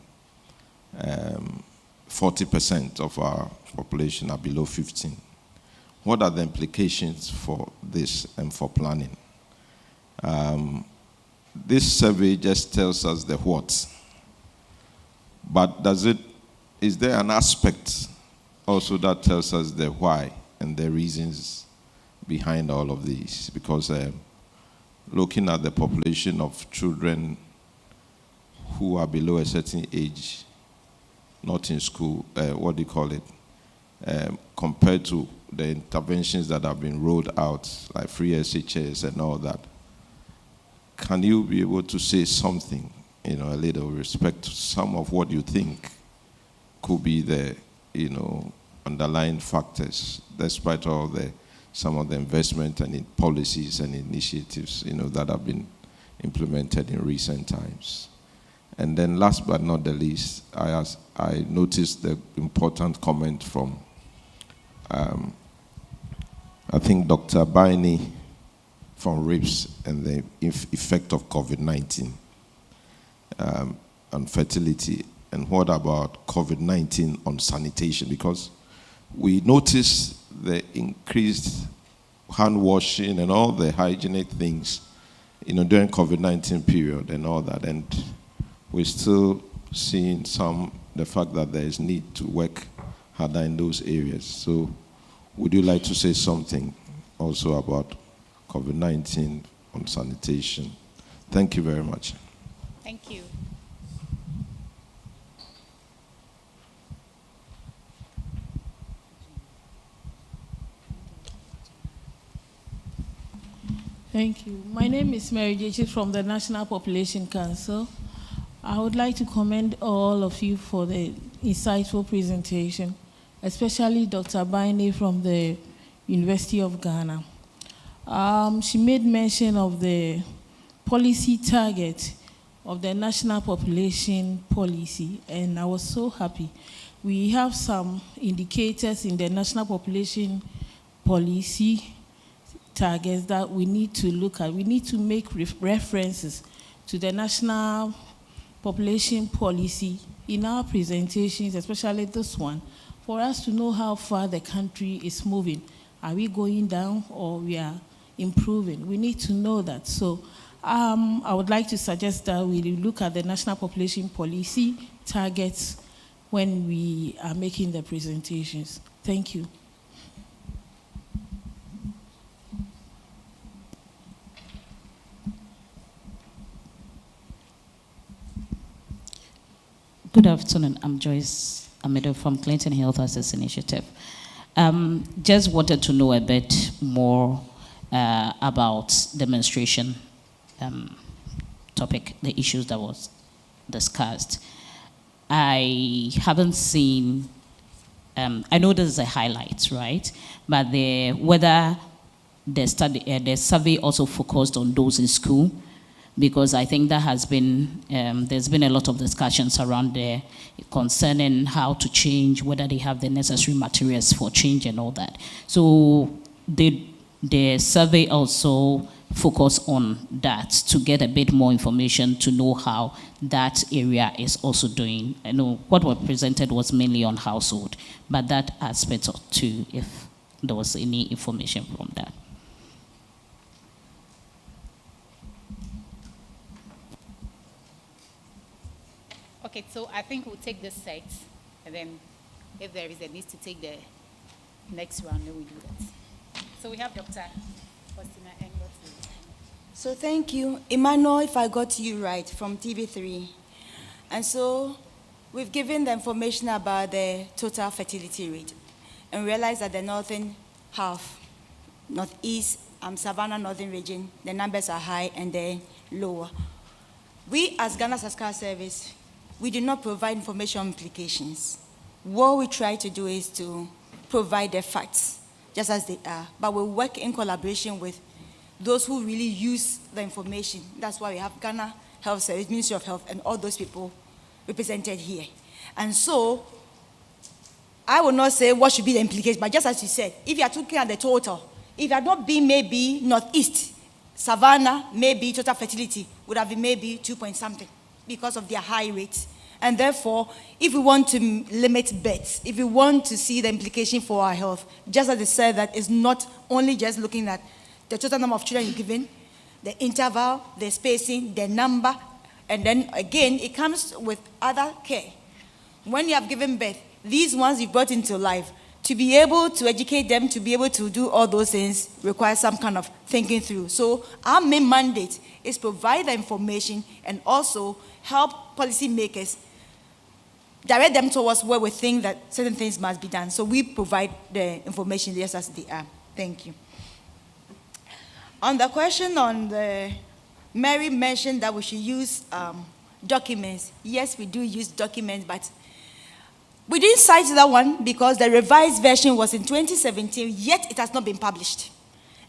40% of our population are below 15. What are the implications for this and for planning? This survey just tells us the what, but is there an aspect also that tells us the why and the reasons behind all of these? Because looking at the population of children who are below a certain age, not in school, compared to the interventions that have been rolled out, like free SHS and all that, can you be able to say something, a little with respect to some of what you think could be the, underlying factors, despite all some of the investment and policies and initiatives, that have been implemented in recent times? And then last but not the least, I noticed the important comment from, I think, Dr. Baini from RIPS and the effect of COVID-19 on fertility. And what about COVID-19 on sanitation? Because we noticed the increased hand washing and all the hygienic things, during COVID-19 period and all that. And we're still seeing the fact that there is need to work harder in those areas. So would you like to say something also about COVID-19 on sanitation? Thank you very much. Thank you. Thank you. My name is Mary Jechi from the National Population Council. I would like to commend all of you for the insightful presentation, especially Dr. Baine from the University of Ghana. She made mention of the policy target of the national population policy, and I was so happy. We have some indicators in the national population policy targets that we need to look at. We need to make references to the national population policy in our presentations, especially this one, for us to know how far the country is moving. Are we going down or we are improving? We need to know that. So I would like to suggest that we look at the national population policy targets when we are making the presentations. Thank you. Good afternoon. I'm Joyce Amedo from Clinton Health Access Initiative. Just wanted to know a bit more about the menstruation topic, the issues that was discussed. I haven't seen, I know this is a highlight, right? But whether the survey also focused on those in school, because I think that has been, there's been a lot of discussions around there concerning how to change, whether they have the necessary materials for change and all that. So the survey also focused on that to get a bit more information to know how that area is also doing. I know what was presented was mainly on household, but that aspect too, if there was any information from that. Okay, so I think we'll take this set, and then if there is a need to take the next round, then we do that. So we have Dr. Faustina Engot. So thank you. Emmanuel, if I got you right, from TV3. And so we've given the information about the total fertility rate and realized that the northern half, northeast, Savannah northern region, the numbers are high and they're lower. We as Ghana Statistical Service, we do not provide information on implications. What we try to do is to provide the facts, just as they are, but we work in collaboration with those who really use the information. That's why we have Ghana Health Service, Ministry of Health, and all those people represented here. And so, I will not say what should be the implications, but just as you said, if you are looking at the total, if you had not been maybe northeast, Savannah, maybe total fertility would have been maybe 2 point something because of their high rates. And therefore, if we want to limit births, if we want to see the implication for our health, just as they said, that it's not only just looking at the total number of children you're given, the interval, the spacing, the number, and then again, it comes with other care. When you have given birth, these ones you've brought into life, to be able to educate them, to be able to do all those things requires some kind of thinking through. So our main mandate is provide the information and also help policymakers direct them towards where we think that certain things must be done. So we provide the information just as they are. Thank you. On the question on the, Mary mentioned that we should use documents. Yes, we do use documents, but we didn't cite that one because the revised version was in 2017, yet it has not been published.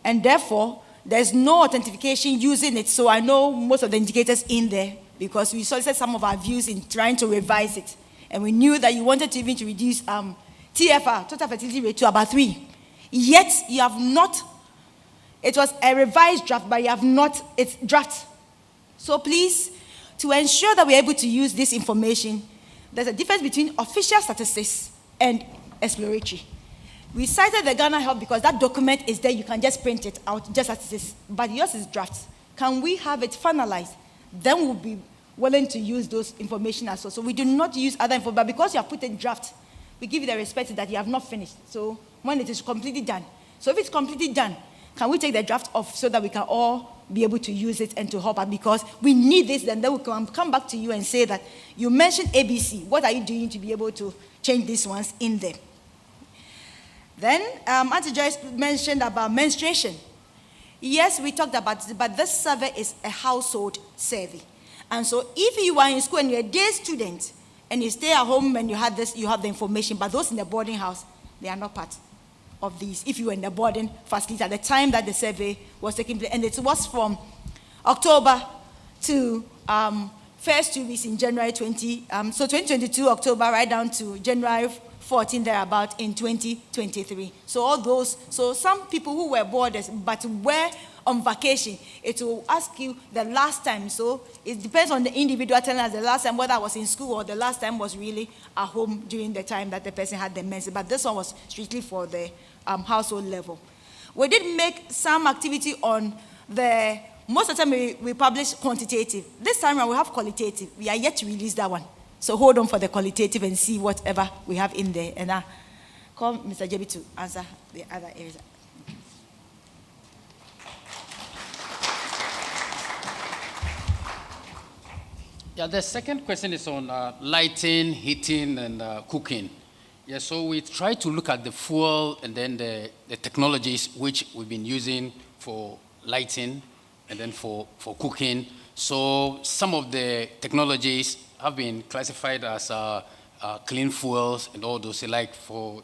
And therefore, there's no authentication using it. So I know most of the indicators in there because we solicited some of our views in trying to revise it. And we knew that you wanted to even to reduce TFR, total fertility rate, to about 3. Yet you have not, it was a revised draft, but you have not, it's draft. So please, to ensure that we're able to use this information, there's a difference between official statistics and exploratory. We cited the Ghana Health because that document is there, you can just print it out just as it is, but yours is draft. Can we have it finalized? Then we'll be willing to use those information as well. So we do not use other info, but because you have put in draft, we give you the respect that you have not finished. So when it is completely done. So if it's completely done, can we take the draft off so that we can all be able to use it and to help us? Because we need this, and then we can come back to you and say that you mentioned ABC. What are you doing to be able to change these ones in there? Then, Auntie Joyce mentioned about menstruation. Yes, we talked about it, but this survey is a household survey. And so if you are in school and you're a day student and you stay at home and you have this, you have the information, but those in the boarding house, they are not part. of these if you were in the boarding facility at the time that the survey was taking place. And it was from October to first 2 weeks in January 2022 October right down to January 14 thereabout in 2023. So all those, so some people who were boarders but were on vacation, it will ask you the last time. So it depends on the individual telling us the last time, whether I was in school or the last time was really at home during the time that the person had the menses. But this one was strictly for the household level. We did make some activity on the, most of the time we publish quantitative. This time around we have qualitative. We are yet to release that one. So hold on for the qualitative and see whatever we have in there. And I call Mr. JB to answer the other areas. Yeah, the second question is on lighting, heating, and cooking. Yeah, so we try to look at the fuel and then the technologies which we've been using for lighting and then for cooking. So some of the technologies have been classified as clean fuels and all those. Like for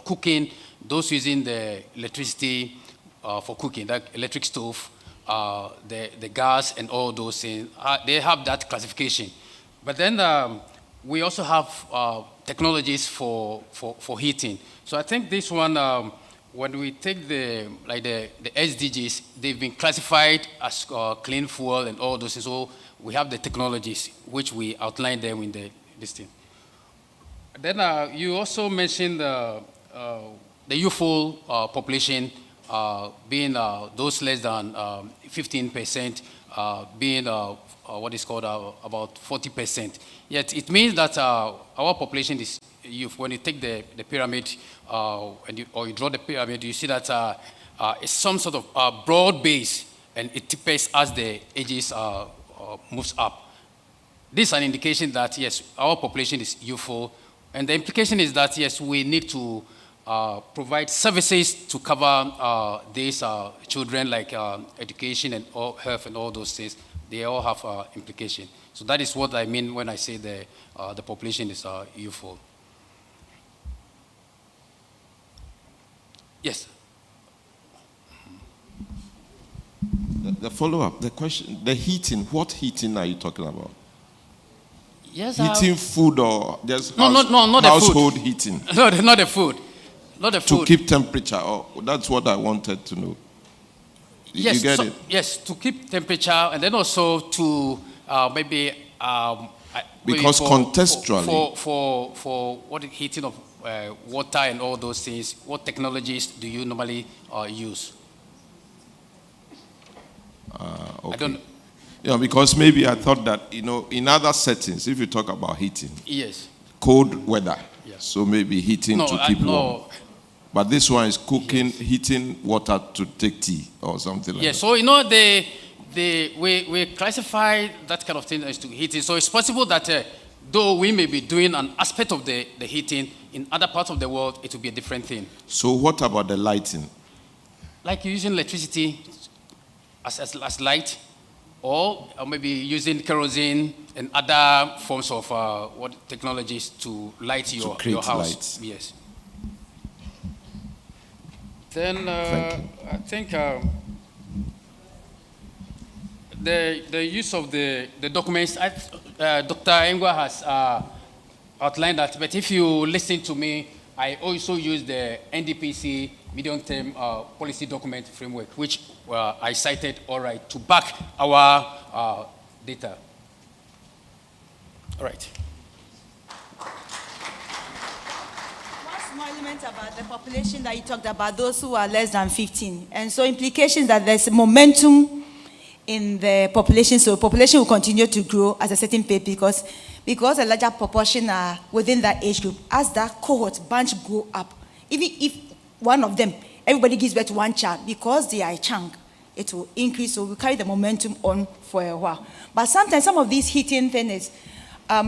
cooking, those using the electricity for cooking, that electric stove, the gas and all those things, they have that classification. But then we also have technologies for heating. So I think this one, when we take the SDGs, they've been classified as clean fuel and all those things. So we have the technologies which we outlined them in this thing. Then you also mentioned the youthful population being those less than 15%, being what is called about 40%. Yet it means that our population is youth. When you take the pyramid or you draw the pyramid, you see that it's some sort of broad base, and it tapers as the ages moves up. This is an indication that, yes, our population is youthful, and the implication is that, yes, we need to provide services to cover these children, like education and health and all those things. They all have implication. So that is what I mean when I say the population is youthful. Yes. The follow-up, the question, the heating, what heating are you talking about? Yes. Heating food or just not household the food. Heating? No, not the food. Not the food. To keep temperature. Oh, that's what I wanted to know. Yes, you get it? Yes, to keep temperature, and then also to maybe because contextually for what the heating of water and all those things, what technologies do you normally use? Okay. I don't. Yeah, because maybe I thought that, in other settings, if you talk about heating, yes, cold weather, yes. So maybe heating to keep warm. But this one is cooking, yes. Heating water to take tea or something like that. So we classify that kind of thing as to heating. So it's possible that though we may be doing an aspect of the heating, in other parts of the world it will be a different thing. So what about the lighting? Like using electricity as light, or maybe using kerosene and other forms of technologies to light your house. Lights. Yes. Then I think the use of the documents, Dr. Engwa has outlined that, but if you listen to me, I also use the NDPC medium-term policy document framework, which I cited to back our data. All right. One small element about the population that you talked about, those who are less than 15. And so implications that there's momentum in the population, so population will continue to grow at a certain pace because a larger proportion are within that age group. As that cohort bunch go up, even if one of them, everybody gives birth to one child, because they are a chunk, it will increase, so we carry the momentum on for a while. But sometimes some of these heating things,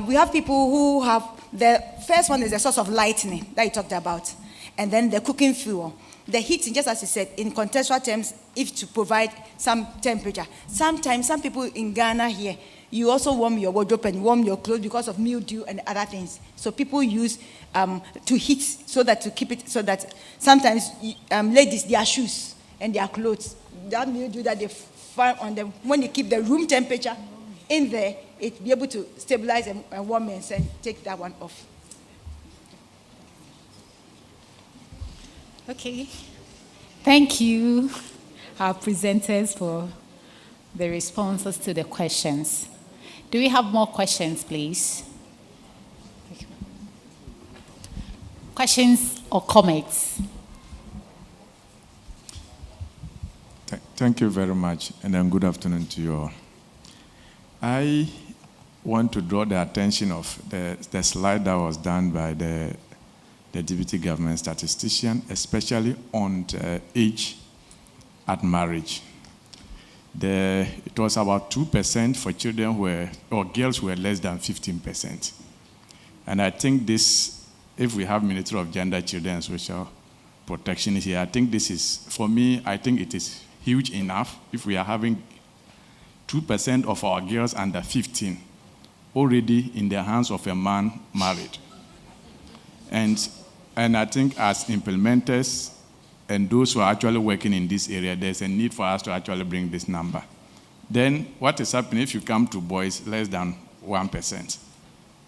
we have people who have, the first one is the source of lightning that you talked about, and then the cooking fuel. The heating, just as you said, in contextual terms, if to provide some temperature. Sometimes some people in Ghana here, you also warm your wardrobe and warm your clothes because of mildew and other things. So people use to heat so that to keep it, so that sometimes ladies, their shoes and their clothes, that mildew that they find on them, when they keep the room temperature in there, it be able to stabilize and warm and take that one off. Okay. Thank you, our presenters, for the responses to the questions. Do we have more questions, please? Questions or comments? Thank you very much, and then good afternoon to you all. I want to draw the attention of the slide that was done by the Deputy Government Statistician, especially on the age at marriage. It was about 2% for children or girls who were less than 15%. And I think this, if we have Ministry of Gender, Children and Social Protection here, I think this is, for me, I think it is huge enough if we are having 2% of our girls under 15 already in the hands of a man married. And I think as implementers and those who are actually working in this area, there's a need for us to actually bring this number. Then what is happening if you come to boys less than 1%?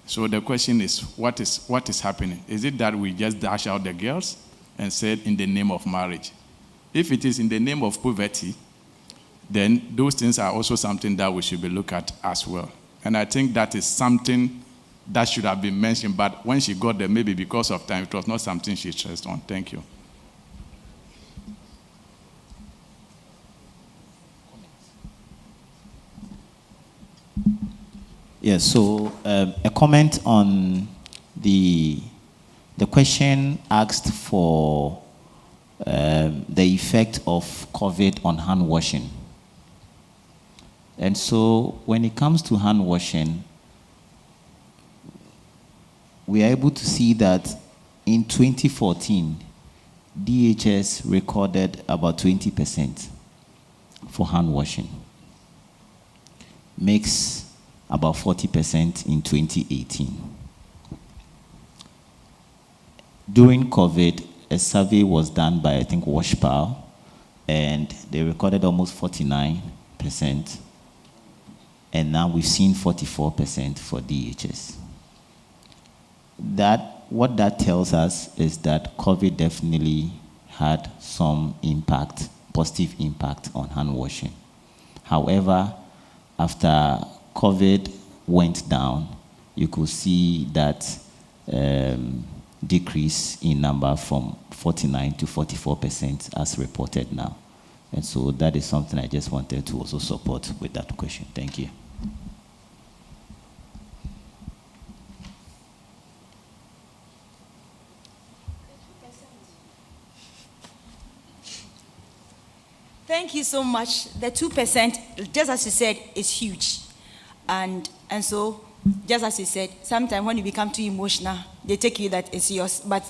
So the question is, what is happening? Is it that we just dash out the girls and say in the name of marriage? If it is in the name of poverty, then those things are also something that we should be looked at as well. And I think that is something that should have been mentioned, but when she got there, maybe because of time, it was not something she stressed on. Thank you. Yes, so a comment on the question asked for the effect of COVID on hand washing. And so when it comes to hand washing, we are able to see that in 2014, DHS recorded about 20% for hand washing. Makes about 40% in 2018. During COVID, a survey was done by, I think, WashPal, and they recorded almost 49%. And now we've seen 44% for DHS. What that tells us is that COVID definitely had some impact, positive impact on hand washing. However, after COVID went down, you could see that decrease in number from 49 to 44% as reported now. And so that is something I just wanted to also support with that question. Thank you. Thank you so much. The 2%, just as you said, is huge. And so, just as you said, sometimes when you become too emotional, they take you that it's yours. But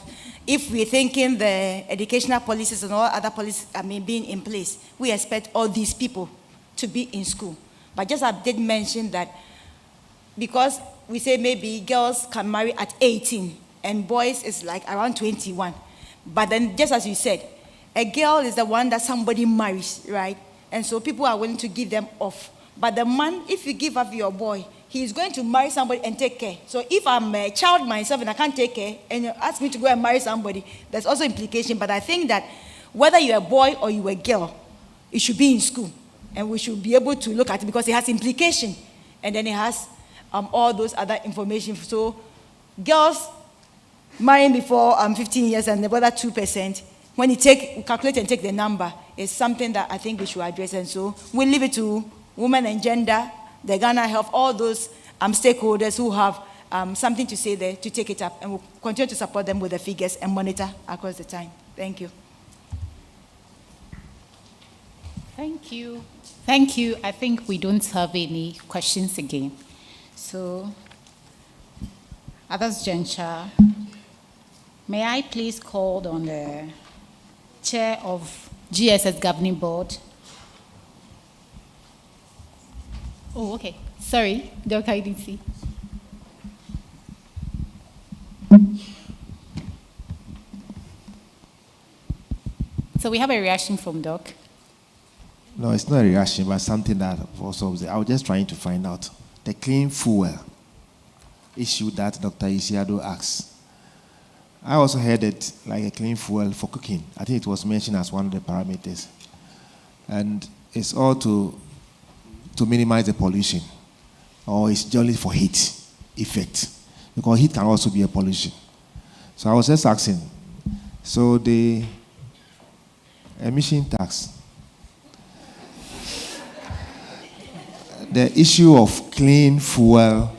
if we're thinking the educational policies and all other policies being in place, we expect all these people to be in school. But just I did mention that because we say maybe girls can marry at 18 and boys is like around 21. But then just as you said, a girl is the one that somebody marries, right? And so people are willing to give them off. But the man, if you give up your boy, he is going to marry somebody and take care. So if I'm a child myself and I can't take care, and you ask me to go and marry somebody, there's also implication. But I think that whether you're a boy or you're a girl, it should be in school. And we should be able to look at it because it has implication. And then it has all those other information. So girls marrying before 15 years and the other 2%, when you calculate and take the number, is something that I think we should address. And so we leave it to women and gender, the Ghana Health, all those stakeholders who have something to say there to take it up. And we'll continue to support them with the figures and monitor across the time. Thank you. Thank you. Thank you. I think we don't have any questions again. So, Others Gensha, may I please call on the Chair of GSS Governing Board, Oh, okay. Sorry, Dr. Idisi. So we have a reaction from Doc. No, it's not a reaction, but something that also I was just trying to find out the clean fuel issue that Dr. Isiado asked. I also heard it like a clean fuel for cooking. I think it was mentioned as one of the parameters. And it's all to minimize the pollution, or it's generally for heat effect, because heat can also be a pollution. So I was just asking, so the emission tax, the issue of clean fuel,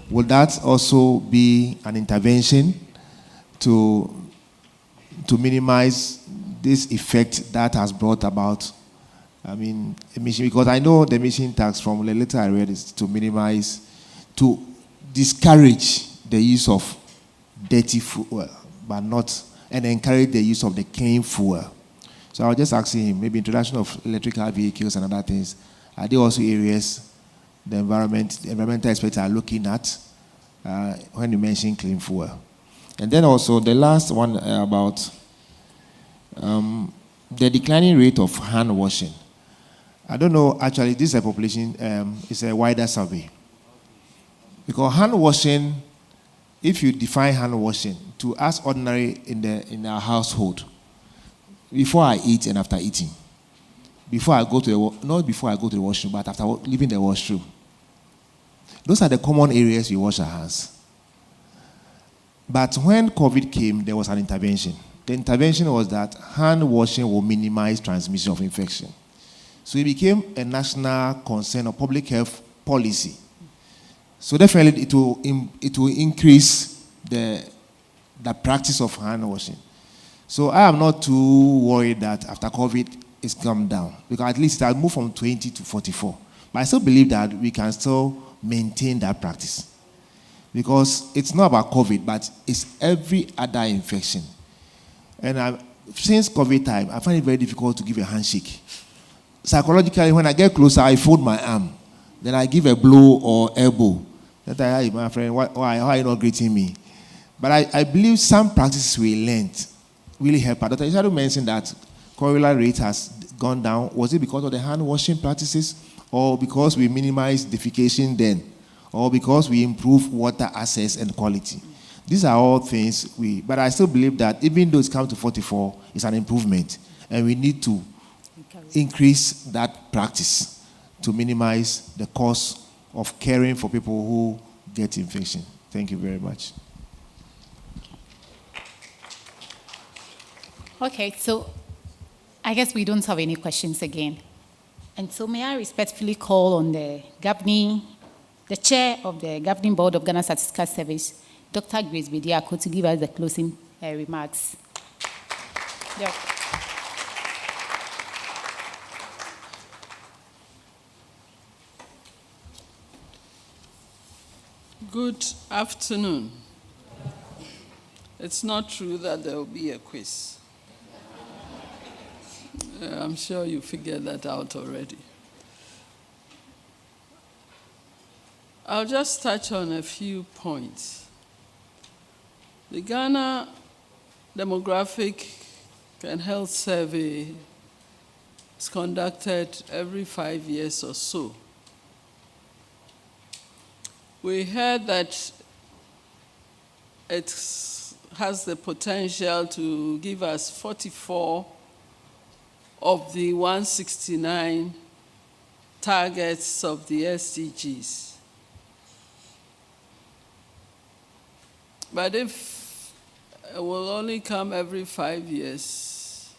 would that also be an intervention to minimize this effect that has brought about, emission? Because I know the emission tax from the letter I read is to minimize, to discourage the use of dirty fuel, but not, and encourage the use of the clean fuel. So I was just asking him, maybe introduction of electrical vehicles and other things, are there also areas the environmental experts are looking at when you mention clean fuel? And then also the last one about the declining rate of hand washing. I don't know, actually, this is a population, it's a wider survey. Because hand washing, if you define hand washing to us ordinary in our household, before I eat and after eating, before I go to the, not before I go to the washroom, but after leaving the washroom. Those are the common areas we wash our hands. But when COVID came, there was an intervention. The intervention was that hand washing will minimize transmission of infection. So it became a national concern or public health policy. So definitely it will increase the practice of hand washing. So I am not too worried that after COVID it's come down, because at least it has moved from 20 to 44. But I still believe that we can still maintain that practice, because it's not about COVID, but it's every other infection. And since COVID time, I find it very difficult to give a handshake. Psychologically, when I get closer, I fold my arm. Then I give a blow or elbow. That I, my friend, why are you not greeting me? But I believe some practices we learned really help. Dr. Isado mentioned that cholera rate has gone down. Was it because of the hand washing practices, or because we minimized defecation then, or because we improved water access and quality? These are all things but I still believe that even though it's come to 44, it's an improvement, and we need to increase that practice to minimize the cost of caring for people who get infection. Thank you very much. Okay, so I guess we don't have any questions again. And so may I respectfully call on the chair of the governing board of Ghana Statistical Service, Dr. Grace Bediako, to give us the closing remarks. Yeah. Good afternoon. It's not true that there will be a quiz. I'm sure you figured that out already. I'll just touch on a few points. The Ghana Demographic and Health Survey is conducted every 5 years or so. We heard that it has the potential to give us 44 of the 169 targets of the SDGs. But if it will only come every 5 years,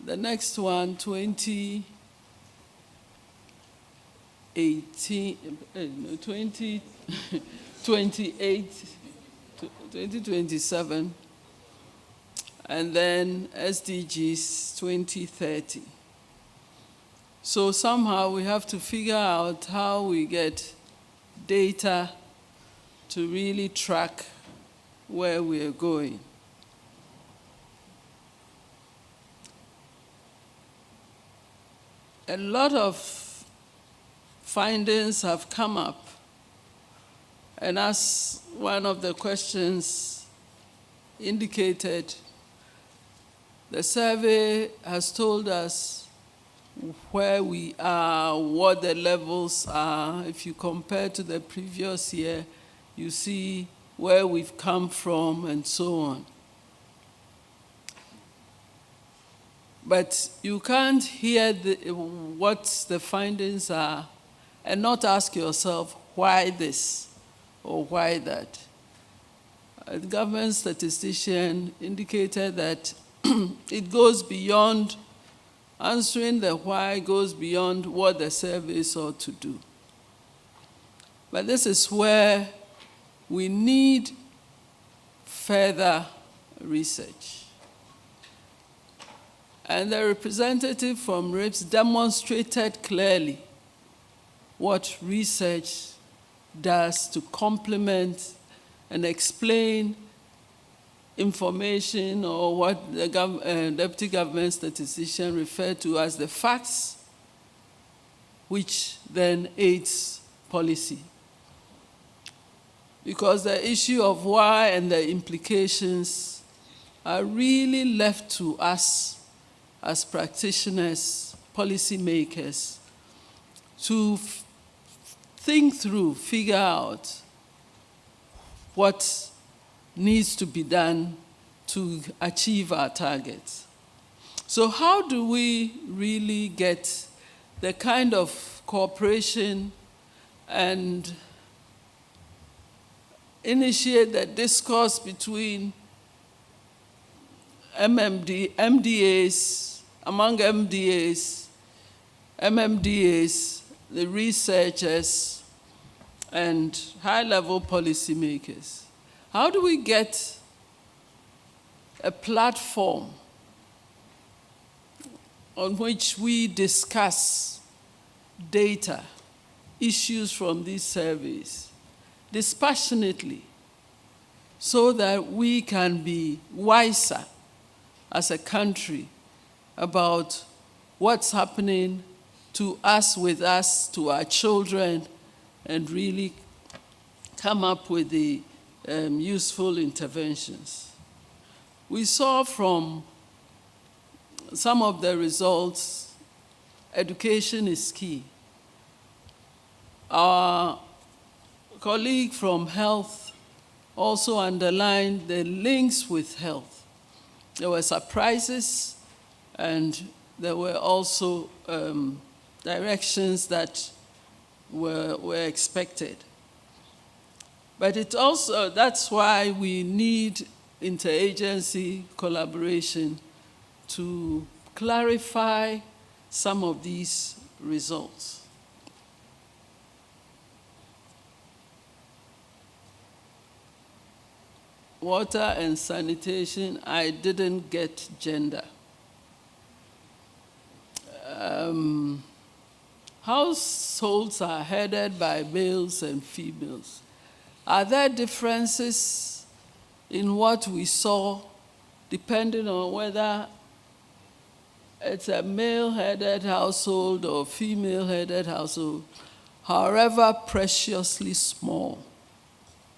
the next one, 2027, and then SDGs 2030. So somehow we have to figure out how we get data to really track where we are going. A lot of findings have come up. And as one of the questions indicated, the survey has told us where we are, what the levels are. If you compare to the previous year, you see where we've come from and so on. But you can't hear what the findings are and not ask yourself, why this or why that? The government statistician indicated that it goes beyond, answering the why goes beyond what the service ought to do. But this is where we need further research. And the representative from RIPS demonstrated clearly what research does to complement and explain information, or what the Deputy Government Statistician referred to as the facts, which then aids policy. Because the issue of why and the implications are really left to us as practitioners, policymakers, to think through, figure out what needs to be done to achieve our targets. So how do we really get the kind of cooperation and initiate the discourse between MDAs, among MDAs, MMDAs, the researchers, and high-level policymakers? How do we get a platform on which we discuss data, issues from these surveys, dispassionately, so that we can be wiser as a country about what's happening to us, with us, to our children, and really come up with the useful interventions. We saw from some of the results, education is key. Our colleague from health also underlined the links with health. There were surprises, and there were also directions that were expected. But it also, that's why we need interagency collaboration to clarify some of these results. Water and sanitation, I didn't get gender. Households are headed by males and females. Are there differences in what we saw depending on whether it's a male-headed household or female-headed household, however preciously small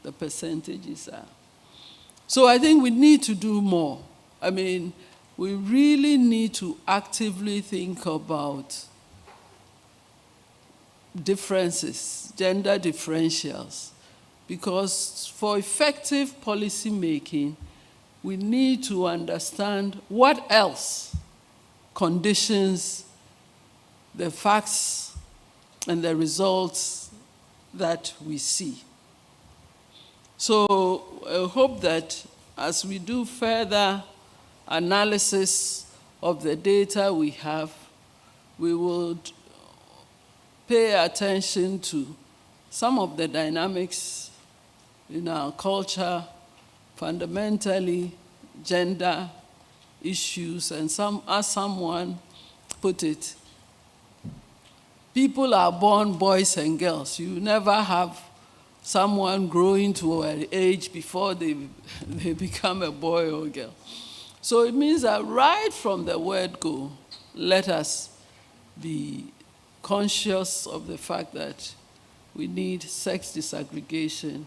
the percentages are? So I think we need to do more. I mean, we really need to actively think about differences, gender differentials, because for effective policy making, we need to understand what else conditions the facts and the results that we see. So I hope that as we do further analysis of the data we have, we would pay attention to some of the dynamics in our culture, fundamentally gender issues, and as someone put it, people are born boys and girls. You never have someone growing to an age before they become a boy or girl. So it means that right from the word go, let us be conscious of the fact that we need sex disaggregation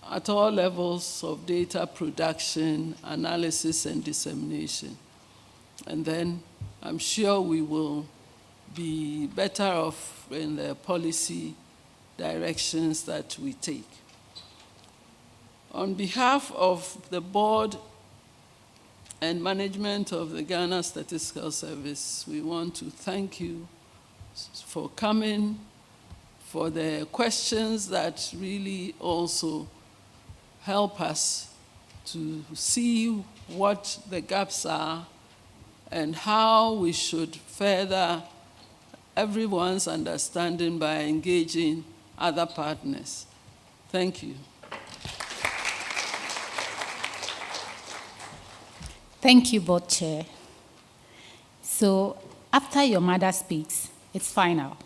at all levels of data production, analysis, and dissemination. And then I'm sure we will be better off in the policy directions that we take. On behalf of the board and management of the Ghana Statistical Service, we want to thank you for coming, for the questions that really also help us to see what the gaps are and how we should further everyone's understanding by engaging other partners. Thank you. Thank you, Board Chair. So after your mother speaks, it's final.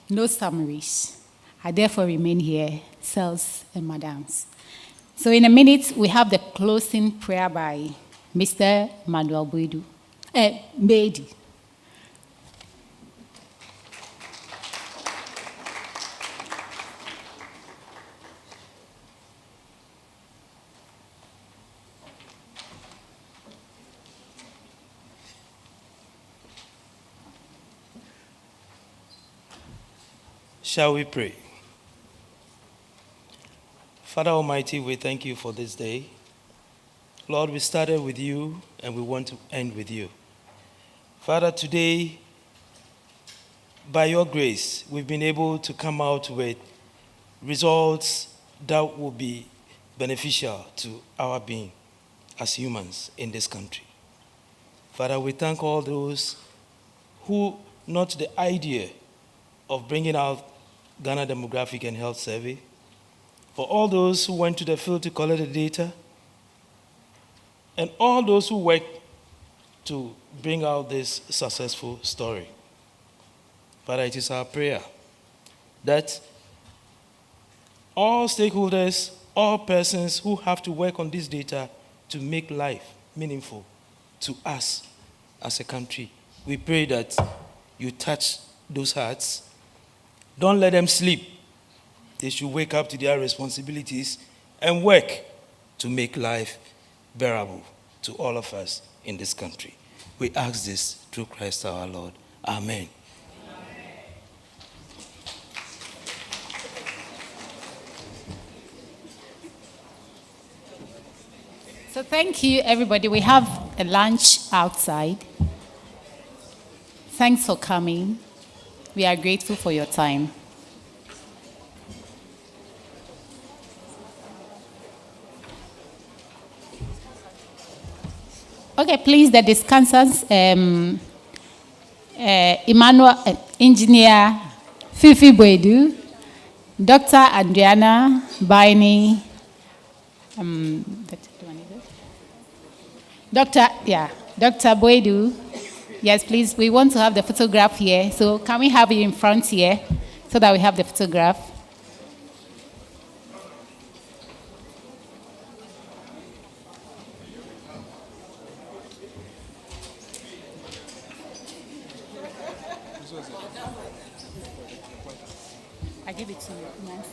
No summaries. I therefore remain here, sirs and madams. So in a minute, we have the closing prayer by Mr. Manuel Mbedi. Shall we pray? Father Almighty, we thank you for this day. Lord, we started with you and we want to end with you. Father, today, by your grace, we've been able to come out with results that will be beneficial to our being as humans in this country. Father, we thank all those who, not the idea of bringing out Ghana Demographic and Health Survey, for all those who went to the field to collect the data, and all those who worked to bring out this successful story. Father, it is our prayer that all stakeholders, all persons who have to work on this data to make life meaningful to us as a country, we pray that you touch those hearts. Don't let them sleep. They should wake up to their responsibilities and work to make life bearable to all of us in this country. We ask this through Christ our Lord. Amen. So thank you, everybody. We have a lunch outside. Thanks for coming. We are grateful for your time. Okay, please, the discussants, Emmanuel, Engineer Fifi Boedu, Dr. Adriana Baini, Dr. Boedu. Yes, please, we want to have the photograph here. So can we have you in front here so that we have the photograph? I give it to you, Nancy.